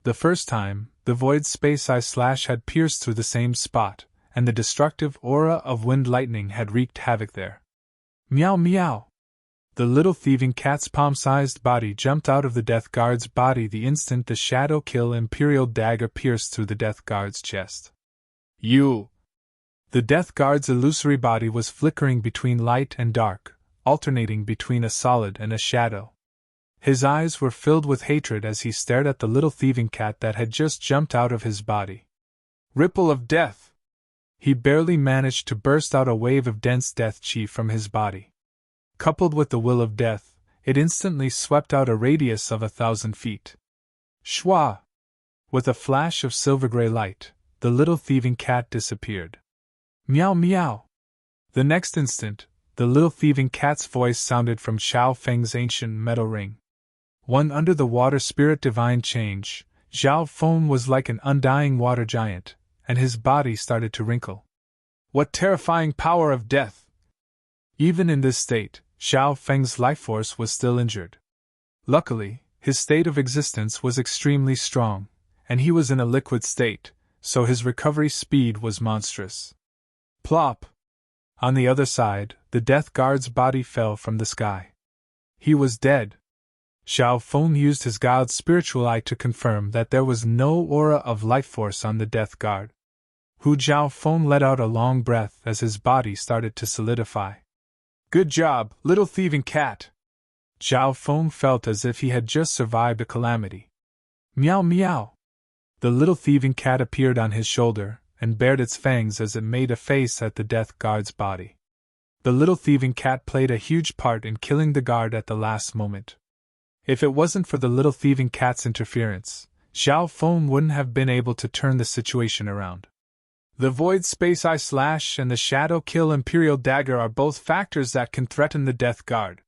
The first time, the void space / had pierced through the same spot, and the destructive aura of wind lightning had wreaked havoc there. Meow meow! The little thieving cat's palm-sized body jumped out of the Death Guard's body the instant the Shadow Kill Imperial Dagger pierced through the Death Guard's chest. You! The Death Guard's illusory body was flickering between light and dark, alternating between a solid and a shadow. His eyes were filled with hatred as he stared at the little thieving cat that had just jumped out of his body. Ripple of death! He barely managed to burst out a wave of dense death chi from his body. Coupled with the will of death, it instantly swept out a radius of 1,000 feet. Shwa! With a flash of silver-gray light, the little thieving cat disappeared. Meow meow! The next instant, the little thieving cat's voice sounded from Xiao Feng's ancient metal ring. One under the water spirit divine change, Zhao Feng was like an undying water giant, and his body started to wrinkle. What terrifying power of death! Even in this state, Xiao Feng's life force was still injured. Luckily, his state of existence was extremely strong, and he was in a liquid state, so his recovery speed was monstrous. Plop! On the other side, the Death Guard's body fell from the sky. He was dead. Xiao Feng used his god's spiritual eye to confirm that there was no aura of life force on the Death Guard. Hu Zhao Feng let out a long breath as his body started to solidify. Good job, little thieving cat! Zhao Feng felt as if he had just survived a calamity. Meow meow! The little thieving cat appeared on his shoulder, and bared its fangs as it made a face at the Death Guard's body. The little thieving cat played a huge part in killing the guard at the last moment. If it wasn't for the little thieving cat's interference, Xiao Feng wouldn't have been able to turn the situation around. The Void Space / and the Shadow Kill Imperial Dagger are both factors that can threaten the Death Guard.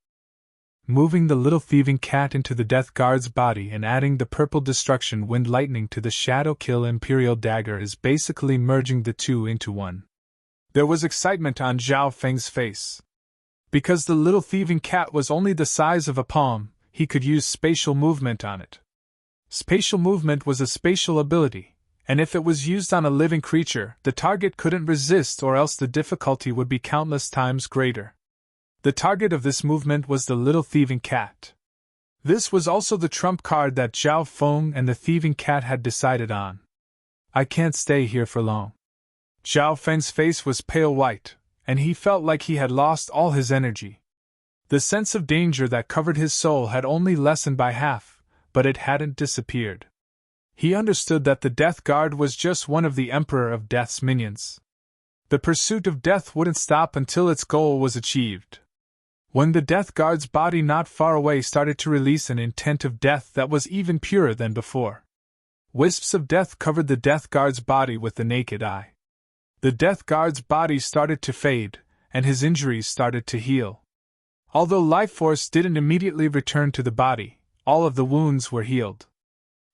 Moving the little thieving cat into the Death Guard's body and adding the purple destruction wind lightning to the Shadow Kill Imperial Dagger is basically merging the two into one. There was excitement on Zhao Feng's face. Because the little thieving cat was only the size of a palm, he could use spatial movement on it. Spatial movement was a spatial ability, and if it was used on a living creature, the target couldn't resist, or else the difficulty would be countless times greater. The target of this movement was the little thieving cat. This was also the trump card that Zhao Feng and the thieving cat had decided on. I can't stay here for long. Zhao Feng's face was pale white, and he felt like he had lost all his energy. The sense of danger that covered his soul had only lessened by half, but it hadn't disappeared. He understood that the Death Guard was just one of the Emperor of Death's minions. The pursuit of death wouldn't stop until its goal was achieved. When the Death Guard's body not far away started to release an intent of death that was even purer than before. Wisps of death covered the Death Guard's body with the naked eye. The Death Guard's body started to fade, and his injuries started to heal. Although life force didn't immediately return to the body, all of the wounds were healed.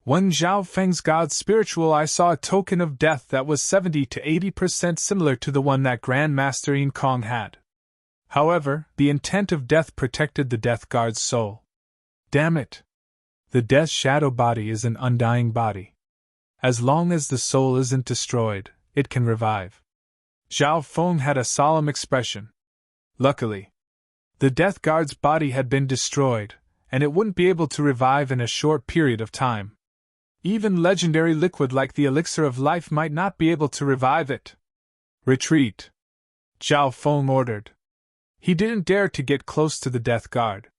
When Zhao Feng's God's spiritual eye saw a token of death that was 70 to 80% similar to the one that Grand Master Yin Kong had. However, the intent of death protected the Death Guard's soul. Damn it! The Death Shadow body is an undying body. As long as the soul isn't destroyed, it can revive. Zhao Feng had a solemn expression. Luckily, the Death Guard's body had been destroyed, and it wouldn't be able to revive in a short period of time. Even legendary liquid like the elixir of life might not be able to revive it. Retreat! Zhao Feng ordered. He didn't dare to get close to the Death Guard.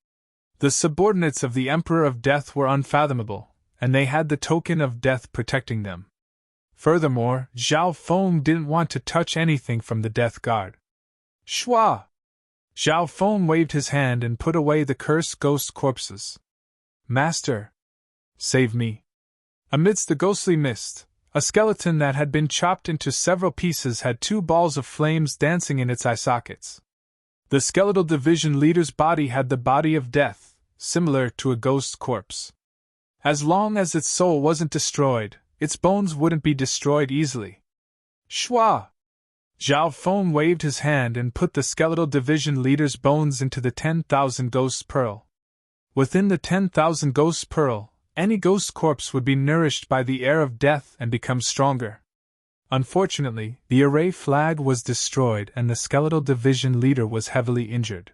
The subordinates of the Emperor of Death were unfathomable, and they had the token of death protecting them. Furthermore, Zhao Feng didn't want to touch anything from the Death Guard. Shua! Zhao Feng waved his hand and put away the cursed ghost corpses. Master! Save me! Amidst the ghostly mist, a skeleton that had been chopped into several pieces had two balls of flames dancing in its eye sockets. The skeletal division leader's body had the body of death, similar to a ghost corpse. As long as its soul wasn't destroyed, its bones wouldn't be destroyed easily. Shua! Zhao Feng waved his hand and put the skeletal division leader's bones into the 10,000 ghosts pearl. Within the 10,000 ghosts pearl, any ghost corpse would be nourished by the air of death and become stronger. Unfortunately, the array flag was destroyed and the skeletal division leader was heavily injured.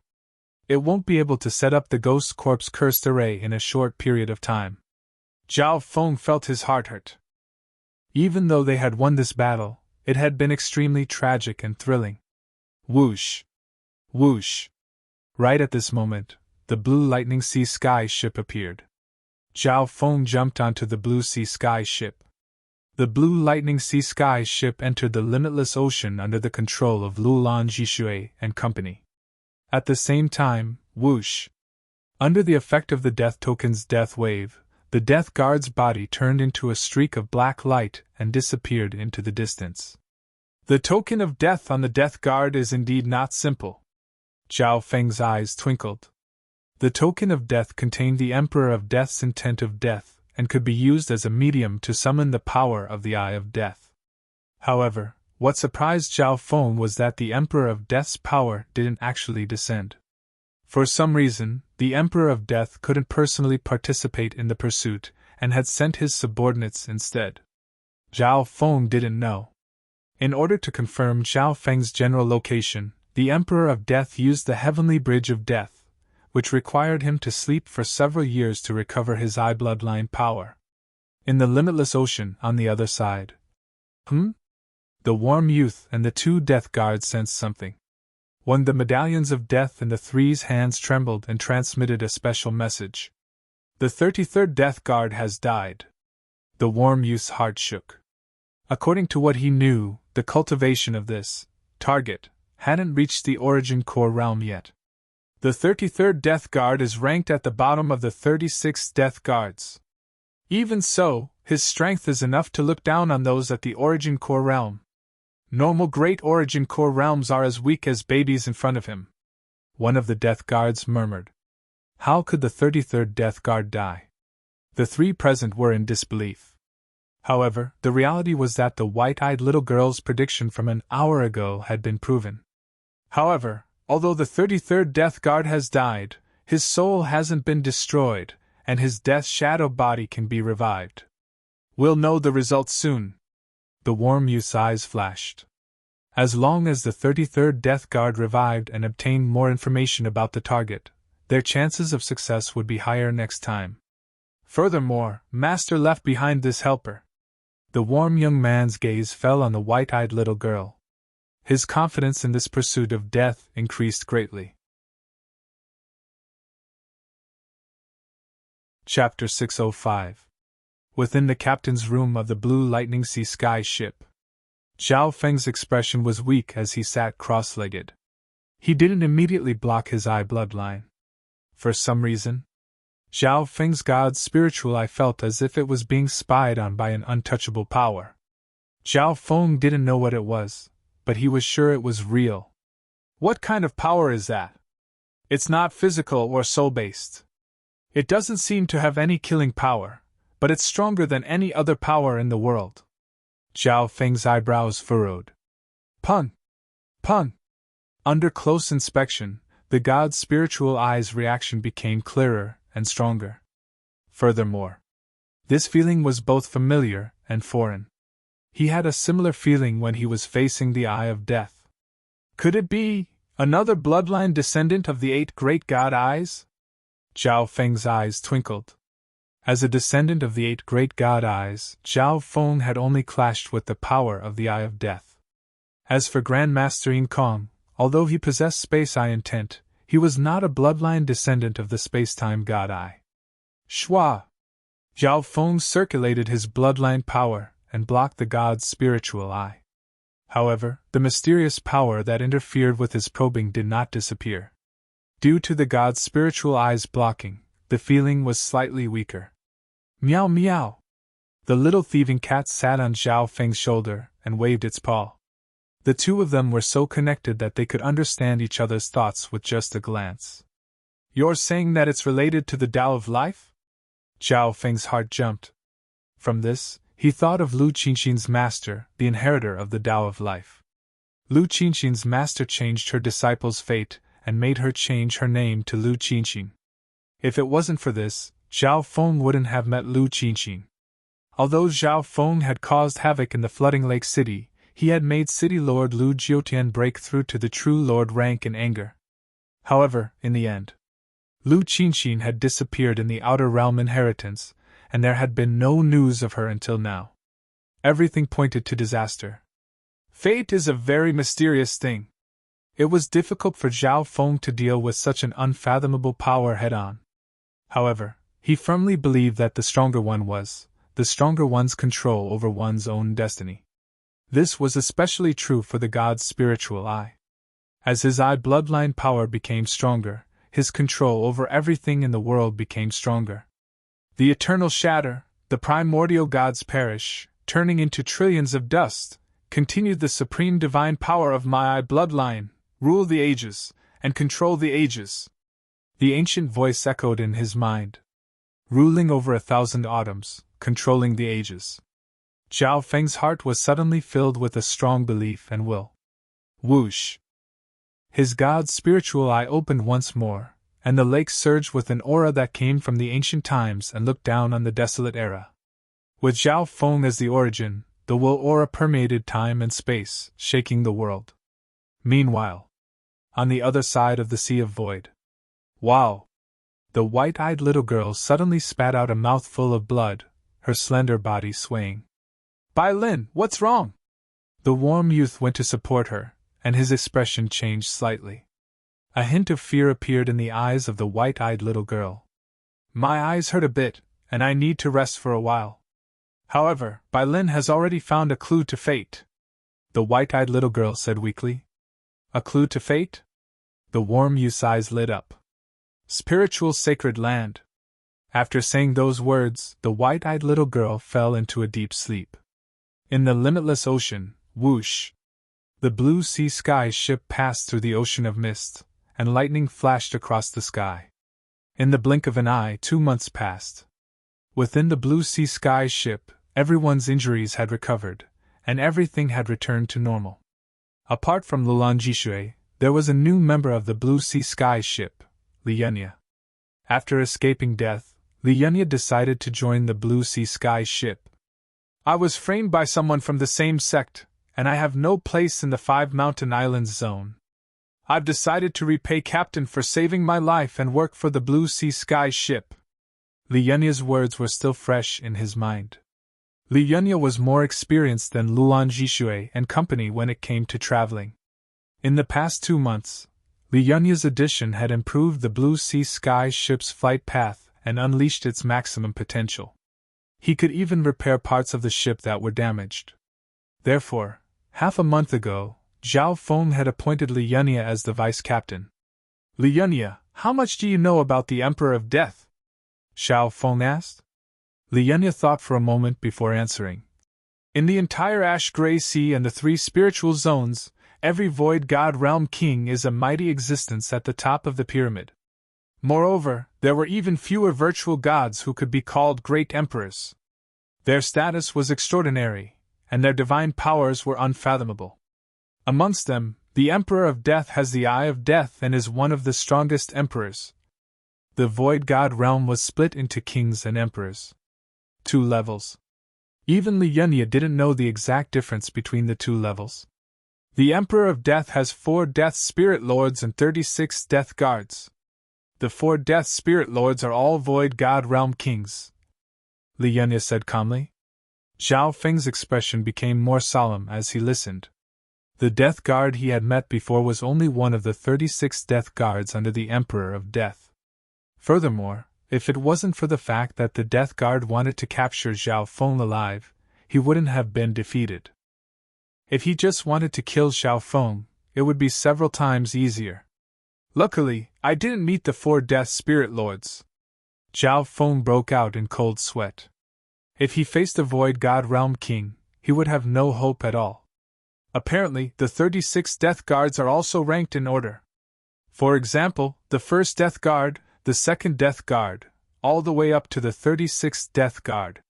It won't be able to set up the ghost corpse cursed array in a short period of time. Zhao Feng felt his heart hurt. Even though they had won this battle, it had been extremely tragic and thrilling. Whoosh! Whoosh! Right at this moment, the Blue Lightning Sea Sky ship appeared. Zhao Feng jumped onto the Blue Sea Sky ship. The Blue Lightning Sea Sky ship entered the limitless ocean under the control of Lulan Jishui and company. At the same time, whoosh! Under the effect of the Death Token's death wave, the Death Guard's body turned into a streak of black light and disappeared into the distance. The token of death on the Death Guard is indeed not simple. Zhao Feng's eyes twinkled. The token of death contained the Emperor of Death's intent of death, and could be used as a medium to summon the power of the Eye of Death. However, what surprised Zhao Feng was that the Emperor of Death's power didn't actually descend. For some reason, the Emperor of Death couldn't personally participate in the pursuit, and had sent his subordinates instead. Zhao Feng didn't know. In order to confirm Zhao Feng's general location, the Emperor of Death used the Heavenly Bridge of Death, which required him to sleep for several years to recover his eye bloodline power. In the limitless ocean on the other side. The warm youth and the two Death Guards sensed something. One of the medallions of death in the three's hands trembled and transmitted a special message. The 33rd Death Guard has died. The warm youth's heart shook. According to what he knew, the cultivation of this target hadn't reached the origin core realm yet. The 33rd Death Guard is ranked at the bottom of the 36 Death Guards. Even so, his strength is enough to look down on those at the origin core realm. Normal great origin core realms are as weak as babies in front of him. One of the Death Guards murmured. How could the 33rd Death Guard die? The three present were in disbelief. However, the reality was that the white-eyed little girl's prediction from an hour ago had been proven. However, Although the 33rd Death Guard has died, his soul hasn't been destroyed, and his death shadow body can be revived. We'll know the results soon. The warm youth's eyes flashed. As long as the 33rd Death Guard revived and obtained more information about the target, their chances of success would be higher next time. Furthermore, Master left behind this helper. The warm young man's gaze fell on the white-eyed little girl. His confidence in this pursuit of death increased greatly. Chapter 605. Within the captain's room of the Blue Lightning Sea Sky ship. Zhao Feng's expression was weak as he sat cross-legged. He didn't immediately block his eye bloodline. For some reason, Zhao Feng's god's spiritual eye felt as if it was being spied on by an untouchable power. Zhao Feng didn't know what it was, but he was sure it was real. What kind of power is that? It's not physical or soul-based. It doesn't seem to have any killing power, but it's stronger than any other power in the world. Zhao Feng's eyebrows furrowed. Pun! Pun! Under close inspection, the god's spiritual eye's reaction became clearer and stronger. Furthermore, this feeling was both familiar and foreign. He had a similar feeling when he was facing the Eye of Death. Could it be another bloodline descendant of the 8 great god eyes? Zhao Feng's eyes twinkled. As a descendant of the 8 great god eyes, Zhao Feng had only clashed with the power of the Eye of Death. As for Grandmaster Yin Kong, although he possessed space eye intent, he was not a bloodline descendant of the space-time god eye. Shua! Zhao Feng circulated his bloodline power and blocked the god's spiritual eye. However, the mysterious power that interfered with his probing did not disappear. Due to the god's spiritual eye's blocking, the feeling was slightly weaker. Meow meow! The little thieving cat sat on Zhao Feng's shoulder and waved its paw. The two of them were so connected that they could understand each other's thoughts with just a glance. You're saying that it's related to the Tao of Life? Zhao Feng's heart jumped. From this, he thought of Lu Qinxin's master, the inheritor of the Tao of Life. Lu Qinxin's master changed her disciple's fate and made her change her name to Lu Qinxin. If it wasn't for this, Zhao Feng wouldn't have met Lu Qinxin. Although Zhao Feng had caused havoc in the flooding lake city, he had made City Lord Lu Jiotian break through to the true Lord rank in anger. However, in the end, Lu Qinxin had disappeared in the Outer Realm inheritance, and there had been no news of her until now. Everything pointed to disaster. Fate is a very mysterious thing. It was difficult for Zhao Feng to deal with such an unfathomable power head-on. However, he firmly believed that the stronger one's control over one's own destiny. This was especially true for the god's spiritual eye. As his eye bloodline power became stronger, his control over everything in the world became stronger. The eternal shatter, the primordial gods perish, turning into trillions of dust, continued the supreme divine power of my eye bloodline, rule the ages, and control the ages. The ancient voice echoed in his mind. Ruling over 1,000 autumns, controlling the ages. Zhao Feng's heart was suddenly filled with a strong belief and will. Whoosh! His god's spiritual eye opened once more, and the lake surged with an aura that came from the ancient times and looked down on the desolate era. With Zhao Feng as the origin, the will aura permeated time and space, shaking the world. Meanwhile, on the other side of the Sea of Void. Wow! The white-eyed little girl suddenly spat out a mouthful of blood, her slender body swaying. Bai Lin, what's wrong? The warm youth went to support her, and his expression changed slightly. A hint of fear appeared in the eyes of the white-eyed little girl. My eyes hurt a bit, and I need to rest for a while. However, Bai Lin has already found a clue to fate. The white-eyed little girl said weakly. A clue to fate? The warm youth's eyes lit up. Spiritual sacred land. After saying those words, the white-eyed little girl fell into a deep sleep. In the limitless ocean, whoosh! The blue sea sky ship passed through the ocean of mist, and lightning flashed across the sky. In the blink of an eye, 2 months passed. Within the blue sea sky ship, everyone's injuries had recovered, and everything had returned to normal. Apart from Lulan Jishui, There was a new member of the Blue Sea Sky ship, Lienya. After escaping death, Lienya decided to join the Blue Sea Sky ship. I was framed by someone from the same sect, and I have no place in the 5 Mountain Islands zone. I've decided to repay Captain for saving my life and work for the Blue Sea Sky ship. Lienya's words were still fresh in his mind. Lienya was more experienced than Luan Jishue and company when it came to traveling. In the past 2 months, Lienya's addition had improved the Blue Sea Sky ship's flight path and unleashed its maximum potential. He could even repair parts of the ship that were damaged. Therefore, half a month ago, Zhao Feng had appointed Lienya as the vice captain. Lienya, how much do you know about the Emperor of Death? Zhao Feng asked. Lienya thought for a moment before answering. In the entire Ash-Gray Sea and the 3 spiritual zones, every Void God Realm King is a mighty existence at the top of the pyramid. Moreover, there were even fewer virtual gods who could be called Great Emperors. Their status was extraordinary, and their divine powers were unfathomable. Amongst them, the Emperor of Death has the Eye of Death and is one of the strongest emperors. The Void God Realm was split into kings and emperors. 2 levels. Even Lienya didn't know the exact difference between the 2 levels. The Emperor of Death has 4 Death Spirit Lords and 36 Death Guards. The 4 Death Spirit Lords are all Void God Realm Kings, Lienya said calmly. Zhao Feng's expression became more solemn as he listened. The Death Guard he had met before was only one of the 36 Death Guards under the Emperor of Death. Furthermore, if it wasn't for the fact that the Death Guard wanted to capture Zhao Feng alive, he wouldn't have been defeated. If he just wanted to kill Zhao Feng, it would be several times easier. Luckily, I didn't meet the 4 Death Spirit Lords. Zhao Feng broke out in cold sweat. If he faced a Void God Realm King, he would have no hope at all. Apparently, the 36 Death Guards are also ranked in order. For example, the 1st Death Guard, the 2nd Death Guard, all the way up to the 36th Death Guard.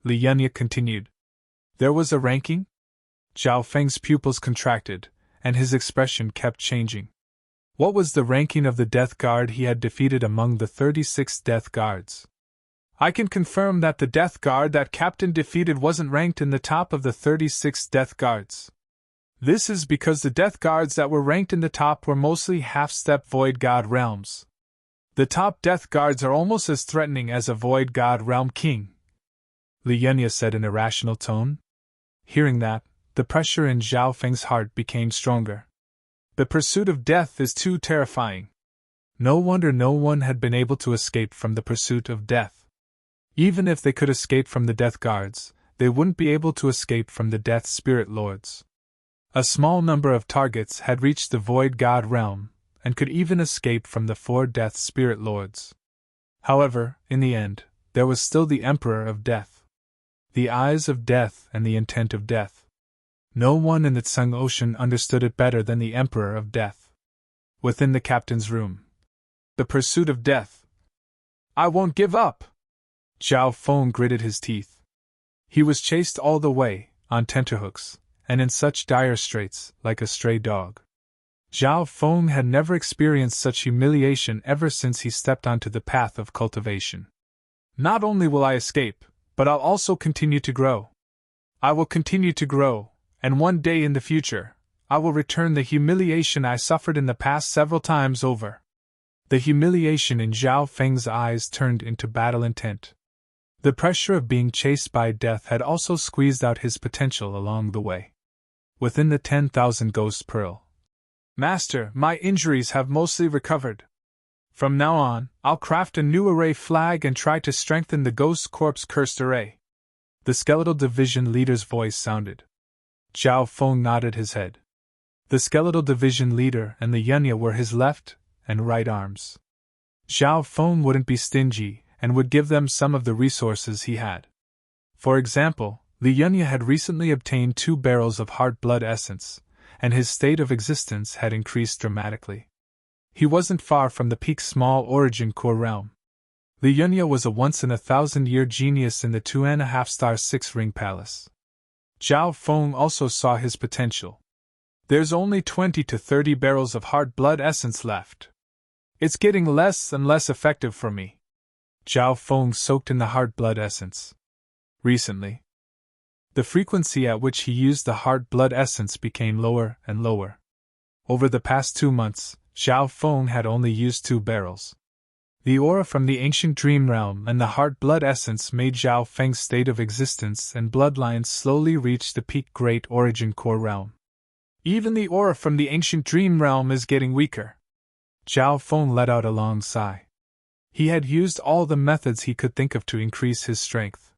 Lienya continued. There was a ranking? Zhao Feng's pupils contracted, and his expression kept changing. What was the ranking of the Death Guard he had defeated among the 36 Death Guards? I can confirm that the Death Guard that Captain defeated wasn't ranked in the top of the 36 Death Guards. This is because the Death Guards that were ranked in the top were mostly half-step Void God realms. The top Death Guards are almost as threatening as a Void God Realm King, Lienya said in a rational tone. Hearing that, the pressure in Zhao Feng's heart became stronger. The pursuit of death is too terrifying. No wonder no one had been able to escape from the pursuit of death. Even if they could escape from the Death Guards, they wouldn't be able to escape from the Death Spirit Lords. A small number of targets had reached the Void God Realm, and could even escape from the 4 Death Spirit Lords. However, in the end, there was still the Emperor of Death. The eyes of death and the intent of death. No one in the Tsung Ocean understood it better than the Emperor of Death. Within the captain's room. The pursuit of death. I won't give up! Zhao Feng gritted his teeth. He was chased all the way, on tenterhooks, and in such dire straits, like a stray dog. Zhao Feng had never experienced such humiliation ever since he stepped onto the path of cultivation. Not only will I escape, but I'll also continue to grow. I will continue to grow, and one day in the future, I will return the humiliation I suffered in the past several times over. The humiliation in Zhao Feng's eyes turned into battle intent. The pressure of being chased by death had also squeezed out his potential along the way. Within the 10,000 Ghost Pearl. Master, my injuries have mostly recovered. From now on, I'll craft a new array flag and try to strengthen the Ghost Corp's cursed array. The Skeletal Division leader's voice sounded. Zhao Feng nodded his head. The Skeletal Division leader and Lienya were his left and right arms. Zhao Feng wouldn't be stingy and would give them some of the resources he had. For example, Lienya had recently obtained 2 barrels of heart blood essence, and his state of existence had increased dramatically. He wasn't far from the peak small origin core realm. Lienya was a once-in-a-thousand-year genius in the 2.5-star 6-ring palace. Zhao Feng also saw his potential. There's only 20 to 30 barrels of heart blood essence left. It's getting less and less effective for me. Zhao Feng soaked in the heart blood essence. Recently, the frequency at which he used the heart blood essence became lower and lower. Over the past 2 months, Zhao Feng had only used 2 barrels. The aura from the ancient dream realm and the heart blood essence made Zhao Feng's state of existence and bloodlines slowly reach the peak great origin core realm. Even the aura from the ancient dream realm is getting weaker. Zhao Feng let out a long sigh. He had used all the methods he could think of to increase his strength.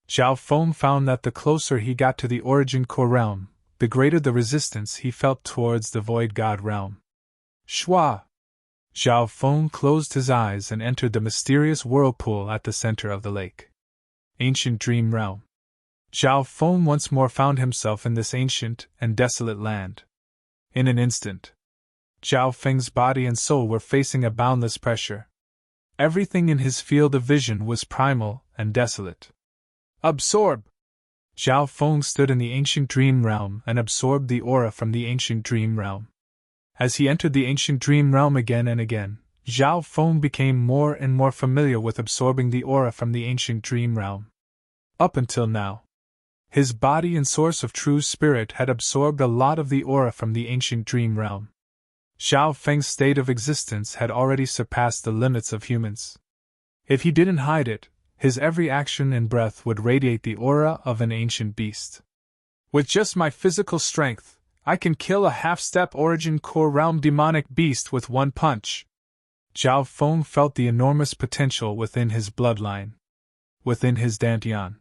Zhao Feng found that the closer he got to the origin core realm, the greater the resistance he felt towards the void god realm. Shua! Zhao Feng closed his eyes and entered the mysterious whirlpool at the center of the lake. Ancient Dream Realm. Zhao Feng once more found himself in this ancient and desolate land. In an instant, Zhao Feng's body and soul were facing a boundless pressure. Everything in his field of vision was primal and desolate. Absorb! Zhao Feng stood in the ancient dream realm and absorbed the aura from the ancient dream realm. As he entered the ancient dream realm again and again, Zhao Feng became more and more familiar with absorbing the aura from the ancient dream realm. Up until now, his body and source of true spirit had absorbed a lot of the aura from the ancient dream realm. Zhao Feng's state of existence had already surpassed the limits of humans. If he didn't hide it, his every action and breath would radiate the aura of an ancient beast. With just my physical strength, I can kill a half-step origin core realm demonic beast with one punch. Zhao Feng felt the enormous potential within his bloodline. Within his dantian.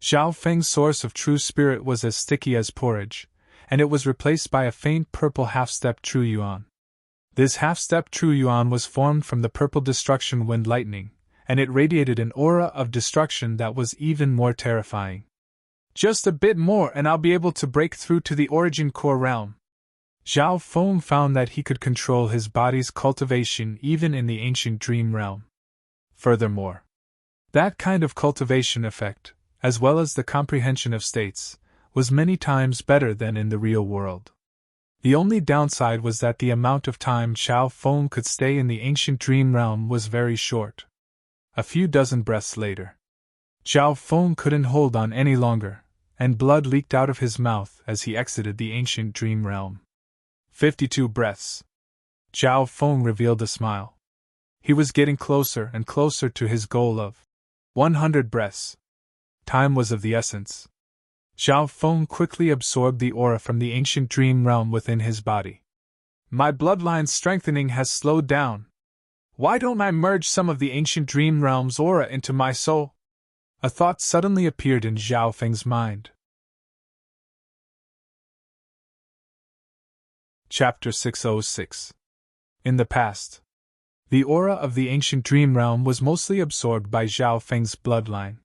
Zhao Feng's source of true spirit was as sticky as porridge, and it was replaced by a faint purple half-step true yuan. This half-step true yuan was formed from the purple destruction wind lightning, and it radiated an aura of destruction that was even more terrifying. Just a bit more and I'll be able to break through to the origin core realm. Zhao Feng found that he could control his body's cultivation even in the ancient dream realm. Furthermore, that kind of cultivation effect, as well as the comprehension of states, was many times better than in the real world. The only downside was that the amount of time Zhao Feng could stay in the ancient dream realm was very short. A few dozen breaths later, Zhao Feng couldn't hold on any longer, and blood leaked out of his mouth as he exited the ancient dream realm. 52 breaths. Zhao Feng revealed a smile. He was getting closer and closer to his goal of 100 breaths. Time was of the essence. Zhao Feng quickly absorbed the aura from the ancient dream realm within his body. My bloodline's strengthening has slowed down. Why don't I merge some of the ancient dream realm's aura into my soul? A thought suddenly appeared in Zhao Feng's mind. Chapter 606. In the past, the aura of the ancient dream realm was mostly absorbed by Zhao Feng's bloodline.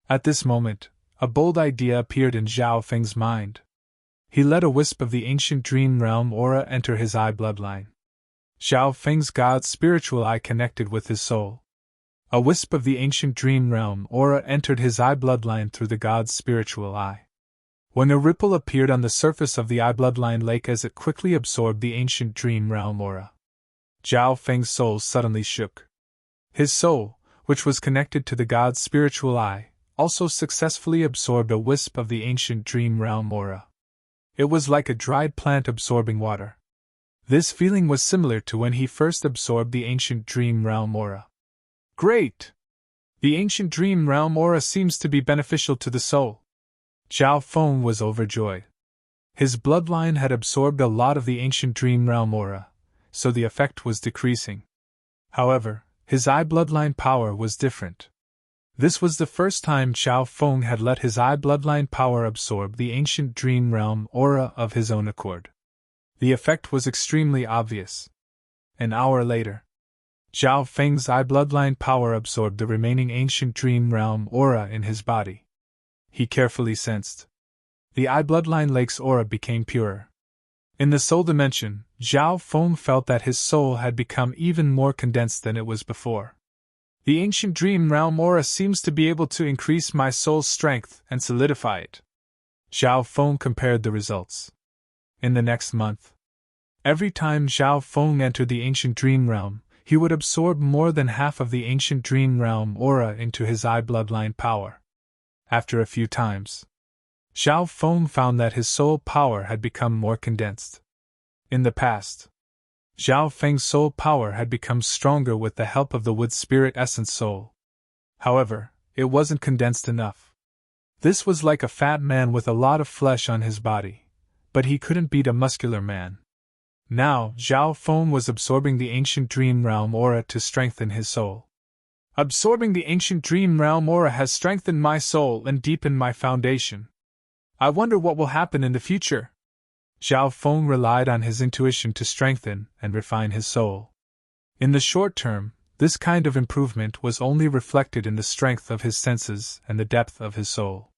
At this moment, a bold idea appeared in Zhao Feng's mind. He let a wisp of the ancient dream realm aura enter his eye bloodline. Zhao Feng's god's spiritual eye connected with his soul. A wisp of the ancient dream realm aura entered his eye bloodline through the god's spiritual eye. When a ripple appeared on the surface of the eye bloodline lake as it quickly absorbed the ancient dream realm aura, Zhao Feng's soul suddenly shook. His soul, which was connected to the god's spiritual eye, also successfully absorbed a wisp of the ancient dream realm aura. It was like a dried plant absorbing water. This feeling was similar to when he first absorbed the ancient dream realm aura. Great! The ancient dream realm aura seems to be beneficial to the soul. Zhao Feng was overjoyed. His bloodline had absorbed a lot of the ancient dream realm aura, so the effect was decreasing. However, his eye bloodline power was different. This was the first time Zhao Feng had let his eye bloodline power absorb the ancient dream realm aura of his own accord. The effect was extremely obvious. An hour later, Zhao Feng's eye bloodline power absorbed the remaining ancient dream realm aura in his body. He carefully sensed. The eye bloodline lake's aura became purer. In the soul dimension, Zhao Feng felt that his soul had become even more condensed than it was before. The ancient dream realm aura seems to be able to increase my soul's strength and solidify it. Zhao Feng compared the results. In the next month, every time Zhao Feng entered the ancient dream realm, he would absorb more than half of the ancient dream realm aura into his eye bloodline power. After a few times, Zhao Feng found that his soul power had become more condensed. In the past, Zhao Feng's soul power had become stronger with the help of the wood spirit essence soul. However, it wasn't condensed enough. This was like a fat man with a lot of flesh on his body, but he couldn't beat a muscular man. Now, Zhao Feng was absorbing the ancient dream realm aura to strengthen his soul. Absorbing the ancient dream realm aura has strengthened my soul and deepened my foundation. I wonder what will happen in the future. Zhao Feng relied on his intuition to strengthen and refine his soul. In the short term, this kind of improvement was only reflected in the strength of his senses and the depth of his soul.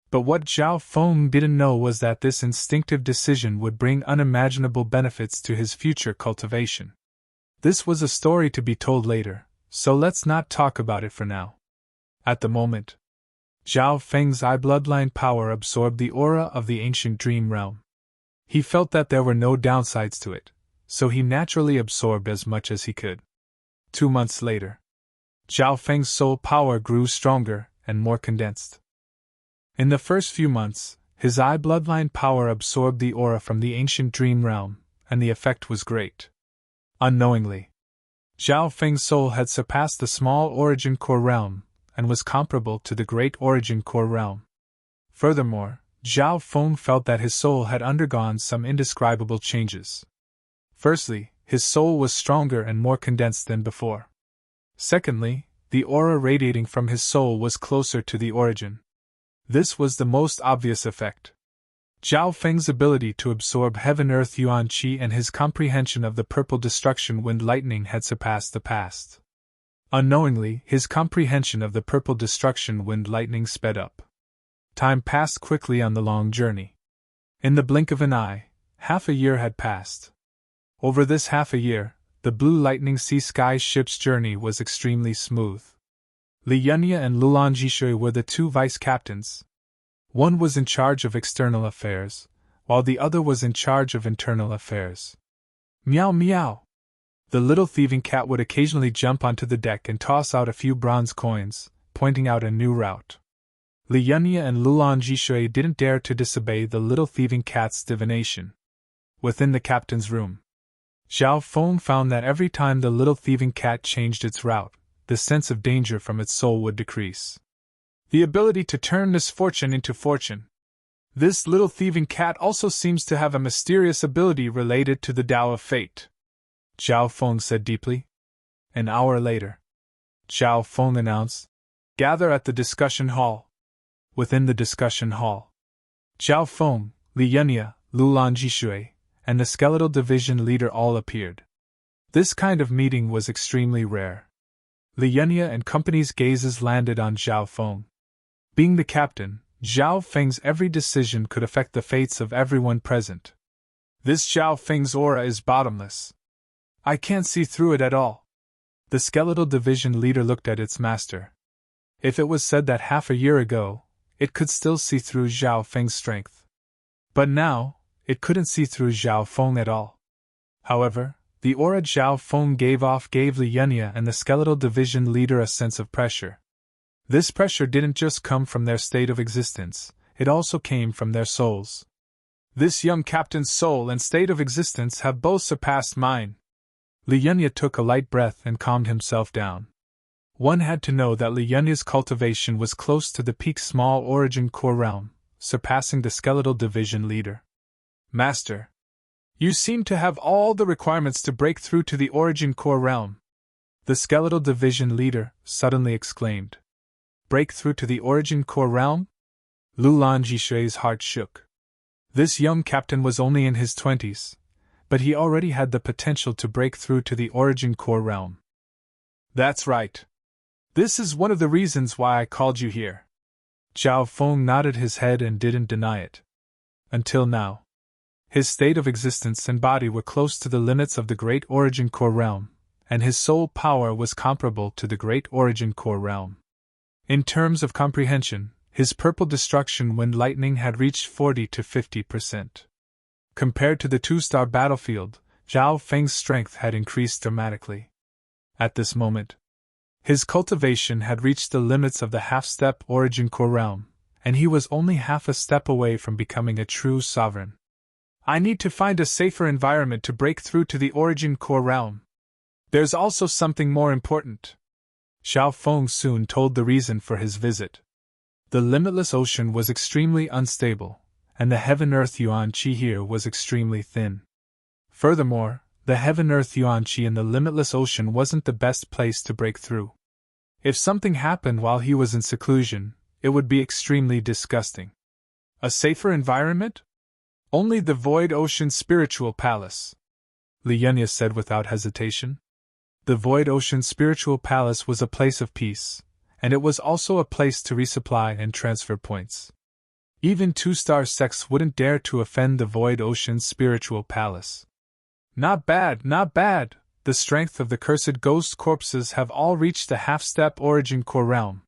But what Zhao Feng didn't know was that this instinctive decision would bring unimaginable benefits to his future cultivation. This was a story to be told later, so let's not talk about it for now. At the moment, Zhao Feng's eye bloodline power absorbed the aura of the ancient dream realm. He felt that there were no downsides to it, so he naturally absorbed as much as he could. 2 months later, Zhao Feng's soul power grew stronger and more condensed. In the first few months, his eye bloodline power absorbed the aura from the ancient dream realm, and the effect was great. Unknowingly, Zhao Feng's soul had surpassed the small origin core realm, and was comparable to the great origin core realm. Furthermore, Zhao Feng felt that his soul had undergone some indescribable changes. Firstly, his soul was stronger and more condensed than before. Secondly, the aura radiating from his soul was closer to the origin. This was the most obvious effect. Zhao Feng's ability to absorb heaven-earth yuan qi and his comprehension of the purple destruction wind lightning had surpassed the past. Unknowingly, his comprehension of the purple destruction wind lightning sped up. Time passed quickly on the long journey. In the blink of an eye, half a year had passed. Over this half a year, the Blue Lightning Sea Sky ship's journey was extremely smooth. Li Yunya and Lulan Jishui were the two vice-captains. One was in charge of external affairs, while the other was in charge of internal affairs. Meow meow! The little thieving cat would occasionally jump onto the deck and toss out a few bronze coins, pointing out a new route. Li Yunya and Lulan Jishui didn't dare to disobey the little thieving cat's divination. Within the captain's room, Zhao Feng found that every time the little thieving cat changed its route, the sense of danger from its soul would decrease. The ability to turn misfortune into fortune. This little thieving cat also seems to have a mysterious ability related to the Tao of Fate, Zhao Feng said deeply. An hour later, Zhao Feng announced, "Gather at the discussion hall." Within the discussion hall, Zhao Feng, Li Yunya, Lulan Jishui, and the skeletal division leader all appeared. This kind of meeting was extremely rare. Li Yunya and company's gazes landed on Zhao Feng. Being the captain, Zhao Feng's every decision could affect the fates of everyone present. This Zhao Feng's aura is bottomless. I can't see through it at all. The skeletal division leader looked at its master. If it was said that half a year ago, it could still see through Zhao Feng's strength. But now, it couldn't see through Zhao Feng at all. However, the aura Zhao Feng gave off gave Li Yunya and the skeletal division leader a sense of pressure. This pressure didn't just come from their state of existence, it also came from their souls. This young captain's soul and state of existence have both surpassed mine. Li Yunya took a light breath and calmed himself down. One had to know that Li Yunya's cultivation was close to the peak small origin core realm, surpassing the skeletal division leader. Master, you seem to have all the requirements to break through to the origin core realm, the skeletal division leader suddenly exclaimed. Break through to the origin core realm? Lulan Jishui's heart shook. This young captain was only in his 20s, but he already had the potential to break through to the origin core realm. That's right. This is one of the reasons why I called you here. Zhao Feng nodded his head and didn't deny it. Until now, his state of existence and body were close to the limits of the great origin core realm, and his soul power was comparable to the great origin core realm. In terms of comprehension, his purple destruction wind lightning had reached 40 to 50%. Compared to the two-star battlefield, Zhao Feng's strength had increased dramatically. At this moment, his cultivation had reached the limits of the half-step origin core realm, and he was only half a step away from becoming a true sovereign. I need to find a safer environment to break through to the origin core realm. There's also something more important. Zhao Feng soon told the reason for his visit. The limitless ocean was extremely unstable, and the heaven-earth yuan qi here was extremely thin. Furthermore, the heaven-earth yuan qi in the limitless ocean wasn't the best place to break through. If something happened while he was in seclusion, it would be extremely disgusting. A safer environment? Only the Void Ocean Spiritual Palace, Li Yunya said without hesitation. The Void Ocean Spiritual Palace was a place of peace, and it was also a place to resupply and transfer points. Even two-star sects wouldn't dare to offend the Void Ocean Spiritual Palace. Not bad, not bad. The strength of the cursed ghost corpses have all reached the half-step origin core realm.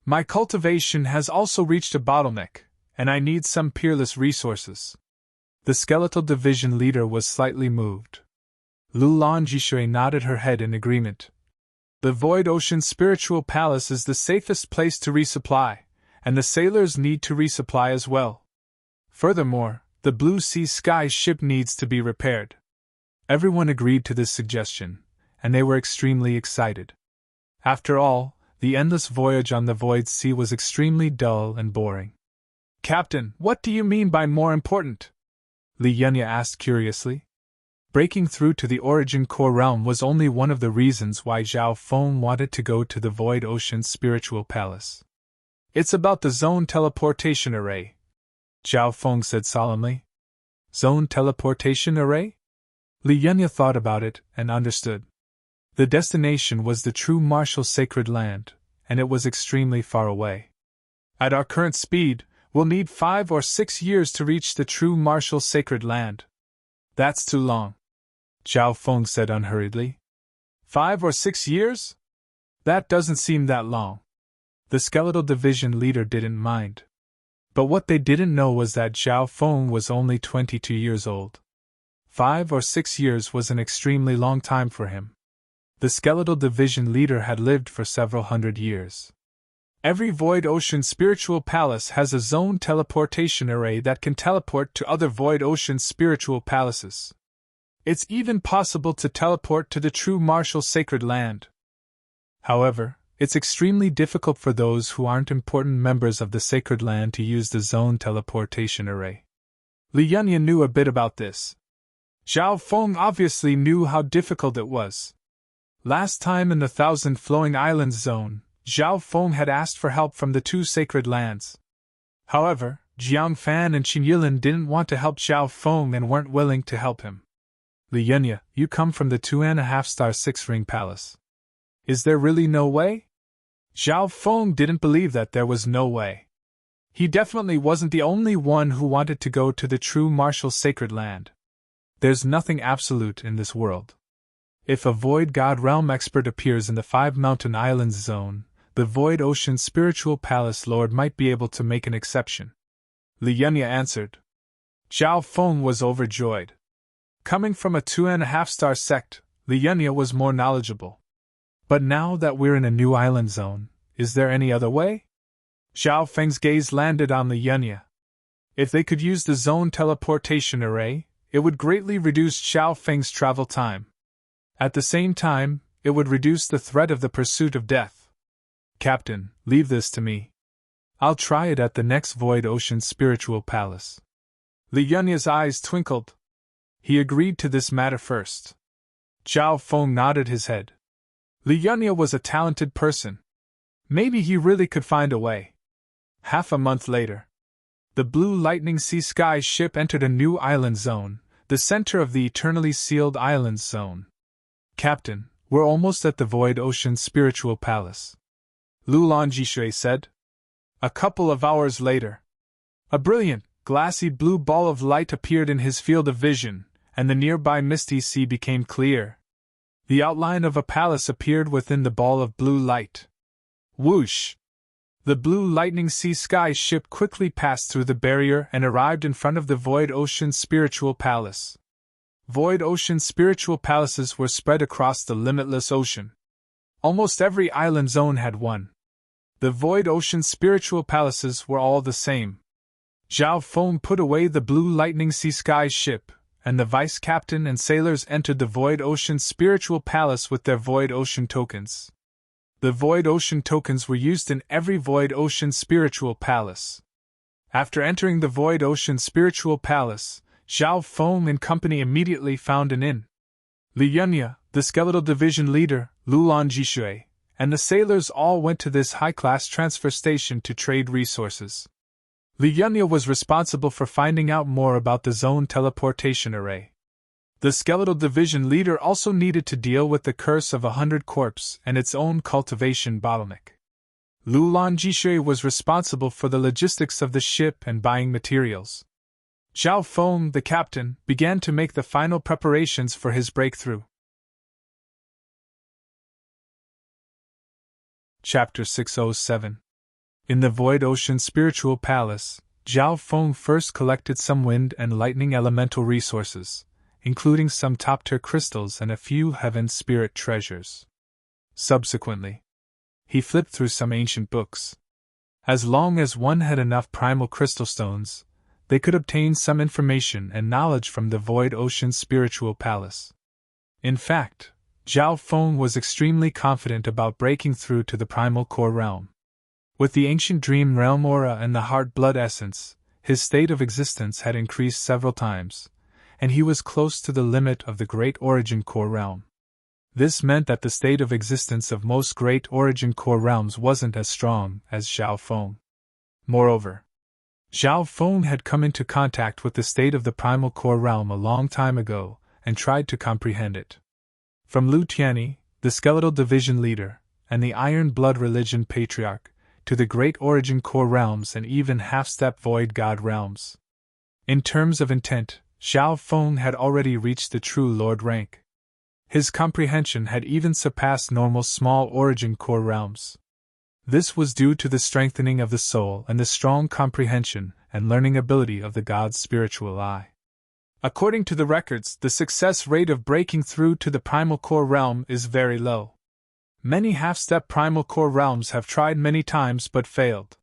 My cultivation has also reached a bottleneck, and I need some peerless resources. The skeletal division leader was slightly moved. Lulan Jishui nodded her head in agreement. The Void Ocean Spiritual Palace is the safest place to resupply, and the sailors need to resupply as well. Furthermore, the Blue Sea Sky ship needs to be repaired. Everyone agreed to this suggestion, and they were extremely excited. After all, the endless voyage on the Void Sea was extremely dull and boring. Captain, what do you mean by more important? Li Yunya asked curiously. Breaking through to the origin core realm was only one of the reasons why Zhao Feng wanted to go to the Void Ocean Spiritual Palace. It's about the zone teleportation array, Zhao Feng said solemnly. Zone teleportation array? Li Yunya thought about it and understood. The destination was the true martial sacred land, and it was extremely far away. At our current speed, we'll need 5 or 6 years to reach the true martial sacred land. That's too long, Zhao Feng said unhurriedly. 5 or 6 years? That doesn't seem that long. The skeletal division leader didn't mind. But what they didn't know was that Zhao Feng was only 22 years old. 5 or 6 years was an extremely long time for him. The skeletal division leader had lived for several hundred years. Every Void Ocean Spiritual Palace has a zone teleportation array that can teleport to other Void Ocean Spiritual Palaces. It's even possible to teleport to the true martial sacred land. However, it's extremely difficult for those who aren't important members of the sacred land to use the zone teleportation array. Li Yunya knew a bit about this. Zhao Feng obviously knew how difficult it was. Last time in the Thousand Flowing Islands zone, Zhao Feng had asked for help from the 2 sacred lands. However, Jiang Fan and Qin Yilin didn't want to help Zhao Feng and weren't willing to help him. Li Yunya, you come from the 2.5-star 6-ring palace. Is there really no way? Zhao Feng didn't believe that there was no way. He definitely wasn't the only one who wanted to go to the true martial sacred land. There's nothing absolute in this world. If a Void God Realm expert appears in the 5 Mountain Islands zone, the Void Ocean Spiritual Palace Lord might be able to make an exception. Li Yunya answered. Zhao Feng was overjoyed. Coming from a 2.5-star sect, Li Yunya was more knowledgeable. But now that we're in a new island zone, is there any other way? Zhao Feng's gaze landed on Li Yunya. If they could use the zone teleportation array, it would greatly reduce Zhao Feng's travel time. At the same time, it would reduce the threat of the pursuit of death. Captain, leave this to me. I'll try it at the next Void Ocean Spiritual Palace. Li Yunya's eyes twinkled. He agreed to this matter first. Zhao Feng nodded his head. Li Yunya was a talented person. Maybe he really could find a way. Half a month later, the Blue Lightning Sea Sky ship entered a new island zone, the center of the eternally sealed islands zone. Captain, we're almost at the Void Ocean Spiritual Palace, Lulan Jishui said. A couple of hours later, a brilliant, glassy blue ball of light appeared in his field of vision, and the nearby misty sea became clear. The outline of a palace appeared within the ball of blue light. Whoosh! The Blue Lightning Sea Sky ship quickly passed through the barrier and arrived in front of the Void Ocean Spiritual Palace. Void Ocean Spiritual Palaces were spread across the limitless ocean. Almost every island zone had one. The Void Ocean Spiritual Palaces were all the same. Zhao Feng put away the Blue Lightning Sea Sky ship, and the vice captain and sailors entered the Void Ocean Spiritual Palace with their Void Ocean tokens. The Void Ocean tokens were used in every Void Ocean Spiritual Palace. After entering the Void Ocean Spiritual Palace, Zhao Feng and company immediately found an inn. Li Yunya, the skeletal division leader, Lulan Jishui, and the sailors all went to this high-class transfer station to trade resources. Li Yunya was responsible for finding out more about the zone teleportation array. The skeletal division leader also needed to deal with the curse of 100 corpse and its own cultivation bottleneck. Lulan Jishui was responsible for the logistics of the ship and buying materials. Zhao Feng, the captain, began to make the final preparations for his breakthrough. Chapter 607. In the Void Ocean Spiritual Palace, Zhao Feng first collected some wind and lightning elemental resources, including some top-tier crystals and a few heaven spirit treasures. Subsequently, he flipped through some ancient books. As long as one had enough primal crystal stones, they could obtain some information and knowledge from the Void Ocean Spiritual Palace. In fact, Zhao Feng was extremely confident about breaking through to the primal core realm. With the ancient dream realm aura and the heart blood essence, his state of existence had increased several times, and he was close to the limit of the Great Origin Core realm. This meant that the state of existence of most Great Origin Core realms wasn't as strong as Zhao Feng. Moreover, Zhao Feng had come into contact with the state of the Primal Core realm a long time ago and tried to comprehend it. From Lu Tianyi, the skeletal division leader, and the Iron Blood Religion Patriarch, to the Great Origin Core realms and even half-step Void God realms. In terms of intent, Zhao Feng had already reached the true Lord rank. His comprehension had even surpassed normal small Origin Core realms. This was due to the strengthening of the soul and the strong comprehension and learning ability of the God's spiritual eye. According to the records, the success rate of breaking through to the Primal Core realm is very low. Many half-step Primal Core realms have tried many times but failed.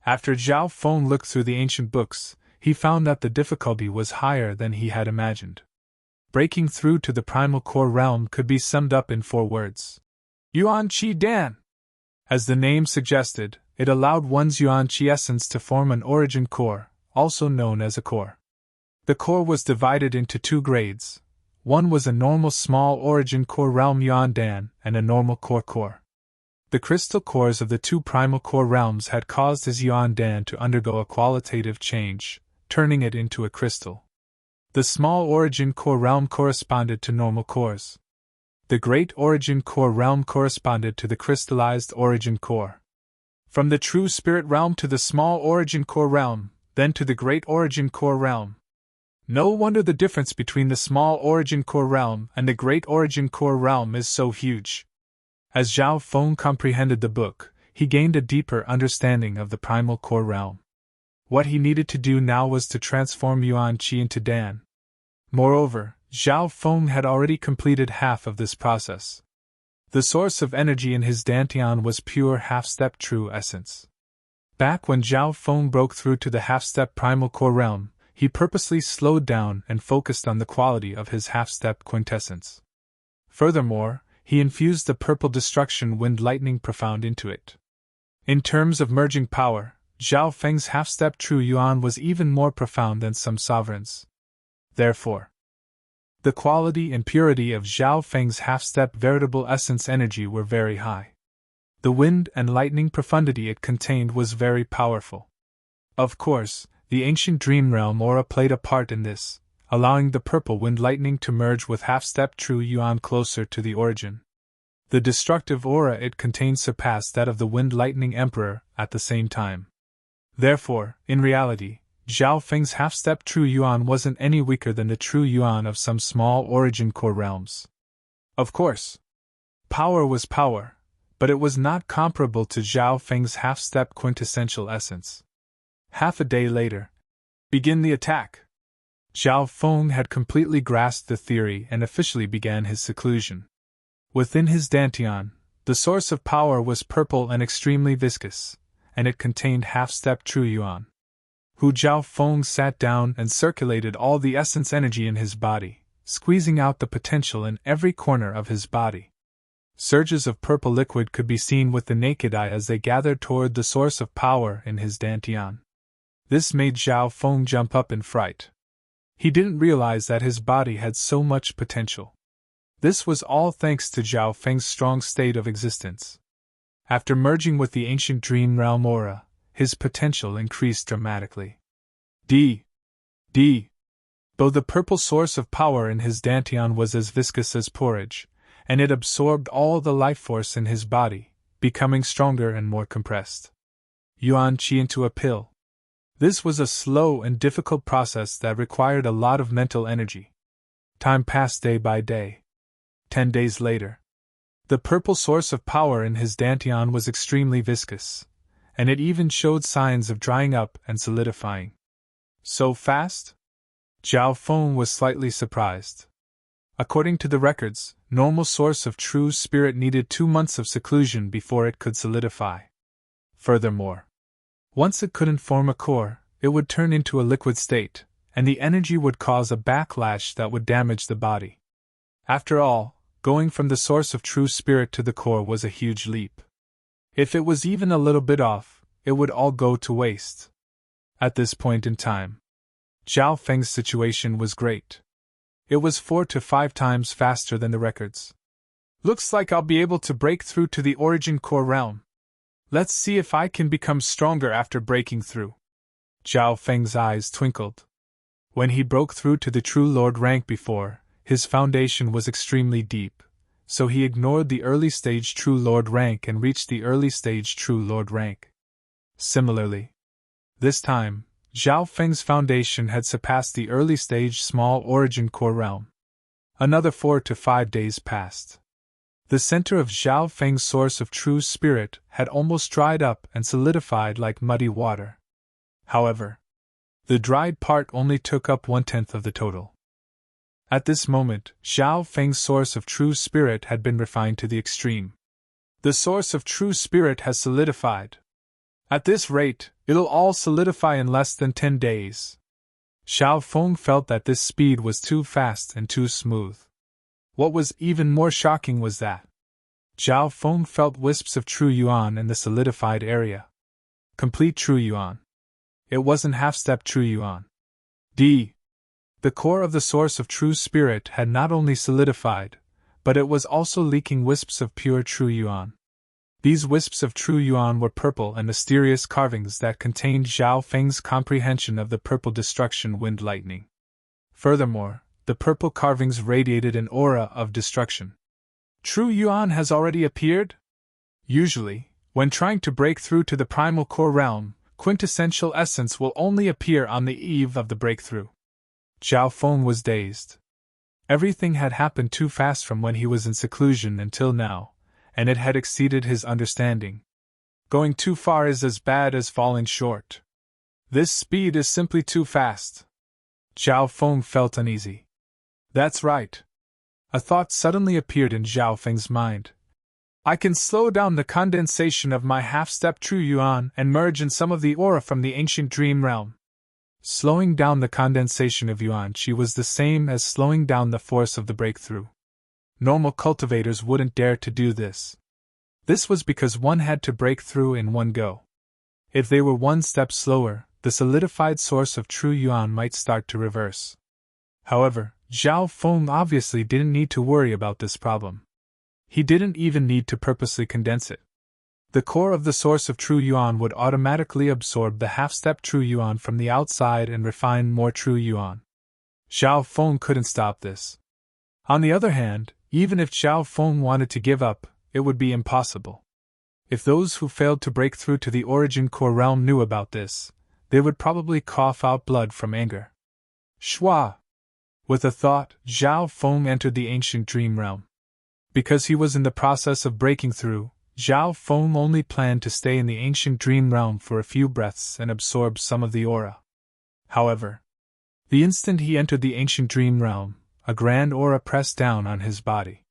After Zhao Feng looked through the ancient books, he found that the difficulty was higher than he had imagined. Breaking through to the Primal Core realm could be summed up in 4 words. Yuan Qi Dan. As the name suggested, it allowed one's Yuan Qi essence to form an origin core, also known as a core. The core was divided into 2 grades. One was a normal small origin core realm Yuan Dan and a normal core. The crystal cores of the 2 primal core realms had caused his Yuan Dan to undergo a qualitative change, turning it into a crystal. The small origin core realm corresponded to normal cores. The great origin core realm corresponded to the crystallized origin core. From the true spirit realm to the small origin core realm, then to the great origin core realm. No wonder the difference between the small origin core realm and the great origin core realm is so huge. As Zhao Feng comprehended the book, he gained a deeper understanding of the primal core realm. What he needed to do now was to transform Yuan Qi into Dan. Moreover, Zhao Feng had already completed half of this process. The source of energy in his Dantian was pure half-step true essence. Back when Zhao Feng broke through to the half-step primal core realm, he purposely slowed down and focused on the quality of his half-step quintessence. Furthermore, he infused the purple destruction wind lightning profound into it. In terms of merging power, Zhao Feng's half-step true yuan was even more profound than some sovereigns. Therefore, the quality and purity of Zhao Feng's half-step veritable essence energy were very high. The wind and lightning profundity it contained was very powerful. Of course, the ancient dream realm aura played a part in this, allowing the purple wind lightning to merge with half-step true yuan closer to the origin. The destructive aura it contained surpassed that of the wind lightning emperor at the same time. Therefore, in reality, Zhao Feng's half-step true yuan wasn't any weaker than the true yuan of some small origin core realms. Of course, power was power, but it was not comparable to Zhao Feng's half-step quintessential essence. Half a day later. Begin the attack! Zhao Feng had completely grasped the theory and officially began his seclusion. Within his dantian, the source of power was purple and extremely viscous, and it contained half-step true yuan. Hu Zhao Feng sat down and circulated all the essence energy in his body, squeezing out the potential in every corner of his body. Surges of purple liquid could be seen with the naked eye as they gathered toward the source of power in his dantian. This made Zhao Feng jump up in fright. He didn't realize that his body had so much potential. This was all thanks to Zhao Feng's strong state of existence. After merging with the ancient dream realm aura, his potential increased dramatically. Though the purple source of power in his dantian was as viscous as porridge, and it absorbed all the life force in his body, becoming stronger and more compressed. Yuan Qi into a pill. This was a slow and difficult process that required a lot of mental energy. Time passed day by day. 10 days later. The purple source of power in his dantian was extremely viscous, and it even showed signs of drying up and solidifying. So fast? Zhao Feng was slightly surprised. According to the records, normal source of true spirit needed 2 months of seclusion before it could solidify. Furthermore, once it couldn't form a core, it would turn into a liquid state, and the energy would cause a backlash that would damage the body. After all, going from the source of true spirit to the core was a huge leap. If it was even a little bit off, it would all go to waste. At this point in time, Zhao Feng's situation was great. It was 4 to 5 times faster than the records. Looks like I'll be able to break through to the origin core realm. Let's see if I can become stronger after breaking through. Zhao Feng's eyes twinkled. When he broke through to the True Lord rank before, his foundation was extremely deep, so he ignored the early stage True Lord rank and reached the early stage True Lord rank. Similarly, this time, Zhao Feng's foundation had surpassed the early stage small origin core realm. Another 4 to 5 days passed. The center of Zhao Feng's source of true spirit had almost dried up and solidified like muddy water. However, the dried part only took up 1/10 of the total. At this moment, Zhao Feng's source of true spirit had been refined to the extreme. The source of true spirit has solidified. At this rate, it'll all solidify in less than 10 days. Zhao Feng felt that this speed was too fast and too smooth. What was even more shocking was that Zhao Feng felt wisps of true yuan in the solidified area. Complete true yuan. It wasn't half-step true yuan. The core of the source of true spirit had not only solidified, but it was also leaking wisps of pure true yuan. These wisps of true yuan were purple and mysterious carvings that contained Zhao Feng's comprehension of the purple destruction wind lightning. Furthermore, the purple carvings radiated an aura of destruction. True yuan has already appeared? Usually, when trying to break through to the primal core realm, quintessential essence will only appear on the eve of the breakthrough. Zhao Feng was dazed. Everything had happened too fast from when he was in seclusion until now, and it had exceeded his understanding. Going too far is as bad as falling short. This speed is simply too fast. Zhao Feng felt uneasy. That's right. A thought suddenly appeared in Zhao Feng's mind. I can slow down the condensation of my half-step true yuan and merge in some of the aura from the ancient dream realm. Slowing down the condensation of yuan qi was the same as slowing down the force of the breakthrough. Normal cultivators wouldn't dare to do this. This was because one had to break through in one go. If they were one step slower, the solidified source of true yuan might start to reverse. However, Zhao Feng obviously didn't need to worry about this problem. He didn't even need to purposely condense it. The core of the source of true yuan would automatically absorb the half-step true yuan from the outside and refine more true yuan. Zhao Feng couldn't stop this. On the other hand, even if Zhao Feng wanted to give up, it would be impossible. If those who failed to break through to the origin core realm knew about this, they would probably cough out blood from anger. Shwa! With a thought, Zhao Feng entered the ancient dream realm. Because he was in the process of breaking through, Zhao Feng only planned to stay in the ancient dream realm for a few breaths and absorb some of the aura. However, the instant he entered the ancient dream realm, a grand aura pressed down on his body.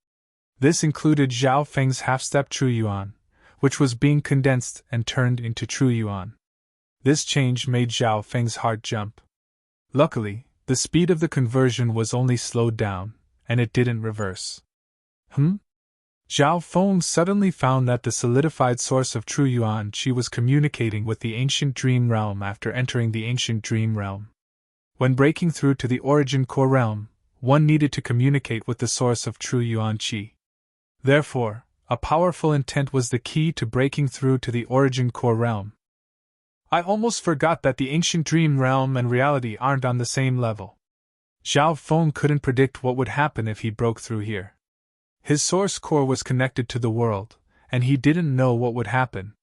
This included Zhao Feng's half-step True Yuan, which was being condensed and turned into True Yuan. This change made Zhao Feng's heart jump. Luckily, the speed of the conversion was only slowed down, and it didn't reverse. Zhao Feng suddenly found that the solidified source of True Yuan Qi was communicating with the ancient dream realm after entering the ancient dream realm. When breaking through to the origin core realm, one needed to communicate with the source of True Yuan Qi. Therefore, a powerful intent was the key to breaking through to the origin core realm. I almost forgot that the ancient dream realm and reality aren't on the same level. Zhao Feng couldn't predict what would happen if he broke through here. His source core was connected to the world, and he didn't know what would happen.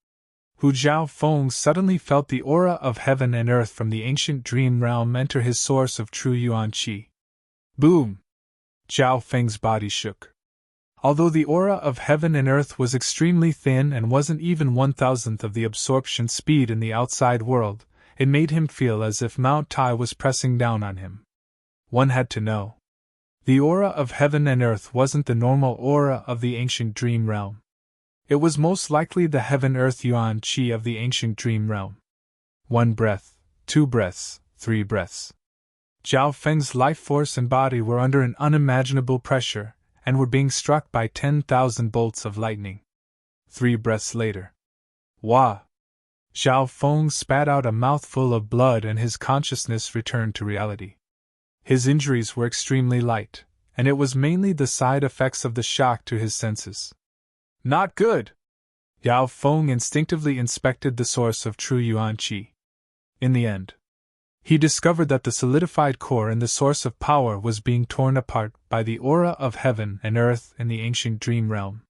Zhao Feng suddenly felt the aura of heaven and earth from the ancient dream realm enter his source of True Yuan Qi. Boom! Zhao Feng's body shook. Although the aura of heaven and earth was extremely thin and wasn't even 1,000th of the absorption speed in the outside world, it made him feel as if Mount Tai was pressing down on him. One had to know. The aura of heaven and earth wasn't the normal aura of the ancient dream realm. It was most likely the heaven-earth Yuan Qi of the ancient dream realm. 1 breath, 2 breaths, 3 breaths. Zhao Feng's life force and body were under an unimaginable pressure, and were being struck by 10,000 bolts of lightning. 3 breaths later. Wah! Zhao Feng spat out a mouthful of blood and his consciousness returned to reality. His injuries were extremely light, and it was mainly the side effects of the shock to his senses. Not good! Zhao Feng instinctively inspected the source of True Yuan Qi. In the end, he discovered that the solidified core and the source of power was being torn apart by the aura of heaven and earth in the ancient dream realm.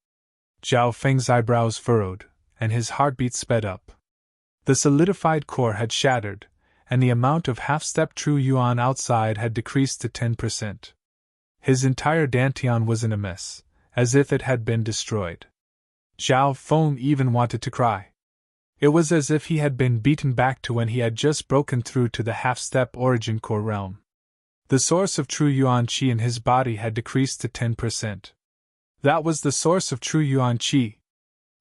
Zhao Feng's eyebrows furrowed, and his heartbeat sped up. The solidified core had shattered, and the amount of half-step True Yuan outside had decreased to 10%. His entire dantian was in a mess, as if it had been destroyed. Zhao Feng even wanted to cry. It was as if he had been beaten back to when he had just broken through to the half-step origin core realm. The source of True Yuan Qi in his body had decreased to 10%. That was the source of True Yuan Qi.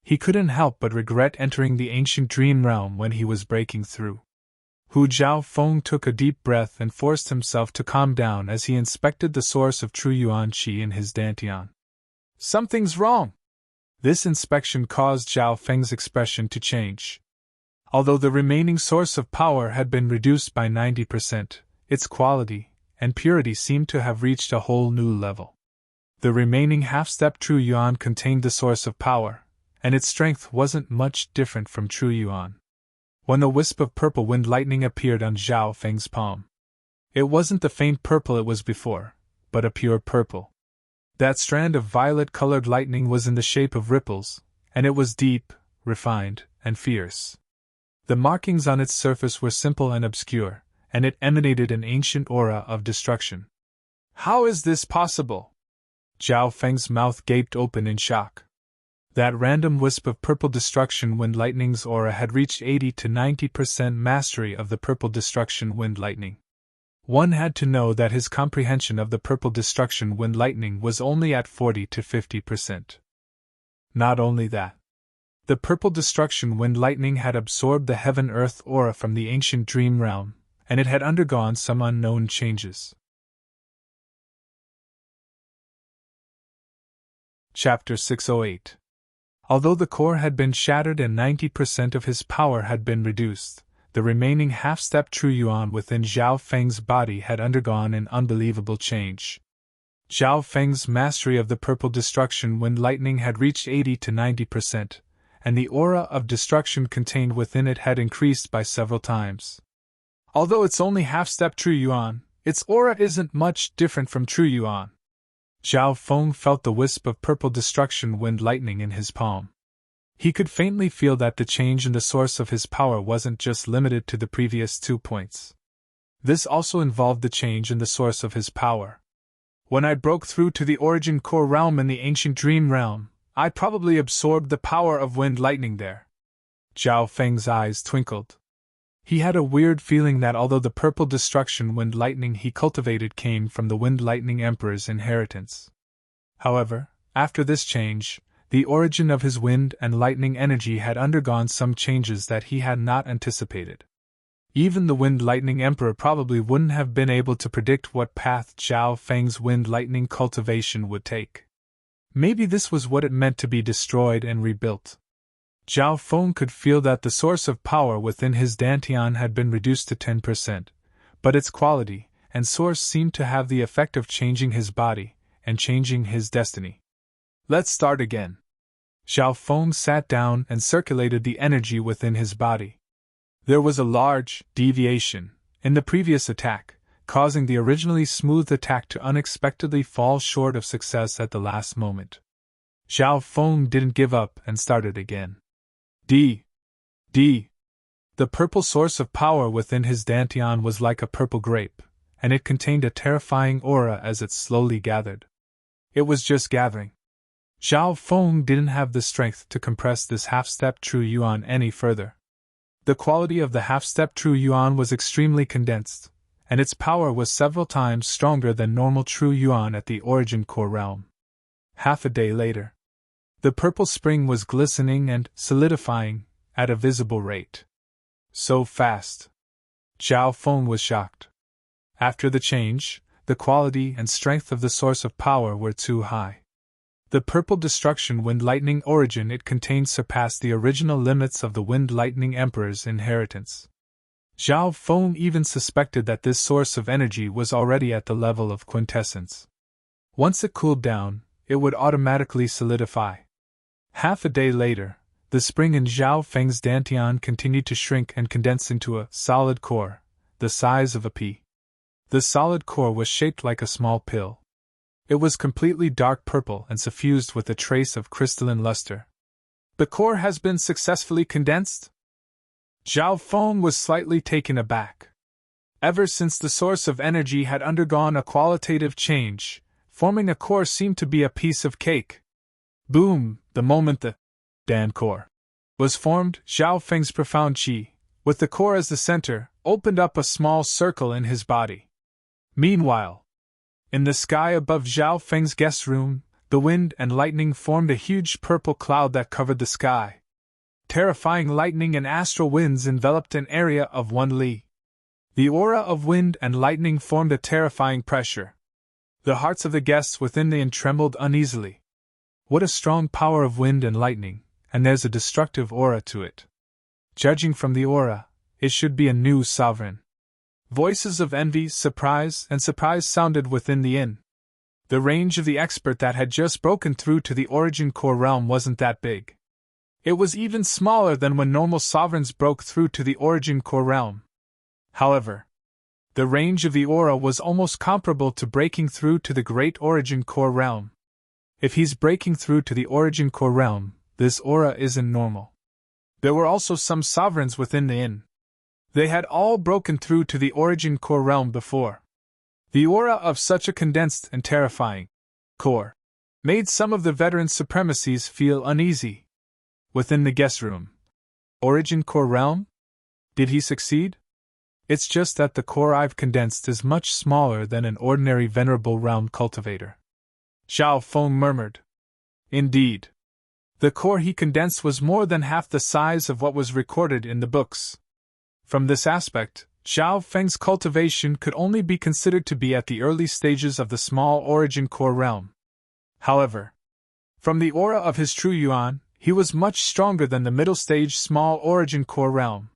He couldn't help but regret entering the ancient dream realm when he was breaking through. Zhao Feng took a deep breath and forced himself to calm down as he inspected the source of True Yuan Qi in his dantian. Something's wrong! This inspection caused Zhao Feng's expression to change. Although the remaining source of power had been reduced by 90%, its quality and purity seemed to have reached a whole new level. The remaining half-step True Yuan contained the source of power, and its strength wasn't much different from True Yuan. When a wisp of purple wind lightning appeared on Zhao Feng's palm. It wasn't the faint purple it was before, but a pure purple. That strand of violet-colored lightning was in the shape of ripples, and it was deep, refined, and fierce. The markings on its surface were simple and obscure, and it emanated an ancient aura of destruction. How is this possible? Zhao Feng's mouth gaped open in shock. That random wisp of purple destruction wind lightning's aura had reached 80 to 90% mastery of the purple destruction wind lightning. One had to know that his comprehension of the purple destruction wind lightning was only at 40 to 50%. Not only that, the purple destruction wind lightning had absorbed the heaven-earth aura from the ancient dream realm, and it had undergone some unknown changes. Chapter 608. Although the core had been shattered and 90% of his power had been reduced, the remaining half-step True Yuan within Zhao Feng's body had undergone an unbelievable change. Zhao Feng's mastery of the purple destruction wind lightning had reached 80 to 90%, and the aura of destruction contained within it had increased by several times. Although it's only half-step True Yuan, its aura isn't much different from True Yuan. Zhao Feng felt the wisp of purple destruction wind lightning in his palm. He could faintly feel that the change in the source of his power wasn't just limited to the previous 2 points. This also involved the change in the source of his power. When I broke through to the origin core realm in the ancient dream realm, I probably absorbed the power of wind lightning there. Zhao Feng's eyes twinkled. He had a weird feeling that although the purple destruction wind lightning he cultivated came from the wind lightning emperor's inheritance. However, after this change, the origin of his wind and lightning energy had undergone some changes that he had not anticipated. Even the wind lightning emperor probably wouldn't have been able to predict what path Zhao Feng's wind lightning cultivation would take. Maybe this was what it meant to be destroyed and rebuilt. Zhao Feng could feel that the source of power within his dantian had been reduced to 10%, but its quality and source seemed to have the effect of changing his body and changing his destiny. Let's start again. Zhao Feng sat down and circulated the energy within his body. There was a large deviation in the previous attack, causing the originally smooth attack to unexpectedly fall short of success at the last moment. Zhao Feng didn't give up and started again. The purple source of power within his dantian was like a purple grape, and it contained a terrifying aura as it slowly gathered. It was just gathering. Zhao Feng didn't have the strength to compress this half-step true yuan any further. The quality of the half-step true yuan was extremely condensed, and its power was several times stronger than normal true yuan at the origin core realm. Half a day later, the purple spring was glistening and solidifying at a visible rate. So fast. Zhao Feng was shocked. After the change, the quality and strength of the source of power were too high. The purple destruction wind lightning origin it contained surpassed the original limits of the wind lightning emperor's inheritance. Zhao Feng even suspected that this source of energy was already at the level of quintessence. Once it cooled down, it would automatically solidify. Half a day later, the spring in Zhao Feng's dantian continued to shrink and condense into a solid core, the size of a pea. The solid core was shaped like a small pill. It was completely dark purple and suffused with a trace of crystalline luster. The core has been successfully condensed? Zhao Feng was slightly taken aback. Ever since the source of energy had undergone a qualitative change, forming a core seemed to be a piece of cake. Boom! The moment the Dan core was formed, Zhao Feng's profound qi, with the core as the center, opened up a small circle in his body. Meanwhile, in the sky above Zhao Feng's guest room, the wind and lightning formed a huge purple cloud that covered the sky. Terrifying lightning and astral winds enveloped an area of 1 li. The aura of wind and lightning formed a terrifying pressure. The hearts of the guests within the inn trembled uneasily. What a strong power of wind and lightning, and there's a destructive aura to it. Judging from the aura, it should be a new sovereign. Voices of envy, surprise sounded within the inn. The range of the expert that had just broken through to the origin core realm wasn't that big. It was even smaller than when normal sovereigns broke through to the origin core realm. However, the range of the aura was almost comparable to breaking through to the great origin core realm. If he's breaking through to the origin core realm, this aura isn't normal. There were also some sovereigns within the inn. They had all broken through to the origin core realm before. The aura of such a condensed and terrifying core made some of the veteran supremacies feel uneasy. Within the guest room. Origin core realm? Did he succeed? It's just that the core I've condensed is much smaller than an ordinary venerable realm cultivator. Zhao Feng murmured. Indeed. The core he condensed was more than half the size of what was recorded in the books. From this aspect, Zhao Feng's cultivation could only be considered to be at the early stages of the small origin core realm. However, from the aura of his true yuan, he was much stronger than the middle stage small origin core realm.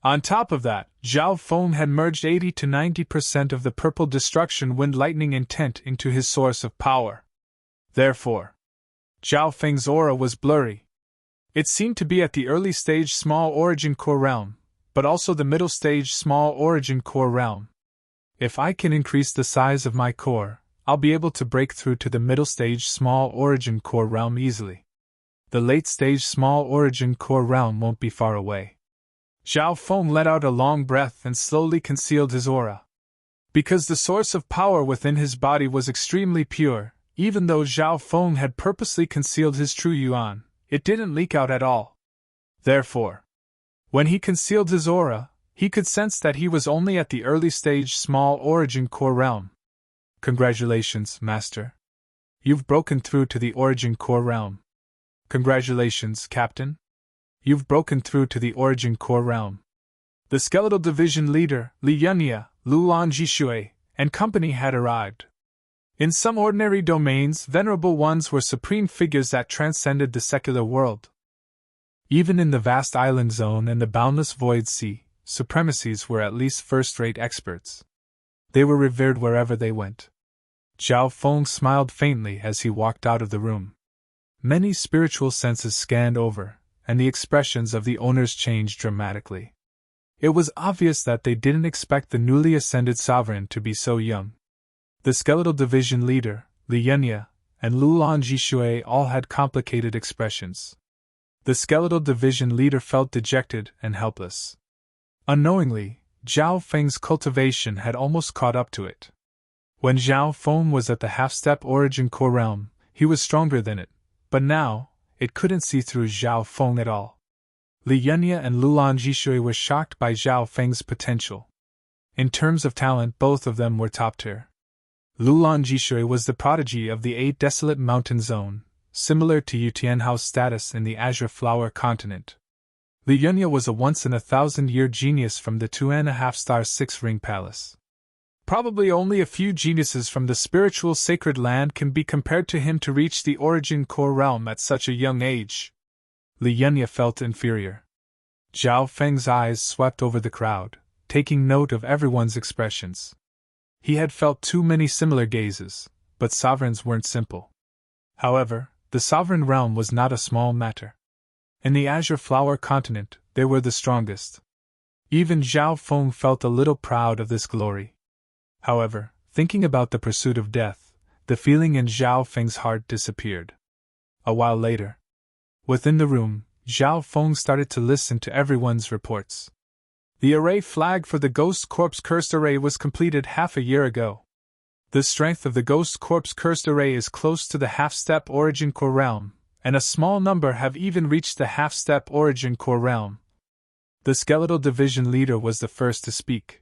On top of that, Zhao Feng had merged 80 to 90% of the purple destruction wind lightning intent into his source of power. Therefore, Zhao Feng's aura was blurry. It seemed to be at the early stage small origin core realm, but also the middle stage small origin core realm. If I can increase the size of my core, I'll be able to break through to the middle stage small origin core realm easily. The late stage small origin core realm won't be far away. Zhao Feng let out a long breath and slowly concealed his aura. Because the source of power within his body was extremely pure, even though Zhao Feng had purposely concealed his true yuan, it didn't leak out at all. Therefore, when he concealed his aura, he could sense that he was only at the early stage small origin core realm. Congratulations, Master. You've broken through to the origin core realm. Congratulations, Captain. You've broken through to the origin core realm. The skeletal division leader, Li Yunya, Lulan Jishui, and company had arrived. In some ordinary domains, venerable ones were supreme figures that transcended the secular world. Even in the vast island zone and the boundless void sea, supremacies were at least first-rate experts. They were revered wherever they went. Zhao Feng smiled faintly as he walked out of the room. Many spiritual senses scanned over, and the expressions of the owners changed dramatically. It was obvious that they didn't expect the newly ascended sovereign to be so young. The skeletal division leader, Li Yunya, and Lulan Jishui all had complicated expressions. The skeletal division leader felt dejected and helpless. Unknowingly, Zhao Feng's cultivation had almost caught up to it. When Zhao Feng was at the half-step origin core realm, he was stronger than it, but now, it couldn't see through Zhao Feng at all. Li Yunya and Lulan Jishui were shocked by Zhao Feng's potential. In terms of talent, both of them were top-tier. Lulan Jishui was the prodigy of the 8 Desolate Mountain Zone, similar to Yu Tianhao's status in the Azure Flower Continent. Li Yunya was a once-in-a-thousand-year genius from the 2.5-star 6-ring palace. Probably only a few geniuses from the spiritual sacred land can be compared to him to reach the origin core realm at such a young age. Li Yunya felt inferior. Zhao Feng's eyes swept over the crowd, taking note of everyone's expressions. He had felt too many similar gazes, but sovereigns weren't simple. However, the sovereign realm was not a small matter. In the Azure Flower Continent, they were the strongest. Even Zhao Feng felt a little proud of this glory. However, thinking about the pursuit of death, the feeling in Zhao Feng's heart disappeared. A while later, within the room, Zhao Feng started to listen to everyone's reports. The array flag for the Ghost Corpse Cursed Array was completed half a year ago. The strength of the Ghost Corpse Cursed Array is close to the half-step origin core realm, and a small number have even reached the half-step origin core realm. The skeletal division leader was the first to speak.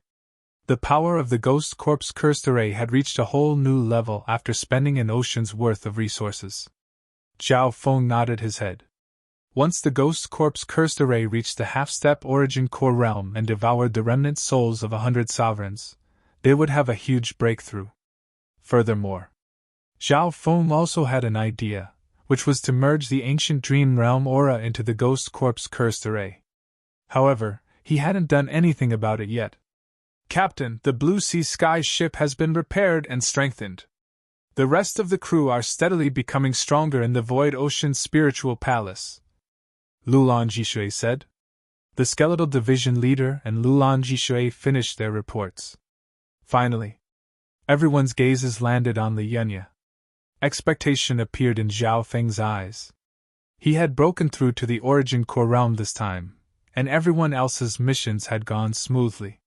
The power of the Ghost Corpse Cursed Array had reached a whole new level after spending an ocean's worth of resources. Zhao Feng nodded his head. Once the Ghost Corpse Cursed Array reached the half-step origin core realm and devoured the remnant souls of 100 sovereigns, they would have a huge breakthrough. Furthermore, Zhao Feng also had an idea, which was to merge the ancient dream realm aura into the Ghost Corpse Cursed Array. However, he hadn't done anything about it yet. Captain, the Blue Sea Sky ship has been repaired and strengthened. The rest of the crew are steadily becoming stronger in the Void Ocean Spiritual Palace, Lulan Jishui said. The skeletal division leader and Lulan Jishui finished their reports. Finally, everyone's gazes landed on Li Yunya. Expectation appeared in Zhao Feng's eyes. He had broken through to the origin core realm this time, and everyone else's missions had gone smoothly.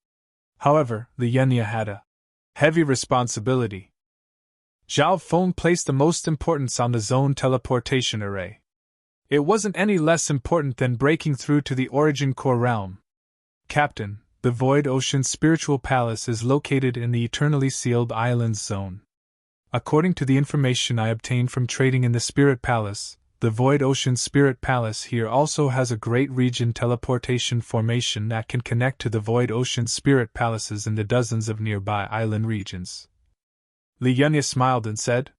However, Li Yunya had a heavy responsibility. Zhao Feng placed the most importance on the zone teleportation array. It wasn't any less important than breaking through to the origin core realm. Captain, the Void Ocean Spiritual Palace is located in the eternally sealed islands zone. According to the information I obtained from trading in the Spirit Palace, the Void Ocean Spirit Palace here also has a great region teleportation formation that can connect to the Void Ocean Spirit Palaces in the dozens of nearby island regions. Li Yunya smiled and said,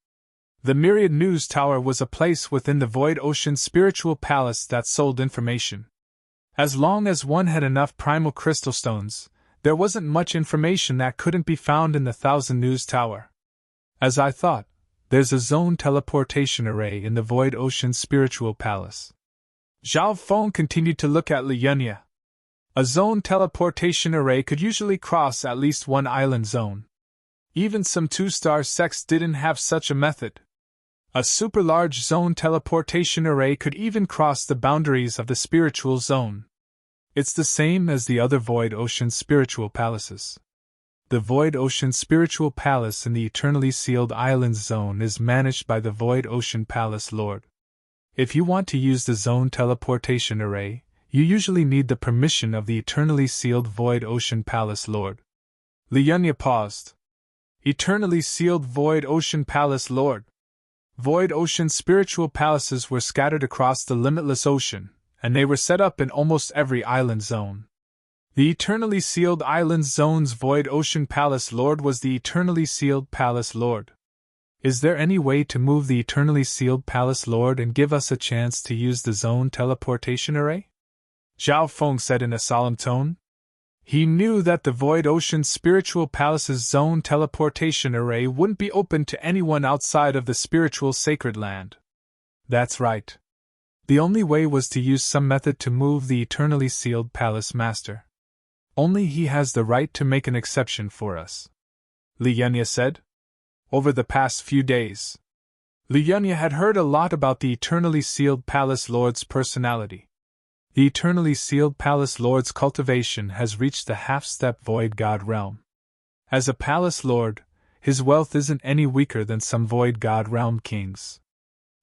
"The Myriad News Tower was a place within the Void Ocean Spiritual Palace that sold information. As long as one had enough primal crystal stones, there wasn't much information that couldn't be found in the 1000 News Tower. As I thought, there's a zone teleportation array in the Void Ocean Spiritual Palace." Zhao Feng continued to look at Li Yunya. A zone teleportation array could usually cross at least one island zone. Even some 2-star sects didn't have such a method. A super-large zone teleportation array could even cross the boundaries of the spiritual zone. It's the same as the other Void Ocean Spiritual Palaces. The Void Ocean Spiritual Palace in the Eternally Sealed Islands Zone is managed by the Void Ocean Palace Lord. If you want to use the Zone Teleportation Array, you usually need the permission of the Eternally Sealed Void Ocean Palace Lord. Lianya paused. Eternally Sealed Void Ocean Palace Lord. Void Ocean spiritual palaces were scattered across the limitless ocean, and they were set up in almost every island zone. The Eternally Sealed Islands Zone's Void Ocean Palace Lord was the Eternally Sealed Palace Lord. Is there any way to move the Eternally Sealed Palace Lord and give us a chance to use the Zone Teleportation Array? Zhao Feng said in a solemn tone. He knew that the Void Ocean Spiritual Palace's Zone Teleportation Array wouldn't be open to anyone outside of the spiritual sacred land. That's right. The only way was to use some method to move the Eternally Sealed Palace Master. Only he has the right to make an exception for us. Lianya said. Over the past few days, Lianya had heard a lot about the Eternally Sealed Palace Lord's personality. The Eternally Sealed Palace Lord's cultivation has reached the half-step Void God realm. As a Palace Lord, his wealth isn't any weaker than some Void God realm kings.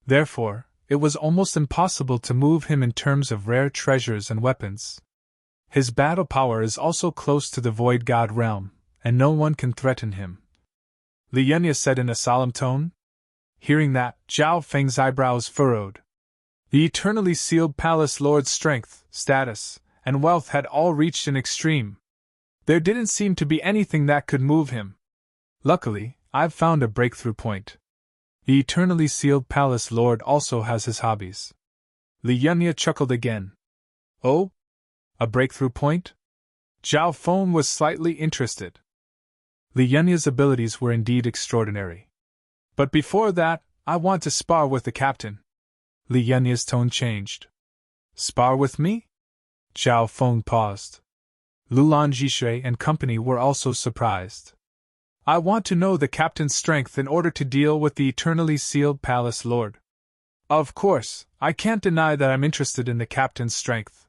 Therefore, it was almost impossible to move him in terms of rare treasures and weapons. His battle power is also close to the Void God realm, and no one can threaten him. Lianya said in a solemn tone. Hearing that, Zhao Feng's eyebrows furrowed. The Eternally Sealed Palace Lord's strength, status, and wealth had all reached an extreme. There didn't seem to be anything that could move him. Luckily, I've found a breakthrough point. The Eternally Sealed Palace Lord also has his hobbies. Lianya chuckled again. Oh? A breakthrough point? Zhao Feng was slightly interested. Lianya's abilities were indeed extraordinary. But before that, I want to spar with the captain. Lianya's tone changed. Spar with me? Zhao Feng paused. Lulan Jishui and company were also surprised. I want to know the captain's strength in order to deal with the Eternally Sealed Palace Lord. Of course, I can't deny that I'm interested in the captain's strength.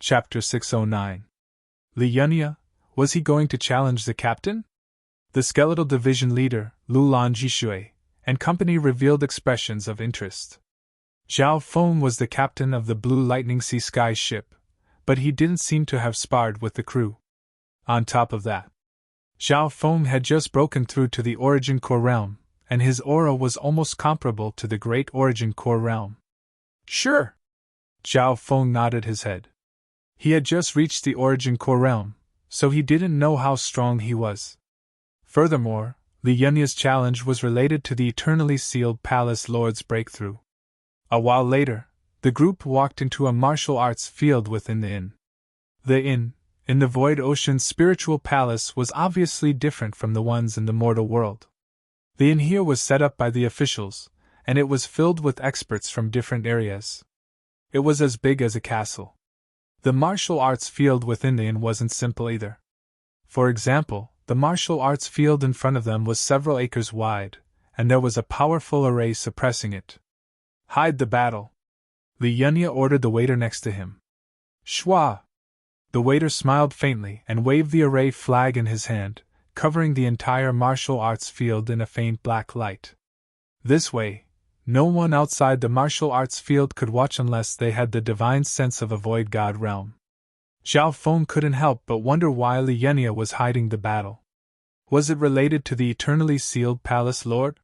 Chapter 609. Lianya, was he going to challenge the captain? The Skeletal Division leader, Lulan Jishui, and company revealed expressions of interest. Zhao Feng was the captain of the Blue Lightning Sea Sky ship, but he didn't seem to have sparred with the crew. On top of that, Zhao Feng had just broken through to the Origin Core realm, and his aura was almost comparable to the Great Origin Core realm. Sure. Zhao Feng nodded his head. He had just reached the Origin Core realm, so he didn't know how strong he was. Furthermore, Lianya's challenge was related to the Eternally Sealed Palace Lord's breakthrough. A while later, the group walked into a martial arts field within the inn. The inn, in the Void Ocean Spiritual Palace, was obviously different from the ones in the mortal world. The inn here was set up by the officials, and it was filled with experts from different areas. It was as big as a castle. The martial arts field within the inn wasn't simple either. For example, the martial arts field in front of them was several acres wide, and there was a powerful array suppressing it. Hide the battle. Lianya ordered the waiter next to him. Schwa! The waiter smiled faintly and waved the array flag in his hand, covering the entire martial arts field in a faint black light. This way, no one outside the martial arts field could watch unless they had the divine sense of a Void God realm. Zhao Feng couldn't help but wonder why Lianya was hiding the battle. Was it related to the Eternally Sealed Palace Lord?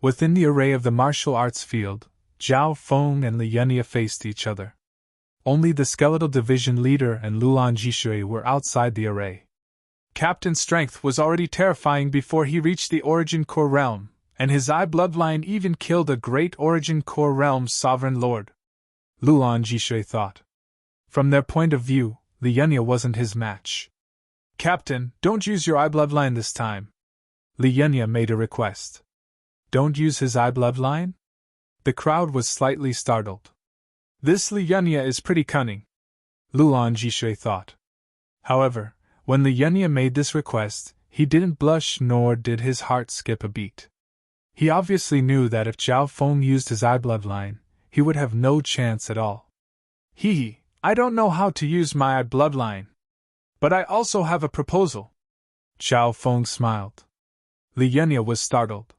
Within the array of the martial arts field, Zhao Feng and Lianya faced each other. Only the Skeletal Division leader and Lulan Jishui were outside the array. Captain Strength was already terrifying before he reached the Origin Core realm, and his eye bloodline even killed a Great Origin Core realm's sovereign lord. Lulan Jishui thought. From their point of view, Lianya wasn't his match. Captain, don't use your eye bloodline this time. Lianya made a request. Don't use his eye bloodline? The crowd was slightly startled. This Lianya is pretty cunning, Lulan Jishui thought. However, when Lianya made this request, he didn't blush nor did his heart skip a beat. He obviously knew that if Zhao Feng used his eye bloodline, he would have no chance at all. Hee, I don't know how to use my bloodline. But I also have a proposal. Zhao Feng smiled. Li Yunya was startled.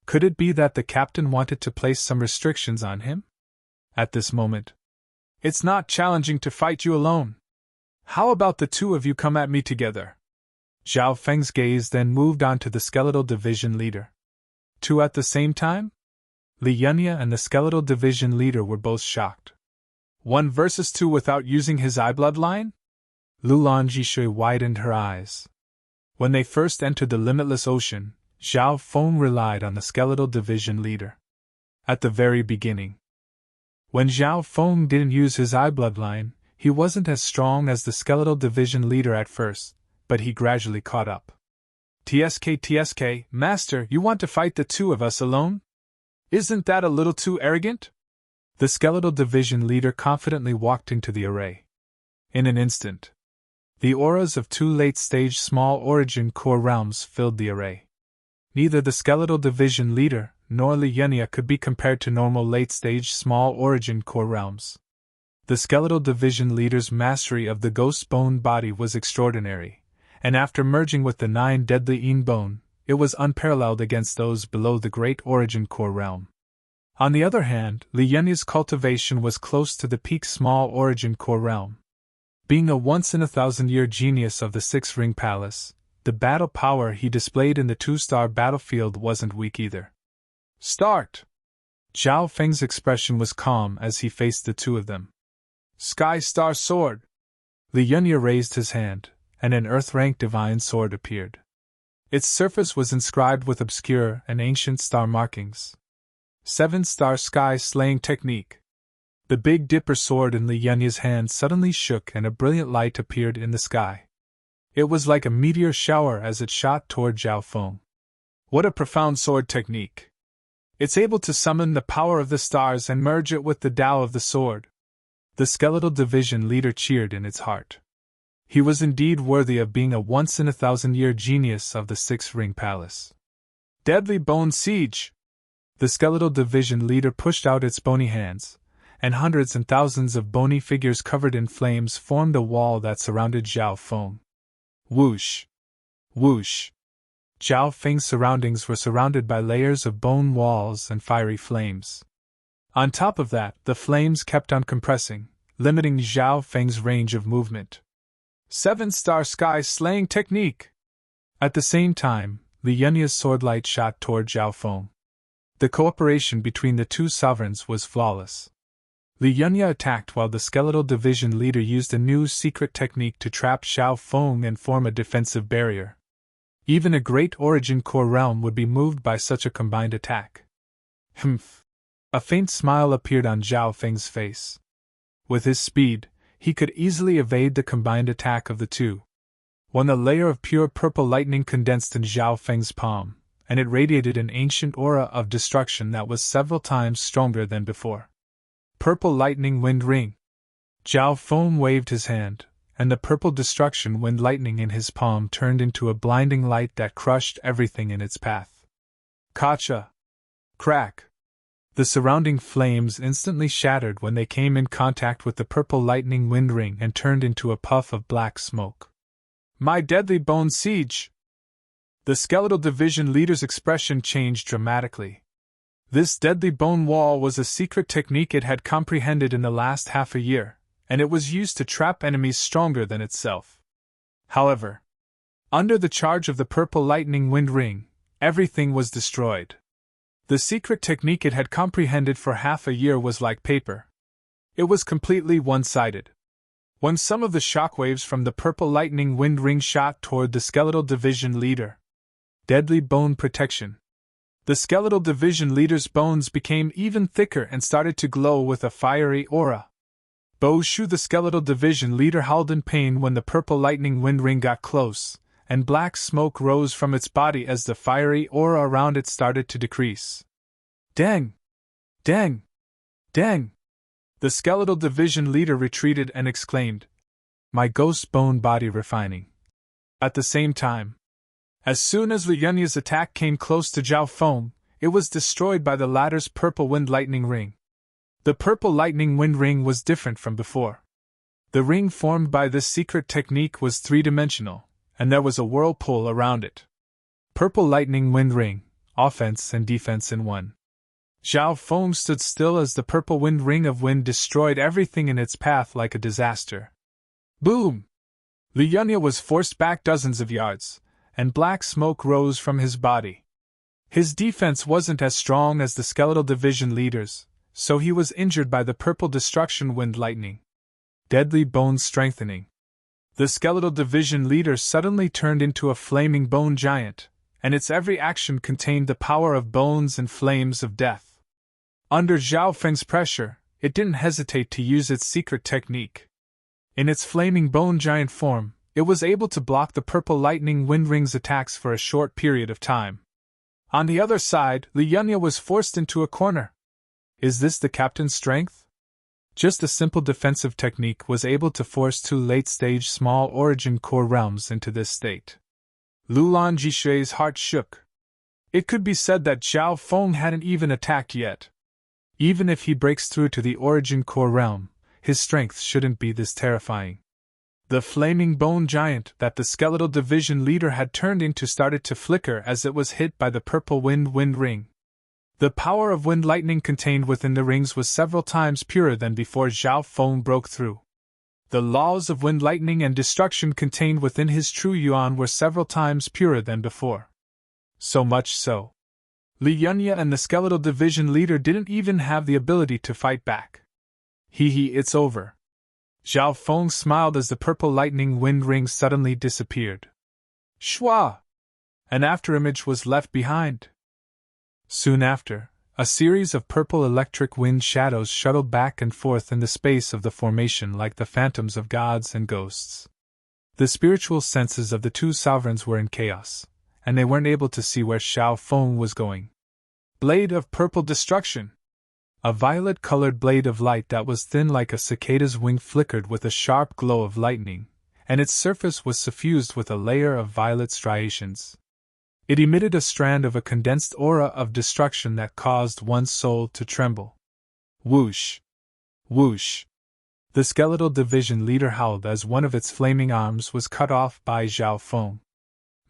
Could it be that the captain wanted to place some restrictions on him? At this moment, it's not challenging to fight you alone. How about the two of you come at me together? Zhao Feng's gaze then moved on to the skeletal division leader. Two at the same time? Li Yunya and the skeletal division leader were both shocked. 1 versus 2 without using his bloodline? Lulan Jishui widened her eyes. When they first entered the limitless ocean, Zhao Feng relied on the skeletal division leader. At the very beginning, when Zhao Feng didn't use his bloodline, he wasn't as strong as the skeletal division leader at first, but he gradually caught up. TSK, Master, you want to fight the two of us alone? Isn't that a little too arrogant? The skeletal division leader confidently walked into the array. In an instant, the auras of 2 late-stage small origin core realms filled the array. Neither the skeletal division leader nor Li Yunya could be compared to normal late-stage small origin core realms. The skeletal division leader's mastery of the ghost bone body was extraordinary, and after merging with the 9 deadly Yin bone, it was unparalleled against those below the great origin core realm. On the other hand, Li Yunya's cultivation was close to the peak small origin core realm. Being a once-in-a-thousand-year genius of the 6-ring palace, the battle power he displayed in the 2-star battlefield wasn't weak either. Start! Zhao Feng's expression was calm as he faced the two of them. Sky Star Sword! Li Yunya raised his hand, and an Earth-rank divine sword appeared. Its surface was inscribed with obscure and ancient star markings. 7-star sky-slaying technique. The Big Dipper sword in Li Yunya's hand suddenly shook and a brilliant light appeared in the sky. It was like a meteor shower as it shot toward Zhao Feng. What a profound sword technique! It's able to summon the power of the stars and merge it with the Tao of the sword. The skeletal division leader cheered in its heart. He was indeed worthy of being a once-in-a-thousand-year genius of the 6-ring palace. Deadly Bone Siege! The skeletal division leader pushed out its bony hands, and hundreds and thousands of bony figures covered in flames formed a wall that surrounded Zhao Feng. Whoosh! Whoosh! Zhao Feng's surroundings were surrounded by layers of bone walls and fiery flames. On top of that, the flames kept on compressing, limiting Zhao Feng's range of movement. 7-star sky-slaying technique! At the same time, Li Yunya's swordlight shot toward Zhao Feng. The cooperation between the two sovereigns was flawless. Li Yunya attacked while the skeletal division leader used a new secret technique to trap Zhao Feng and form a defensive barrier. Even a great origin core realm would be moved by such a combined attack. Humph! A faint smile appeared on Zhao Feng's face. With his speed, he could easily evade the combined attack of the two. When a layer of pure purple lightning condensed in Zhao Feng's palm, and it radiated an ancient aura of destruction that was several times stronger than before. Purple lightning wind ring. Zhao Feng waved his hand, and the purple destruction wind lightning in his palm turned into a blinding light that crushed everything in its path. Kacha! Crack! The surrounding flames instantly shattered when they came in contact with the purple lightning wind ring and turned into a puff of black smoke. My deadly bone siege! The skeletal division leader's expression changed dramatically. This deadly bone wall was a secret technique it had comprehended in the last half a year, and it was used to trap enemies stronger than itself. However, under the charge of the purple lightning wind ring, everything was destroyed. The secret technique it had comprehended for half a year was like paper. It was completely one-sided. When some of the shockwaves from the purple lightning wind ring shot toward the skeletal division leader, deadly bone protection. The skeletal division leader's bones became even thicker and started to glow with a fiery aura. Bo Shu, the skeletal division leader, howled in pain when the purple lightning wind ring got close, and black smoke rose from its body as the fiery aura around it started to decrease. Dang! Dang! Dang! The skeletal division leader retreated and exclaimed, My ghost bone body refining. At the same time, as soon as Li Yunya's attack came close to Zhao Feng, it was destroyed by the latter's purple wind lightning ring. The purple lightning wind ring was different from before. The ring formed by this secret technique was three-dimensional, and there was a whirlpool around it. Purple lightning wind ring, offense and defense in one. Zhao Feng stood still as the purple wind ring of wind destroyed everything in its path like a disaster. Boom! Li Yunya was forced back dozens of yards, and black smoke rose from his body. His defense wasn't as strong as the skeletal division leaders, so he was injured by the purple destruction wind lightning. Deadly bone strengthening. The skeletal division leader suddenly turned into a flaming bone giant, and its every action contained the power of bones and flames of death. Under Zhao Feng's pressure, it didn't hesitate to use its secret technique. In its flaming bone giant form, it was able to block the purple lightning wind ring's attacks for a short period of time. On the other side, Li Yunya was forced into a corner. Is this the captain's strength? Just a simple defensive technique was able to force two late-stage small origin core realms into this state. Lulan Jishui's heart shook. It could be said that Zhao Feng hadn't even attacked yet. Even if he breaks through to the origin core realm, his strength shouldn't be this terrifying. The flaming bone giant that the skeletal division leader had turned into started to flicker as it was hit by the purple wind ring. The power of wind lightning contained within the rings was several times purer than before Zhao Feng broke through. The laws of wind lightning and destruction contained within his true yuan were several times purer than before. So much so. Li Yunya and the skeletal division leader didn't even have the ability to fight back. It's over. Zhao Feng smiled as the purple lightning wind ring suddenly disappeared. Shwa! An afterimage was left behind. Soon after, a series of purple electric wind shadows shuttled back and forth in the space of the formation like the phantoms of gods and ghosts. The spiritual senses of the two sovereigns were in chaos, and they weren't able to see where Zhao Feng was going. Blade of purple destruction! A violet-colored blade of light that was thin like a cicada's wing flickered with a sharp glow of lightning, and its surface was suffused with a layer of violet striations. It emitted a strand of a condensed aura of destruction that caused one's soul to tremble. Whoosh! Whoosh! The skeletal division leader howled as one of its flaming arms was cut off by Zhao Feng.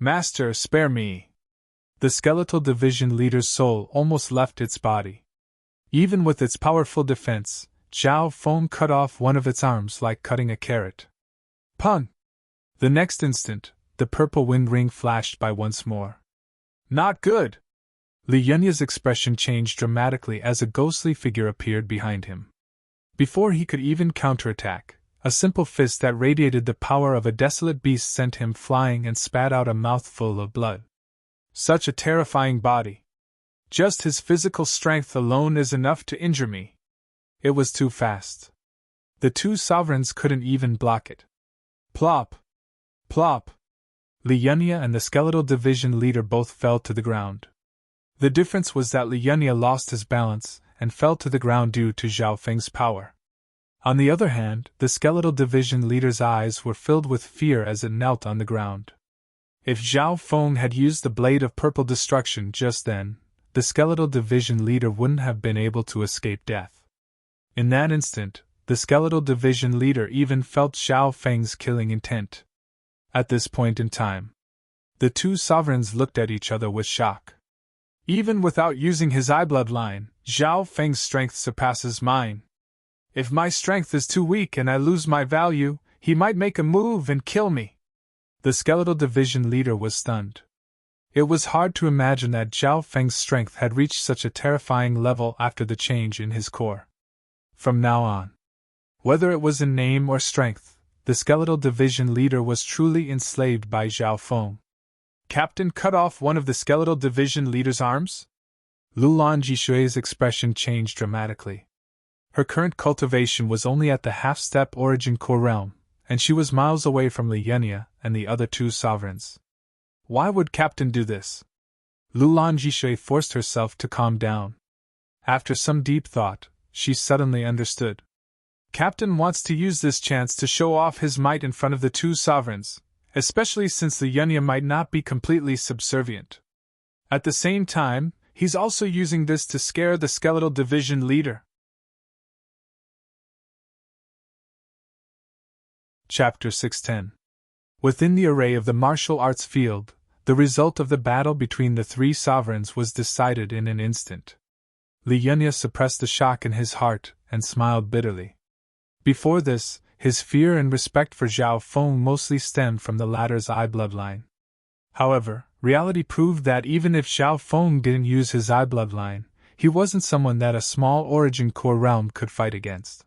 Master, spare me! The skeletal division leader's soul almost left its body. Even with its powerful defense, Zhao Feng cut off one of its arms like cutting a carrot. Pun! The next instant, the purple wind ring flashed by once more. Not good! Li Yunya's expression changed dramatically as a ghostly figure appeared behind him. Before he could even counterattack, a simple fist that radiated the power of a desolate beast sent him flying and spat out a mouthful of blood. Such a terrifying body! Just his physical strength alone is enough to injure me. It was too fast. The two sovereigns couldn't even block it. Plop! Plop! Li Yunya and the skeletal division leader both fell to the ground. The difference was that Li Yunya lost his balance and fell to the ground due to Zhao Feng's power. On the other hand, the skeletal division leader's eyes were filled with fear as it knelt on the ground. If Zhao Feng had used the blade of purple destruction just then, the skeletal division leader wouldn't have been able to escape death. In that instant, the skeletal division leader even felt Zhao Feng's killing intent. At this point in time, the two sovereigns looked at each other with shock. Even without using his eye bloodline, Zhao Feng's strength surpasses mine. If my strength is too weak and I lose my value, he might make a move and kill me. The skeletal division leader was stunned. It was hard to imagine that Zhao Feng's strength had reached such a terrifying level after the change in his core. From now on, whether it was in name or strength, the skeletal division leader was truly enslaved by Zhao Feng. Captain cut off one of the skeletal division leader's arms? Lulan Jishui's expression changed dramatically. Her current cultivation was only at the half-step origin core realm, and she was miles away from Li Yunya and the other two sovereigns. Why would Captain do this? Lulan Jishui forced herself to calm down. After some deep thought, she suddenly understood. Captain wants to use this chance to show off his might in front of the two sovereigns, especially since Li Yunya might not be completely subservient. At the same time, he's also using this to scare the skeletal division leader. Chapter 610. Within the array of the martial arts field, the result of the battle between the three sovereigns was decided in an instant. Li Yunya suppressed the shock in his heart and smiled bitterly. Before this, his fear and respect for Zhao Feng mostly stemmed from the latter's eye bloodline. However, reality proved that even if Zhao Feng didn't use his eye bloodline, he wasn't someone that a small origin core realm could fight against.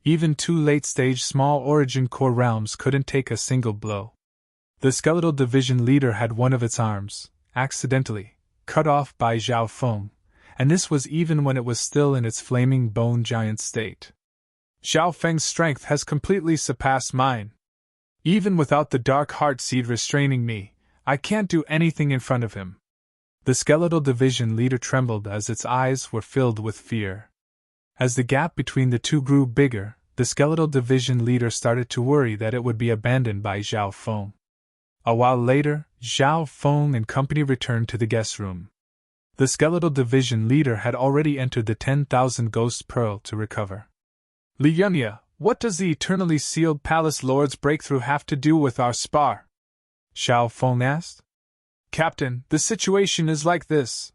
Even two late-stage small origin core realms couldn't take a single blow. The skeletal division leader had one of its arms, accidentally, cut off by Zhao Feng, and this was even when it was still in its flaming bone giant state. Zhao Feng's strength has completely surpassed mine. Even without the dark heart seed restraining me, I can't do anything in front of him. The skeletal division leader trembled as its eyes were filled with fear. As the gap between the two grew bigger, the skeletal division leader started to worry that it would be abandoned by Zhao Feng. A while later, Zhao Feng and company returned to the guest room. The skeletal division leader had already entered the 10,000 Ghost Pearl to recover. Li Yunya, what does the eternally sealed Palace Lord's breakthrough have to do with our spar? Zhao Feng asked. Captain, the situation is like this.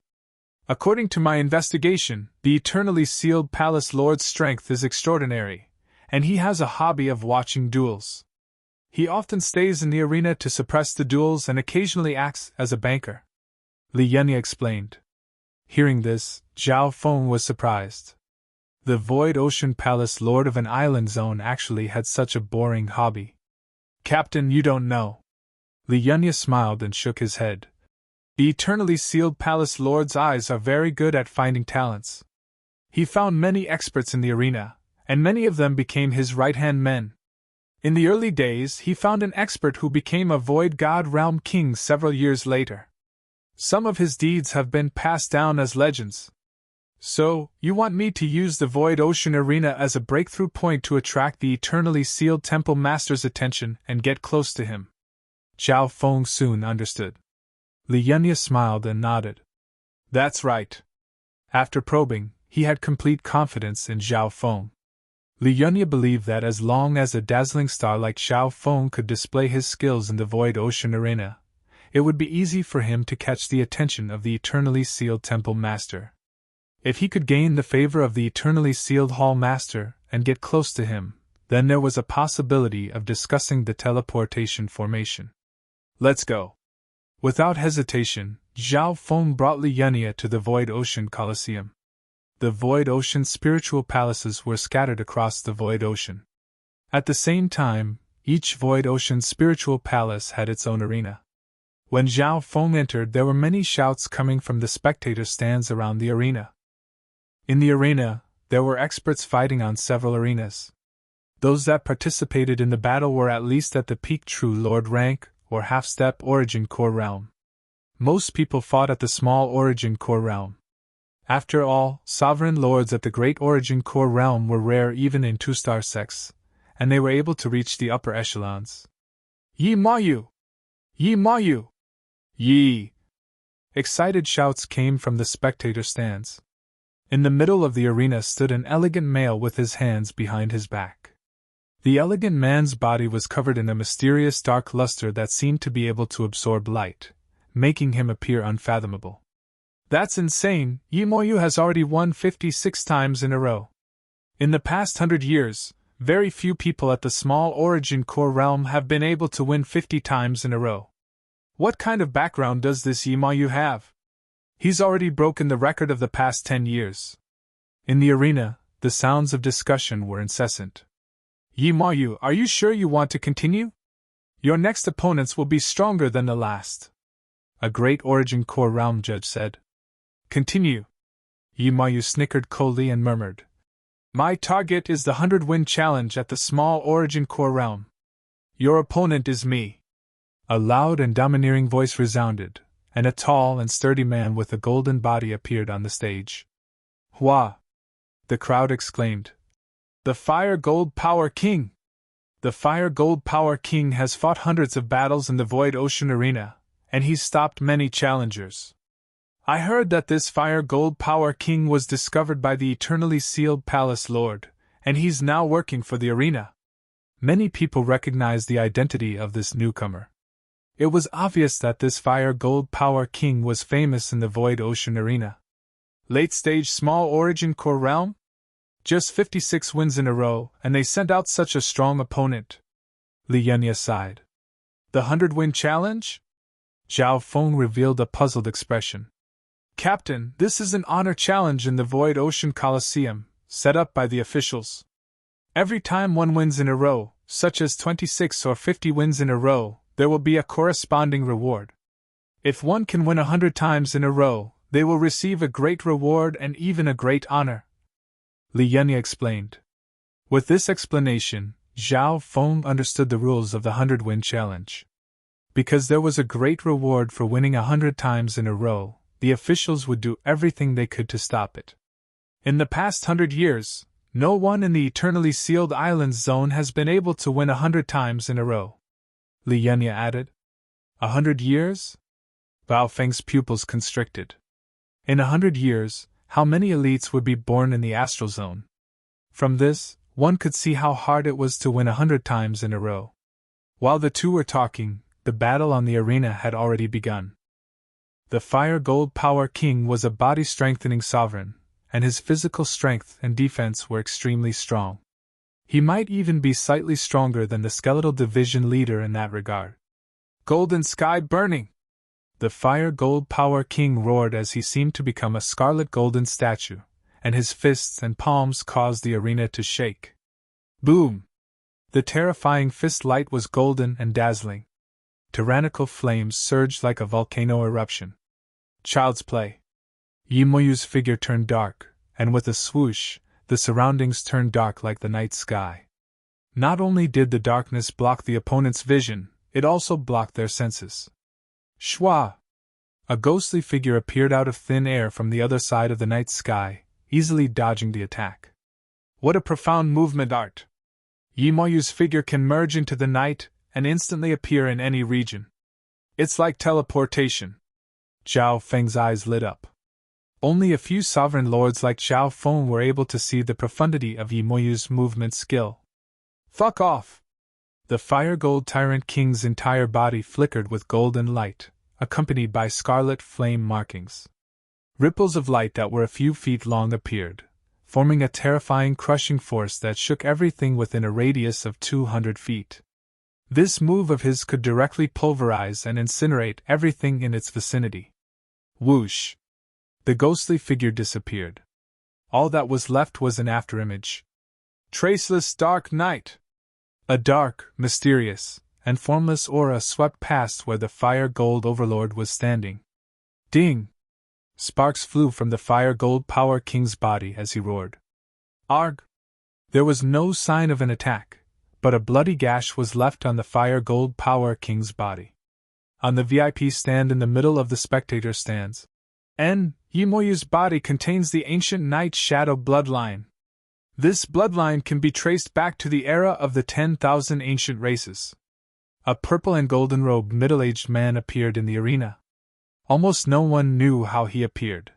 According to my investigation, the eternally sealed Palace Lord's strength is extraordinary, and he has a hobby of watching duels. He often stays in the arena to suppress the duels and occasionally acts as a banker. Li Yunya explained. Hearing this, Zhao Feng was surprised. The Void Ocean Palace Lord of an island zone actually had such a boring hobby. Captain, you don't know. Li Yunya smiled and shook his head. The eternally sealed Palace Lord's eyes are very good at finding talents. He found many experts in the arena, and many of them became his right-hand men. In the early days, he found an expert who became a Void God Realm King several years later. Some of his deeds have been passed down as legends. So, you want me to use the Void Ocean Arena as a breakthrough point to attract the eternally sealed Temple Master's attention and get close to him? Zhao Feng soon understood. Li Yunya smiled and nodded. That's right. After probing, he had complete confidence in Zhao Feng. Li Yunya believed that as long as a dazzling star like Zhao Feng could display his skills in the Void Ocean Arena, it would be easy for him to catch the attention of the eternally sealed Temple Master. If he could gain the favor of the eternally sealed Hall Master and get close to him, then there was a possibility of discussing the teleportation formation. Let's go. Without hesitation, Zhao Feng brought Li Yunya to the Void Ocean Colosseum. The Void Ocean spiritual palaces were scattered across the Void Ocean. At the same time, each Void Ocean spiritual palace had its own arena. When Zhao Feng entered, there were many shouts coming from the spectator stands around the arena. In the arena, there were experts fighting on several arenas. Those that participated in the battle were at least at the peak True Lord rank or half-step Origin Core realm. Most people fought at the small Origin Core realm. After all, sovereign lords at the great Origin Core realm were rare even in two-star sects, and they were able to reach the upper echelons. Yi Ma Yu! Yi Ma Yu! Yi! Excited shouts came from the spectator stands. In the middle of the arena stood an elegant male with his hands behind his back. The elegant man's body was covered in a mysterious dark luster that seemed to be able to absorb light, making him appear unfathomable. That's insane, Yi Mo Yu has already won 56 times in a row. In the past 100 years, very few people at the small Origin Core realm have been able to win 50 times in a row. What kind of background does this Yi Ma Yu have? He's already broken the record of the past 10 years. In the arena, the sounds of discussion were incessant. Yi Ma Yu, are you sure you want to continue? Your next opponents will be stronger than the last. A great Origin Core realm judge said. Continue. Yi Ma Yu snickered coldly and murmured. My target is the 100-win challenge at the small Origin Core realm. Your opponent is me. A loud and domineering voice resounded, and a tall and sturdy man with a golden body appeared on the stage. Hua! The crowd exclaimed. The Fire Gold Power King! The Fire Gold Power King has fought hundreds of battles in the Void Ocean Arena, and he's stopped many challengers. I heard that this Fire Gold Power King was discovered by the eternally sealed Palace Lord, and he's now working for the arena. Many people recognized the identity of this newcomer. It was obvious that this Fire Gold Power King was famous in the Void Ocean arena. Late stage small origin core realm? Just 56 wins in a row, and they sent out such a strong opponent. Li Yunya sighed. The 100-win challenge? Zhao Feng revealed a puzzled expression. Captain, this is an honor challenge in the Void Ocean Coliseum, set up by the officials. Every time one wins in a row, such as 26 or 50 wins in a row, there will be a corresponding reward. If one can win 100 times in a row, they will receive a great reward and even a great honor. Li Yunya explained. With this explanation, Zhao Feng understood the rules of the 100-win challenge. Because there was a great reward for winning 100 times in a row, the officials would do everything they could to stop it. In the past 100 years, no one in the eternally sealed islands zone has been able to win 100 times in a row. Li Yunya added. 100 years? Bao Feng's pupils constricted. In 100 years, how many elites would be born in the astral zone? From this, one could see how hard it was to win 100 times in a row. While the two were talking, the battle on the arena had already begun. The Fire Gold Power King was a body-strengthening sovereign, and his physical strength and defense were extremely strong. He might even be slightly stronger than the skeletal division leader in that regard. Golden sky burning! The Fire Gold Power King roared as he seemed to become a scarlet golden statue, and his fists and palms caused the arena to shake. Boom! The terrifying fist light was golden and dazzling. Tyrannical flames surged like a volcano eruption. Child's play. Yimoyu's figure turned dark, and with a swoosh, the surroundings turned dark like the night sky. Not only did the darkness block the opponent's vision, it also blocked their senses. Shwa! A ghostly figure appeared out of thin air from the other side of the night sky, easily dodging the attack. What a profound movement art! Yimoyu's figure can merge into the night and instantly appear in any region. It's like teleportation. Zhao Feng's eyes lit up. Only a few sovereign lords like Zhao Feng were able to see the profundity of Yimoyu's movement skill. Fuck off! The Fire Gold Tyrant King's entire body flickered with golden light, accompanied by scarlet flame markings. Ripples of light that were a few feet long appeared, forming a terrifying crushing force that shook everything within a radius of 200 feet. This move of his could directly pulverize and incinerate everything in its vicinity. Whoosh! The ghostly figure disappeared. All that was left was an afterimage. Traceless dark night! A dark, mysterious, and formless aura swept past where the Fire Gold Overlord was standing. Ding! Sparks flew from the Fire Gold Power King's body as he roared. Arg! There was no sign of an attack, but a bloody gash was left on the Fire Gold Power King's body. On the VIP stand in the middle of the spectator stands, Yimoyu's body contains the ancient Night Shadow bloodline. This bloodline can be traced back to the era of the 10,000 ancient races. A purple and golden-robed middle-aged man appeared in the arena. Almost no one knew how he appeared.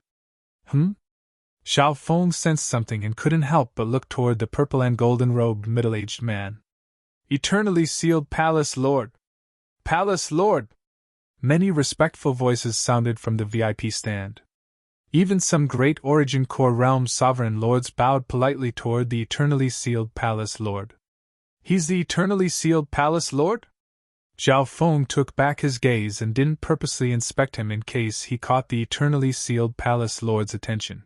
Zhao Feng sensed something and couldn't help but look toward the purple and golden-robed middle-aged man. Eternally sealed Palace Lord! Palace Lord! Many respectful voices sounded from the VIP stand. Even some great Origin Core Realm sovereign lords bowed politely toward the eternally sealed Palace Lord. He's the eternally sealed Palace Lord? Zhao Feng took back his gaze and didn't purposely inspect him in case he caught the eternally sealed Palace Lord's attention.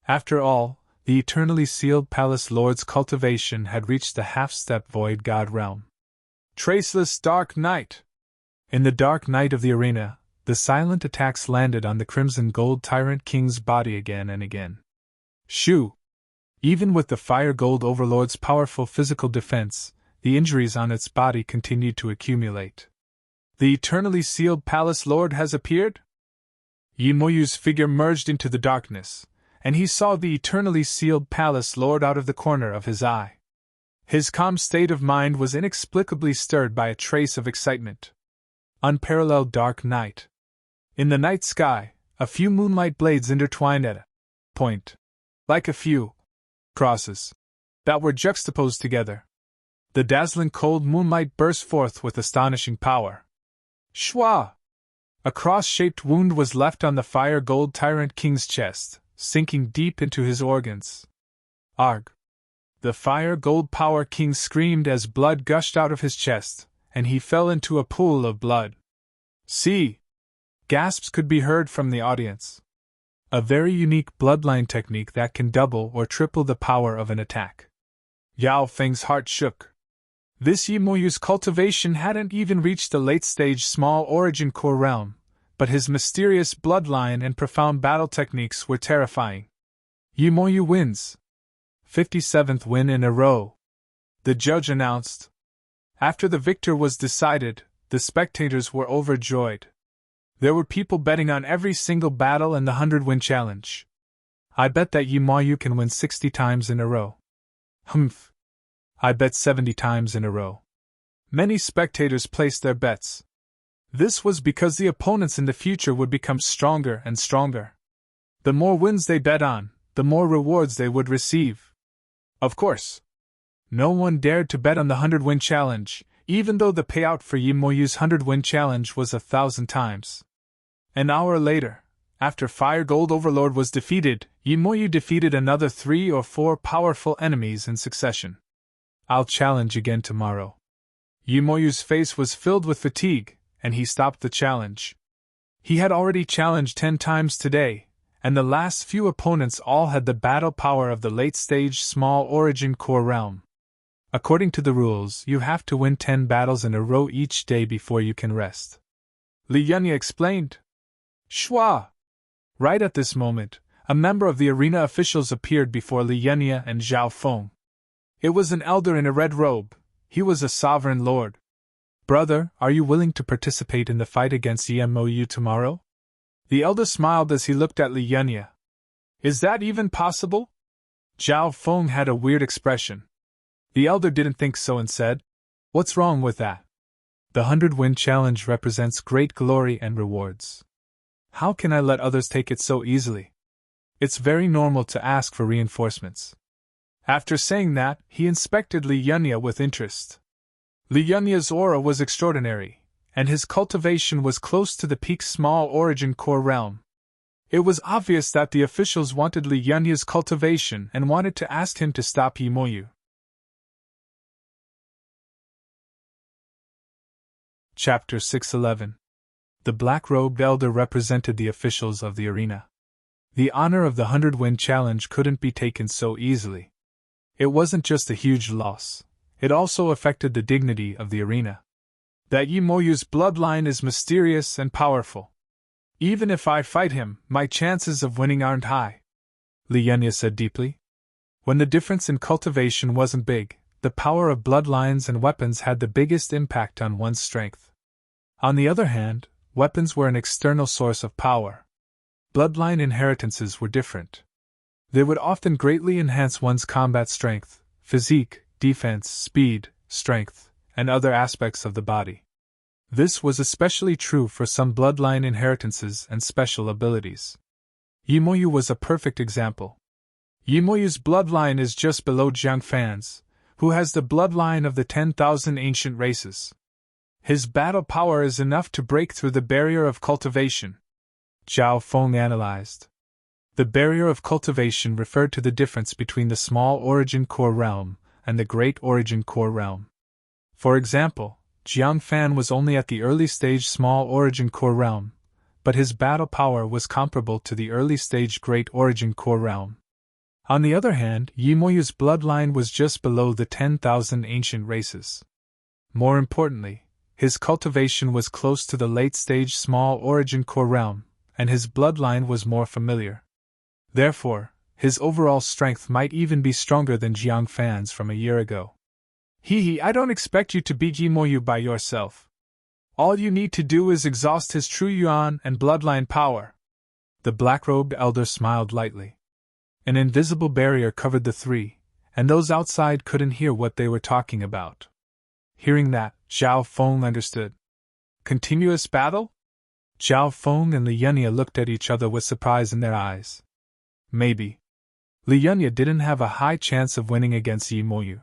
After all, the eternally sealed Palace Lord's cultivation had reached the half-step Void God realm. Traceless dark night! In the dark night of the arena, the silent attacks landed on the Crimson Gold Tyrant King's body again and again. Shoo! Even with the Fire Gold Overlord's powerful physical defense, the injuries on its body continued to accumulate. The eternally sealed Palace Lord has appeared? Yimoyu's figure merged into the darkness, and he saw the eternally sealed Palace Lord out of the corner of his eye. His calm state of mind was inexplicably stirred by a trace of excitement. Unparalleled dark night. In the night sky, a few moonlight blades intertwined at a point, like a few crosses that were juxtaposed together. The dazzling cold moonlight burst forth with astonishing power. Shwa! A cross-shaped wound was left on the fire gold tyrant king's chest, sinking deep into his organs. Arg! The fire gold power king screamed as blood gushed out of his chest, and he fell into a pool of blood. See! Gasps could be heard from the audience. A very unique bloodline technique that can double or triple the power of an attack. Yao Feng's heart shook. This Yimoyu's cultivation hadn't even reached the late-stage small origin core realm, but his mysterious bloodline and profound battle techniques were terrifying. Yimoyu wins. 57th win in a row, the judge announced. After the victor was decided, the spectators were overjoyed. There were people betting on every single battle and the 100-win challenge. I bet that Yimoyu can win 60 times in a row. Humph. I bet 70 times in a row. Many spectators placed their bets. This was because the opponents in the future would become stronger and stronger. The more wins they bet on, the more rewards they would receive. Of course, no one dared to bet on the 100-win challenge, even though the payout for Yimoyu's 100-win challenge was 1,000 times. An hour later, after Fire Gold Overlord was defeated, Yimoyu defeated another 3 or 4 powerful enemies in succession. I'll challenge again tomorrow. Yimoyu's face was filled with fatigue, and he stopped the challenge. He had already challenged 10 times today, and the last few opponents all had the battle power of the late-stage small origin core realm. According to the rules, you have to win 10 battles in a row each day before you can rest. Li Yunya explained. Shwa! Right at this moment, a member of the arena officials appeared before Li Yunya and Zhao Feng. It was an elder in a red robe. He was a sovereign lord. Brother, are you willing to participate in the fight against Yimoyu tomorrow? The elder smiled as he looked at Li Yunya. Is that even possible? Zhao Feng had a weird expression. The elder didn't think so and said, What's wrong with that? The 100-win challenge represents great glory and rewards. How can I let others take it so easily? It's very normal to ask for reinforcements. After saying that, he inspected Li Yunya with interest. Li Yunya's aura was extraordinary, and his cultivation was close to the peak small origin core realm. It was obvious that the officials wanted Li Yunya's cultivation and wanted to ask him to stop Yimoyu. Chapter 611. The black-robed elder represented the officials of the arena. The honor of the 100-win challenge couldn't be taken so easily. It wasn't just a huge loss, it also affected the dignity of the arena. That Yimoyu's bloodline is mysterious and powerful. Even if I fight him, my chances of winning aren't high, Li Yunya said deeply. When the difference in cultivation wasn't big, the power of bloodlines and weapons had the biggest impact on one's strength. On the other hand, weapons were an external source of power. Bloodline inheritances were different. They would often greatly enhance one's combat strength, physique, defense, speed, strength, and other aspects of the body. This was especially true for some bloodline inheritances and special abilities. Yimoyu was a perfect example. Yimoyu's bloodline is just below Jiang Fan's, who has the bloodline of the 10,000 ancient races. His battle power is enough to break through the barrier of cultivation. Zhao Feng analyzed. The barrier of cultivation referred to the difference between the small origin core realm and the great origin core realm. For example, Jiang Fan was only at the early stage small origin core realm, but his battle power was comparable to the early stage great origin core realm. On the other hand, Yimoyu's bloodline was just below the 10,000 ancient races. More importantly, his cultivation was close to the late stage small origin core realm, and his bloodline was more familiar. Therefore, his overall strength might even be stronger than Jiang Fan's from a year ago. I don't expect you to beat Yimoyu by yourself. All you need to do is exhaust his true yuan and bloodline power. The black-robed elder smiled lightly. An invisible barrier covered the three, and those outside couldn't hear what they were talking about. Hearing that, Zhao Feng understood. Continuous battle? Zhao Feng and Li Yunya looked at each other with surprise in their eyes. Maybe. Li Yunya didn't have a high chance of winning against Yimoyu.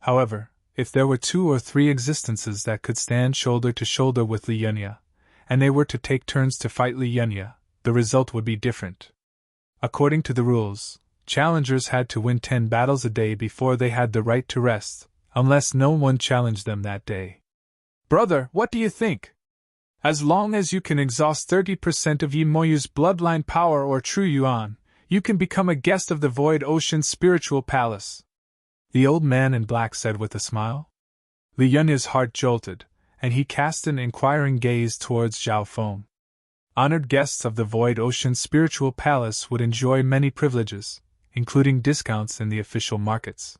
However, if there were 2 or 3 existences that could stand shoulder to shoulder with Li Yunya, and they were to take turns to fight Li Yunya, the result would be different. According to the rules, challengers had to win 10 battles a day before they had the right to rest, unless no one challenged them that day. Brother, what do you think? As long as you can exhaust 30% of Yi Moyu's bloodline power or true yuan, you can become a guest of the Void Ocean Spiritual Palace. The old man in black said with a smile. Li Yunya's heart jolted, and he cast an inquiring gaze towards Zhao Feng. Honored guests of the Void Ocean Spiritual Palace would enjoy many privileges, including discounts in the official markets.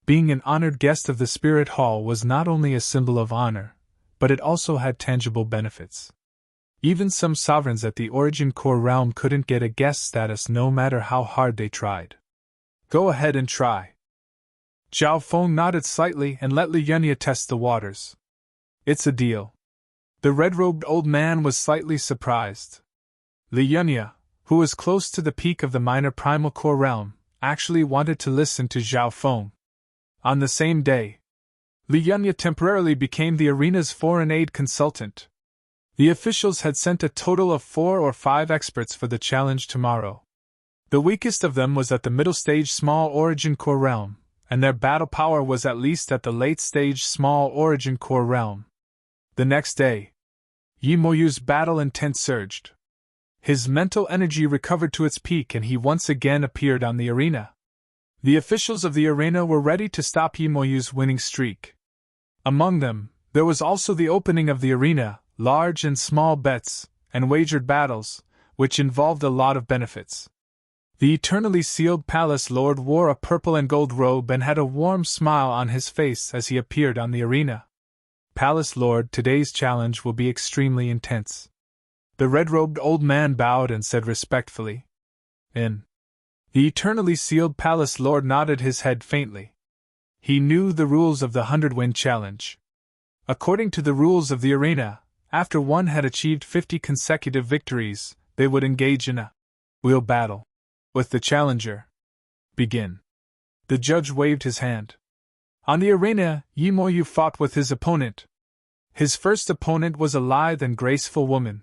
Being an honored guest of the Spirit Hall was not only a symbol of honor, but it also had tangible benefits. Even some sovereigns at the Origin Core realm couldn't get a guest status no matter how hard they tried. Go ahead and try. Zhao Feng nodded slightly and let Li Yunya test the waters. It's a deal. The red-robed old man was slightly surprised. Li Yunya, who was close to the peak of the minor primal core realm, actually wanted to listen to Zhao Feng. On the same day, Li Yunya temporarily became the arena's foreign aid consultant. The officials had sent a total of 4 or 5 experts for the challenge tomorrow. The weakest of them was at the middle stage small origin core realm, and their battle power was at least at the late stage small origin core realm. The next day, Yi Moyu's battle intent surged. His mental energy recovered to its peak and he once again appeared on the arena. The officials of the arena were ready to stop Yi Moyu's winning streak. Among them, there was also the opening of the arena, large and small bets, and wagered battles, which involved a lot of benefits. The eternally sealed palace lord wore a purple and gold robe and had a warm smile on his face as he appeared on the arena. Palace lord, today's challenge will be extremely intense. The red-robed old man bowed and said respectfully. The eternally sealed palace lord nodded his head faintly. He knew the rules of the 100-win challenge. According to the rules of the arena, after one had achieved 50 consecutive victories, they would engage in a wheel battle. With the challenger. Begin. The judge waved his hand. On the arena, Yi Moyu fought with his opponent. His first opponent was a lithe and graceful woman.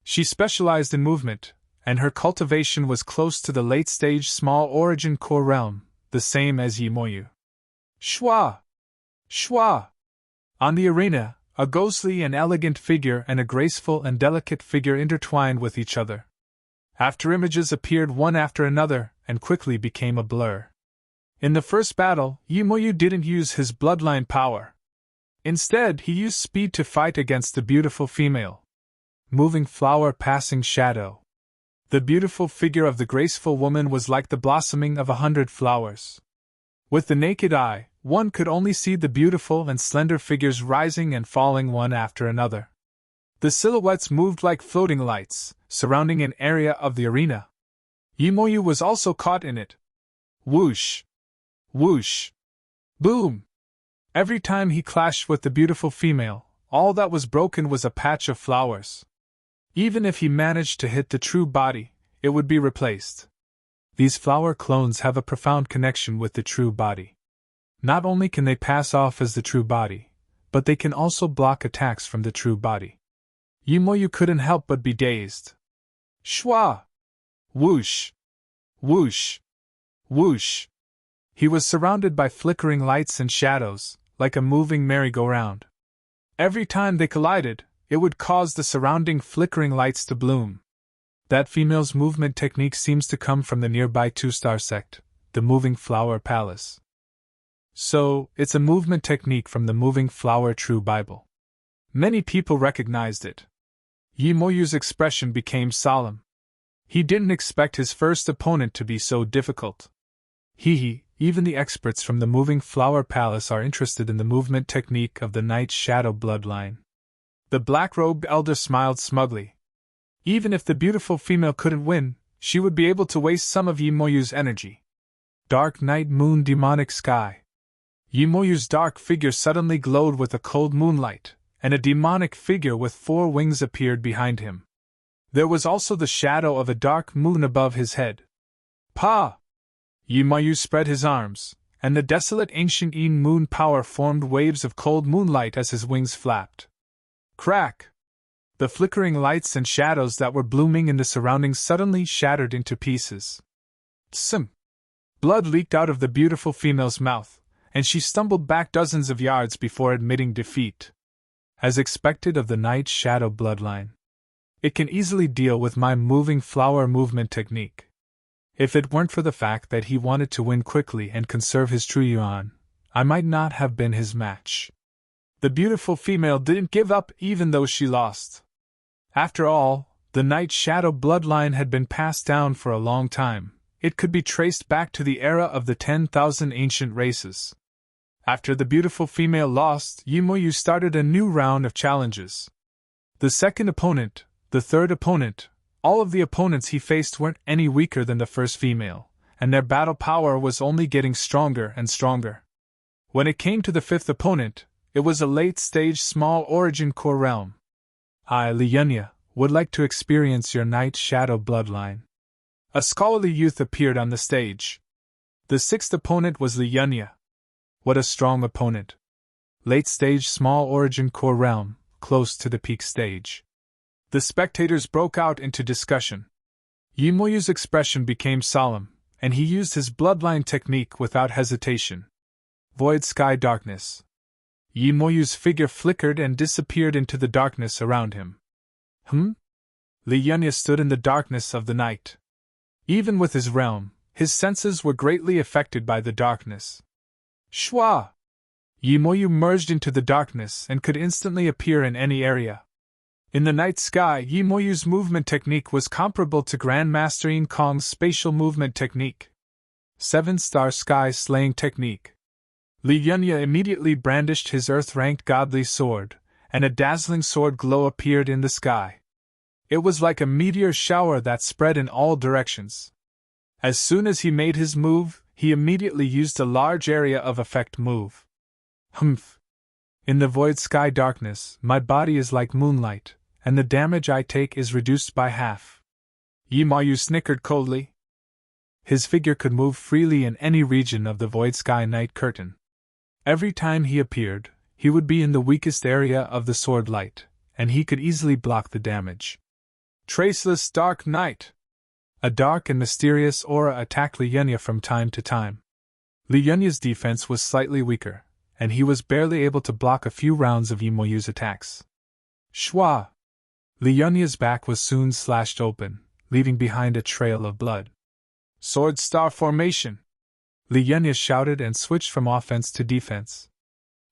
She specialized in movement, and her cultivation was close to the late-stage small origin core realm, the same as Yi Moyu. Shua! Shua! On the arena, a ghostly and elegant figure and a graceful and delicate figure intertwined with each other. After images appeared one after another and quickly became a blur. In the first battle, Yi Moyu didn't use his bloodline power. Instead, he used speed to fight against the beautiful female. Moving flower passing shadow. The beautiful figure of the graceful woman was like the blossoming of 100 flowers. With the naked eye, one could only see the beautiful and slender figures rising and falling one after another. The silhouettes moved like floating lights, surrounding an area of the arena. Yi Moyu was also caught in it. Whoosh! Whoosh! Boom! Every time he clashed with the beautiful female, all that was broken was a patch of flowers. Even if he managed to hit the true body, it would be replaced. These flower clones have a profound connection with the true body. Not only can they pass off as the true body, but they can also block attacks from the true body. Yi Moyu couldn't help but be dazed. Shwa! Whoosh! Whoosh! Whoosh! He was surrounded by flickering lights and shadows, like a moving merry-go-round. Every time they collided, it would cause the surrounding flickering lights to bloom. That female's movement technique seems to come from the nearby two-star sect, the Moving Flower Palace. So, it's a movement technique from the Moving Flower True Bible. Many people recognized it. Yi Moyu's expression became solemn. He didn't expect his first opponent to be so difficult. Even the experts from the Moving Flower Palace are interested in the movement technique of the Night Shadow bloodline. The black-robed elder smiled smugly. Even if the beautiful female couldn't win, she would be able to waste some of Yi Moyu's energy. Dark night moon demonic sky. Yi Moyu's dark figure suddenly glowed with a cold moonlight, and a demonic figure with 4 wings appeared behind him. There was also the shadow of a dark moon above his head. Pa! Yi Moyu spread his arms, and the desolate ancient Yin moon power formed waves of cold moonlight as his wings flapped. Crack! The flickering lights and shadows that were blooming in the surroundings suddenly shattered into pieces. Tsim! Blood leaked out of the beautiful female's mouth, and she stumbled back dozens of yards before admitting defeat. As expected of the Night Shadow bloodline, it can easily deal with my moving flower movement technique. If it weren't for the fact that he wanted to win quickly and conserve his true yuan, I might not have been his match. The beautiful female didn't give up even though she lost. After all, the Night Shadow bloodline had been passed down for a long time. It could be traced back to the era of the 10,000 ancient races. After the beautiful female lost, Yimoyu started a new round of challenges. The second opponent, the third opponent, all of the opponents he faced weren't any weaker than the first female, and their battle power was only getting stronger and stronger. When it came to the fifth opponent, it was a late-stage small origin core realm. I, Liunya, would like to experience your Night Shadow bloodline. A scholarly youth appeared on the stage. The sixth opponent was Liunya. What a strong opponent. Late-stage small origin core realm, close to the peak stage. The spectators broke out into discussion. Yimoyu's expression became solemn, and he used his bloodline technique without hesitation. Void sky darkness. Yimoyu's figure flickered and disappeared into the darkness around him. Liunya stood in the darkness of the night. Even with his realm, his senses were greatly affected by the darkness. Shwa! Yimoyu merged into the darkness and could instantly appear in any area. In the night sky, Yimoyu's movement technique was comparable to Grandmaster Yin Kong's spatial movement technique. 7-star sky slaying technique. Liunya immediately brandished his earth-ranked godly sword, and a dazzling sword glow appeared in the sky. It was like a meteor shower that spread in all directions. As soon as he made his move, he immediately used a large area of effect move. In the void sky darkness, my body is like moonlight, and the damage I take is reduced by half. Yimoyu snickered coldly. His figure could move freely in any region of the void sky night curtain. Every time he appeared, he would be in the weakest area of the sword light, and he could easily block the damage. Traceless dark night. A dark and mysterious aura attacked Liunya from time to time. Liunya's defense was slightly weaker, and he was barely able to block a few rounds of Yimoyu's attacks. Shwa! Liunya's back was soon slashed open, leaving behind a trail of blood. Sword Star Formation! Liunya shouted and switched from offense to defense.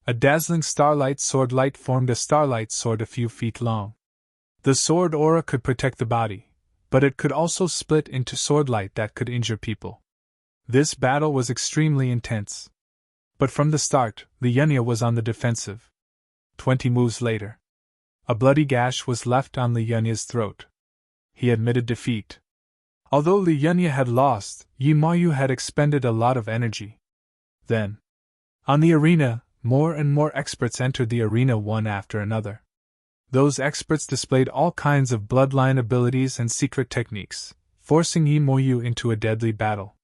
A dazzling starlight sword light formed a starlight sword a few feet long. The sword aura could protect the body, but it could also split into sword light that could injure people. This battle was extremely intense. But from the start, Liunya was on the defensive. 20 moves later, a bloody gash was left on Liunya's throat. He admitted defeat. Although Liunya had lost, Yimoyu had expended a lot of energy. Then, on the arena, more and more experts entered the arena one after another. Those experts displayed all kinds of bloodline abilities and secret techniques, forcing Yimoyu into a deadly battle.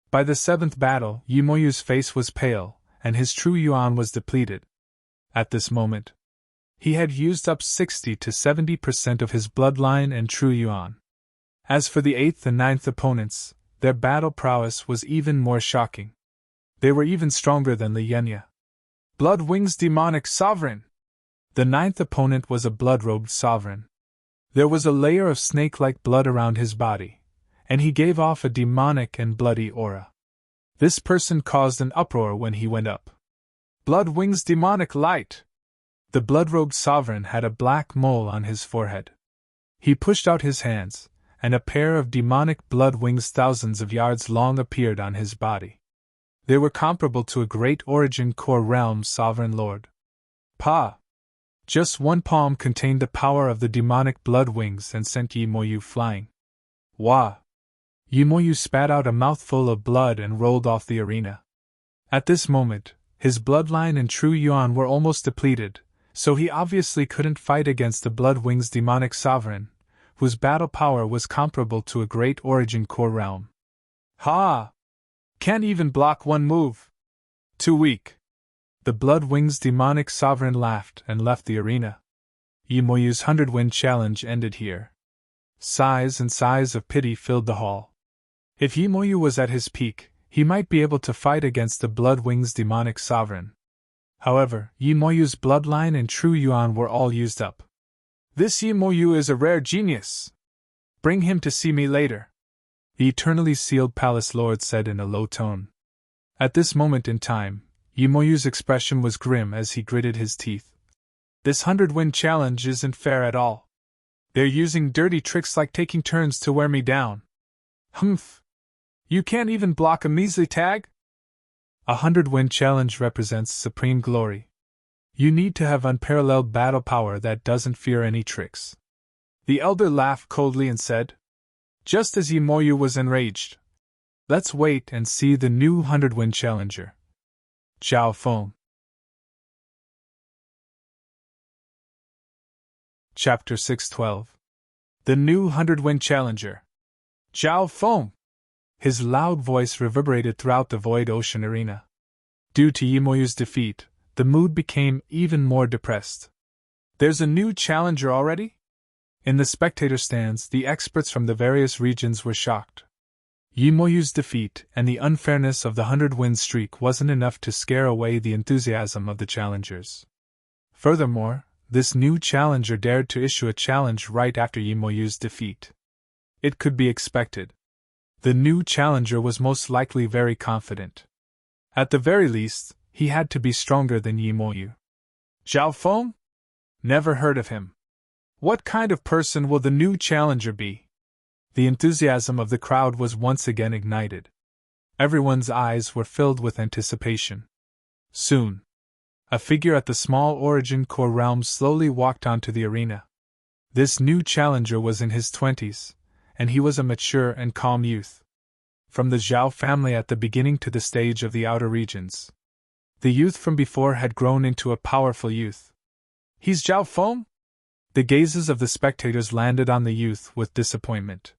By the seventh battle, Yimoyu's face was pale, and his true yuan was depleted. At this moment, he had used up 60 to 70% of his bloodline and true yuan. As for the 8th and 9th opponents, their battle prowess was even more shocking. They were even stronger than Liunya. Blood Wings Demonic Sovereign! The 9th opponent was a blood-robed sovereign. There was a layer of snake-like blood around his body, and he gave off a demonic and bloody aura. This person caused an uproar when he went up. Blood Wings Demonic Light! The blood-robed sovereign had a black mole on his forehead. He pushed out his hands, and a pair of demonic blood wings thousands of yards long appeared on his body. They were comparable to a great origin core realm sovereign lord. Pa! Just one palm contained the power of the demonic blood wings and sent Yimoyu flying. Wah! Yimoyu spat out a mouthful of blood and rolled off the arena. At this moment, his bloodline and true yuan were almost depleted, so he obviously couldn't fight against the Blood Wings demonic sovereign, whose battle power was comparable to a great origin core realm. Ha! Can't even block one move! Too weak. The Blood-Wings demonic sovereign laughed and left the arena. Yimoyu's 100-win challenge ended here. Sighs and sighs of pity filled the hall. If Yimoyu was at his peak, he might be able to fight against the Blood-Wings demonic sovereign. However, Yimoyu's bloodline and true yuan were all used up. This Yimoyu is a rare genius. Bring him to see me later, the eternally sealed palace lord said in a low tone. At this moment in time, Yimoyu's expression was grim as he gritted his teeth. This 100-win challenge isn't fair at all. They're using dirty tricks like taking turns to wear me down. Humph! You can't even block a measly tag? A 100-win challenge represents supreme glory. You need to have unparalleled battle power that doesn't fear any tricks. The elder laughed coldly and said, just as Yimoyu was enraged, let's wait and see the new 100-win challenger. Zhao Feng. Chapter 612. The new 100-win challenger. Zhao Feng! His loud voice reverberated throughout the Void Ocean arena. Due to Yimoyu's defeat, the mood became even more depressed. There's a new challenger already? In the spectator stands, the experts from the various regions were shocked. Yimoyu's defeat and the unfairness of the 100-win streak wasn't enough to scare away the enthusiasm of the challengers. Furthermore, this new challenger dared to issue a challenge right after Yimoyu's defeat. It could be expected. The new challenger was most likely very confident. At the very least, he had to be stronger than Yimoyu. Zhao Feng? Never heard of him. What kind of person will the new challenger be? The enthusiasm of the crowd was once again ignited. Everyone's eyes were filled with anticipation. Soon, a figure at the small origin core realm slowly walked onto the arena. This new challenger was in his 20s, and he was a mature and calm youth. From the Zhao family at the beginning to the stage of the outer regions. The youth from before had grown into a powerful youth. He's Zhao Feng? The gazes of the spectators landed on the youth with disappointment.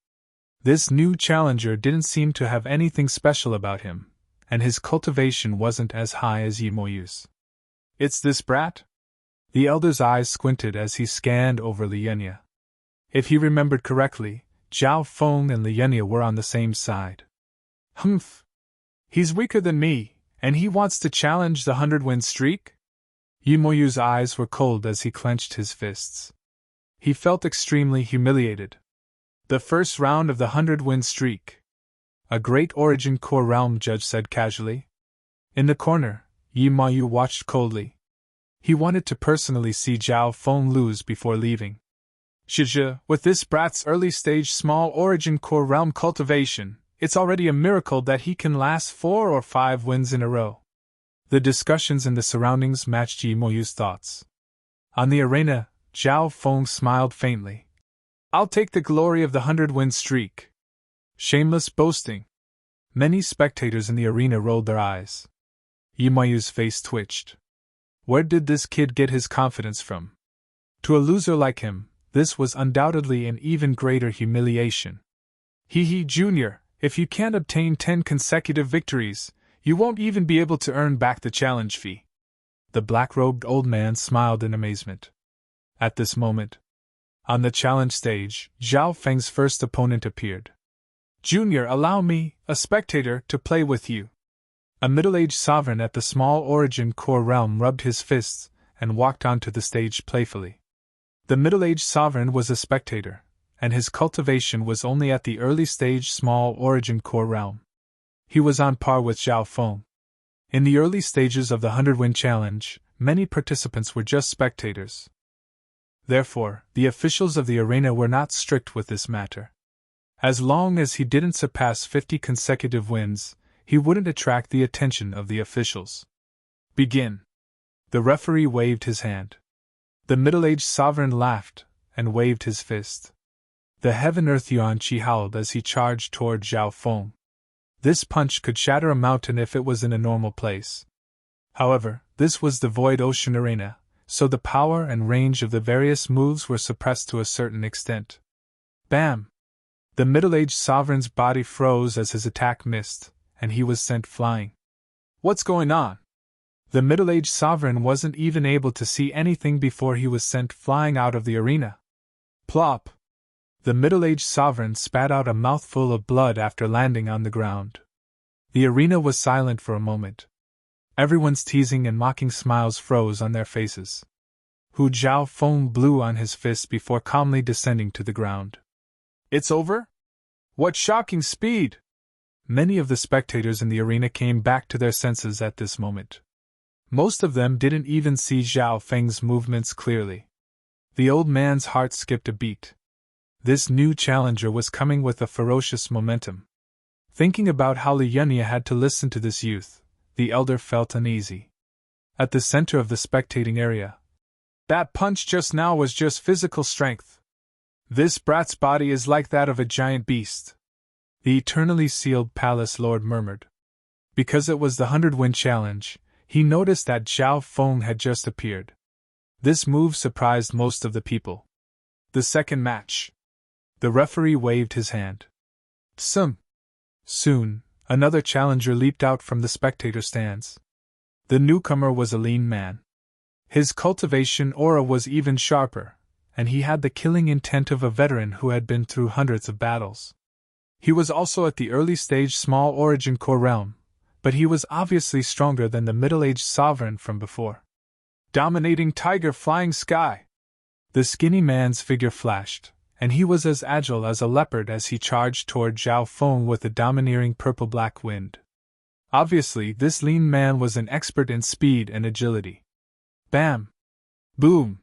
This new challenger didn't seem to have anything special about him, and his cultivation wasn't as high as Yimoyu's. It's this brat? The elder's eyes squinted as he scanned over Lienya. If he remembered correctly, Zhao Feng and Lienya were on the same side. Humph! He's weaker than me, and he wants to challenge the 100-win streak? Yimoyu's eyes were cold as he clenched his fists. He felt extremely humiliated. The first round of the 100-win streak. A great origin core realm judge said casually. In the corner, Yimoyu watched coldly. He wanted to personally see Zhao Feng lose before leaving. Shizhe, with this brat's early-stage small origin core realm cultivation, it's already a miracle that he can last 4 or 5 wins in a row. The discussions in the surroundings matched Yimoyu's thoughts. On the arena, Zhao Feng smiled faintly. I'll take the glory of the 100-win streak. Shameless boasting. Many spectators in the arena rolled their eyes. Yimoyu's face twitched. Where did this kid get his confidence from? To a loser like him, this was undoubtedly an even greater humiliation. Junior, if you can't obtain 10 consecutive victories, you won't even be able to earn back the challenge fee. The black-robed old man smiled in amazement. At this moment, on the challenge stage, Zhao Feng's first opponent appeared. Junior, allow me, a spectator, to play with you. A middle-aged sovereign at the small origin core realm rubbed his fists and walked onto the stage playfully. The middle-aged sovereign was a spectator, and his cultivation was only at the early-stage small origin core realm. He was on par with Zhao Feng. In the early stages of the 100-win challenge, many participants were just spectators. Therefore, the officials of the arena were not strict with this matter. As long as he didn't surpass 50 consecutive wins, he wouldn't attract the attention of the officials. Begin. The referee waved his hand. The middle-aged sovereign laughed and waved his fist. The heaven-earth yuan qi howled as he charged toward Zhao Feng. This punch could shatter a mountain if it was in a normal place. However, this was the Void Ocean arena, so the power and range of the various moves were suppressed to a certain extent. Bam! The middle-aged sovereign's body froze as his attack missed, and he was sent flying. What's going on? The middle-aged sovereign wasn't even able to see anything before he was sent flying out of the arena. Plop! The middle-aged sovereign spat out a mouthful of blood after landing on the ground. The arena was silent for a moment. Everyone's teasing and mocking smiles froze on their faces. Hu Zhaofeng blew on his fist before calmly descending to the ground. It's over? What shocking speed! Many of the spectators in the arena came back to their senses at this moment. Most of them didn't even see Zhao Feng's movements clearly. The old man's heart skipped a beat. This new challenger was coming with a ferocious momentum. Thinking about how Li Yunya had to listen to this youth, the elder felt uneasy. At the center of the spectating area, that punch just now was just physical strength. This brat's body is like that of a giant beast. The eternally sealed palace lord murmured. Because it was the 100-win challenge, he noticed that Zhao Feng had just appeared. This move surprised most of the people. The second match. The referee waved his hand. Soon, another challenger leaped out from the spectator stands. The newcomer was a lean man. His cultivation aura was even sharper, and he had the killing intent of a veteran who had been through hundreds of battles. He was also at the early stage small origin core realm, but he was obviously stronger than the middle-aged sovereign from before. Dominating tiger flying sky! The skinny man's figure flashed, and he was as agile as a leopard as he charged toward Zhao Feng with a domineering purple-black wind. Obviously, this lean man was an expert in speed and agility. Bam! Boom!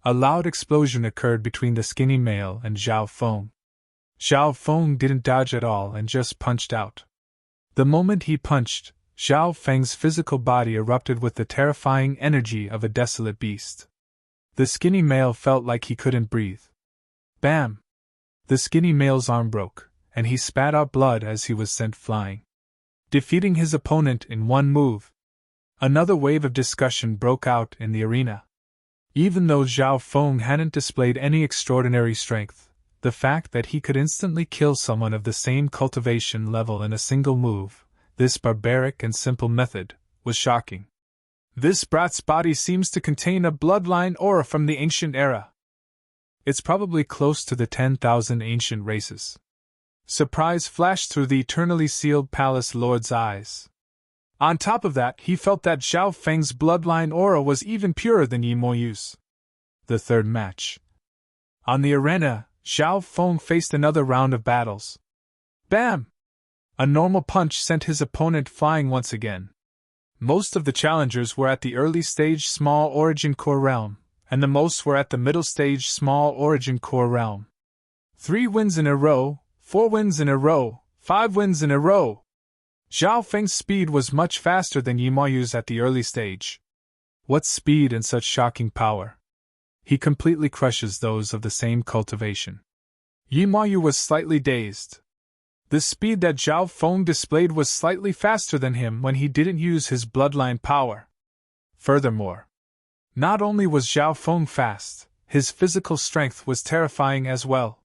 A loud explosion occurred between the skinny male and Zhao Feng. Zhao Feng didn't dodge at all and just punched out. The moment he punched, Zhao Feng's physical body erupted with the terrifying energy of a desolate beast. The skinny male felt like he couldn't breathe. Bam! The skinny male's arm broke, and he spat out blood as he was sent flying. Defeating his opponent in one move. Another wave of discussion broke out in the arena. Even though Zhao Feng hadn't displayed any extraordinary strength, the fact that he could instantly kill someone of the same cultivation level in a single move, this barbaric and simple method, was shocking. This brat's body seems to contain a bloodline aura from the ancient era. It's probably close to the 10,000 ancient races. Surprise flashed through the eternally sealed palace lord's eyes. On top of that, he felt that Zhao Feng's bloodline aura was even purer than Yi Moyu's. The third match. On the arena, Zhao Feng faced another round of battles. Bam! A normal punch sent his opponent flying once again. Most of the challengers were at the early stage small origin core realm, and the most were at the middle stage small origin core realm. 3 wins in a row, 4 wins in a row, 5 wins in a row. Zhao Feng's speed was much faster than Yi Moyu's at the early stage. What speed and such shocking power! He completely crushes those of the same cultivation. Yi Moyu was slightly dazed. The speed that Zhao Feng displayed was slightly faster than him when he didn't use his bloodline power. Furthermore, not only was Zhao Feng fast, his physical strength was terrifying as well.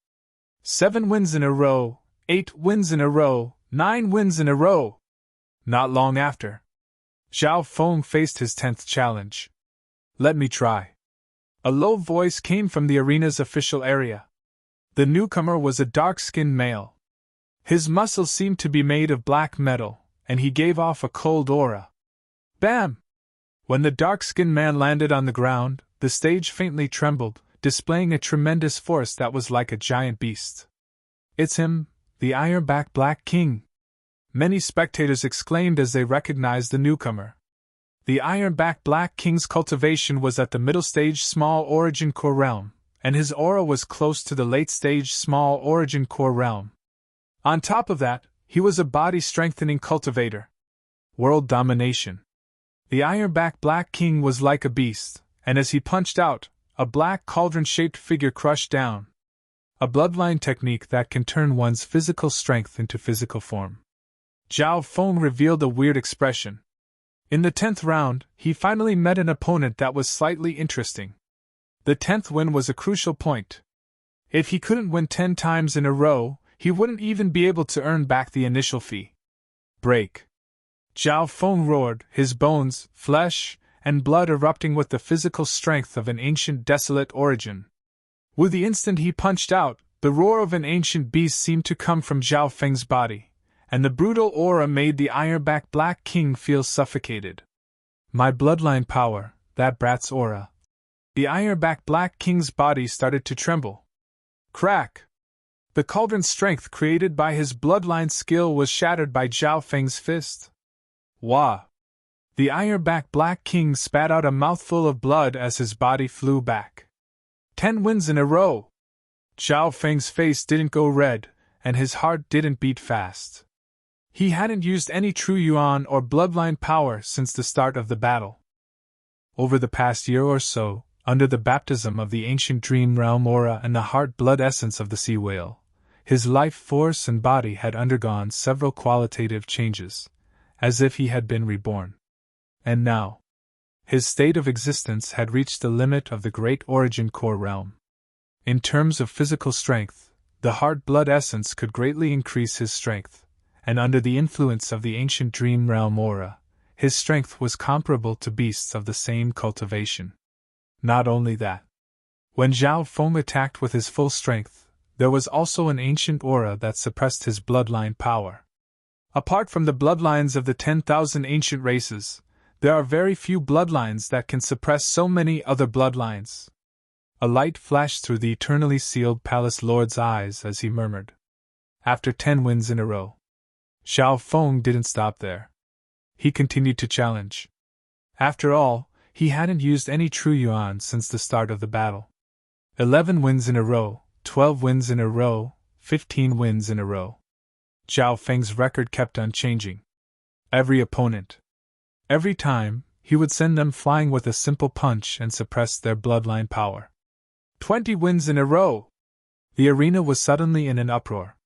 7 wins in a row, 8 wins in a row, 9 wins in a row. Not long after, Zhao Feng faced his 10th challenge. Let me try. A low voice came from the arena's official area. The newcomer was a dark-skinned male. His muscles seemed to be made of black metal, and he gave off a cold aura. Bam! When the dark-skinned man landed on the ground, the stage faintly trembled, displaying a tremendous force that was like a giant beast. It's him, the Ironback Black King! Many spectators exclaimed as they recognized the newcomer. The Ironback Black King's cultivation was at the middle stage small origin core realm, and his aura was close to the late stage small origin core realm. On top of that, he was a body-strengthening cultivator. World domination. The Ironback Black King was like a beast, and as he punched out, a black cauldron-shaped figure crushed down. A bloodline technique that can turn one's physical strength into physical form. Zhao Feng revealed a weird expression. In the 10th round, he finally met an opponent that was slightly interesting. The 10th win was a crucial point. If he couldn't win 10 times in a row, he wouldn't even be able to earn back the initial fee. Break. Zhao Feng roared, his bones, flesh, and blood erupting with the physical strength of an ancient desolate origin. With the instant he punched out, the roar of an ancient beast seemed to come from Zhao Feng's body, and the brutal aura made the ironback Black King feel suffocated. My bloodline power, that brat's aura. The ironback Black King's body started to tremble. Crack! The cauldron strength created by his bloodline skill was shattered by Zhao Feng's fist. Wah! The ironback Black King spat out a mouthful of blood as his body flew back. 10 wins in a row! Zhao Feng's face didn't go red, and his heart didn't beat fast. He hadn't used any true yuan or bloodline power since the start of the battle. Over the past year or so, under the baptism of the ancient dream realm aura and the heart-blood essence of the sea whale, his life force and body had undergone several qualitative changes, as if he had been reborn. And now, his state of existence had reached the limit of the great origin core realm. In terms of physical strength, the heart-blood essence could greatly increase his strength, and under the influence of the ancient dream realm aura, his strength was comparable to beasts of the same cultivation. Not only that. When Zhao Feng attacked with his full strength, there was also an ancient aura that suppressed his bloodline power. Apart from the bloodlines of the 10,000 ancient races, there are very few bloodlines that can suppress so many other bloodlines. A light flashed through the eternally sealed palace lord's eyes as he murmured. After 10 wins in a row. Zhao Feng didn't stop there. He continued to challenge. After all, he hadn't used any true yuan since the start of the battle. 11 wins in a row, 12 wins in a row, 15 wins in a row. Zhao Feng's record kept on changing. Every opponent. Every time, he would send them flying with a simple punch and suppress their bloodline power. 20 wins in a row! The arena was suddenly in an uproar.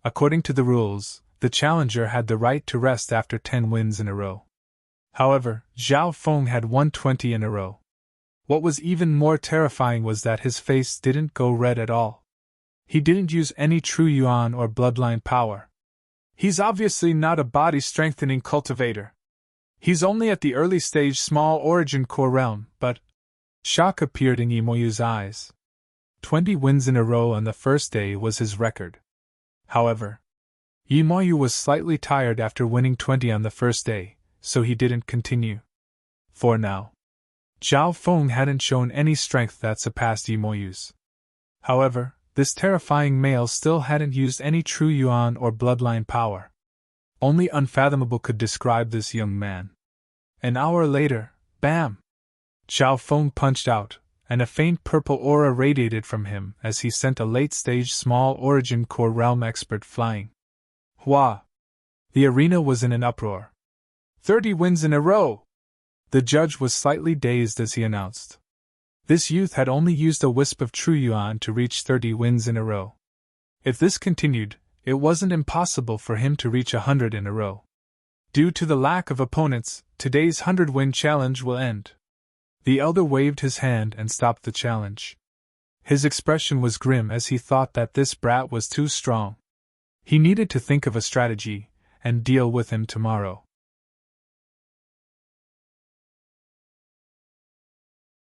According to the rules, the challenger had the right to rest after 10 wins in a row. However, Zhao Feng had won 20 in a row. What was even more terrifying was that his face didn't go red at all. He didn't use any true yuan or bloodline power. He's obviously not a body-strengthening cultivator. He's only at the early stage small origin core realm, but... Shock appeared in Yimoyu's eyes. 20 wins in a row on the first day was his record. However, Yimoyu was slightly tired after winning 20 on the first day, so he didn't continue. For now, Zhao Feng hadn't shown any strength that surpassed Yimoyu's. However, this terrifying male still hadn't used any true yuan or bloodline power. Only unfathomable could describe this young man. An hour later, bam! Zhao Feng punched out, and a faint purple aura radiated from him as he sent a late-stage small origin core realm expert flying. Hua! The arena was in an uproar. 30 wins in a row! The judge was slightly dazed as he announced. This youth had only used a wisp of true yuan to reach 30 wins in a row. If this continued, it wasn't impossible for him to reach 100 in a row. Due to the lack of opponents, today's 100-win challenge will end. The elder waved his hand and stopped the challenge. His expression was grim as he thought that this brat was too strong. He needed to think of a strategy, and deal with him tomorrow.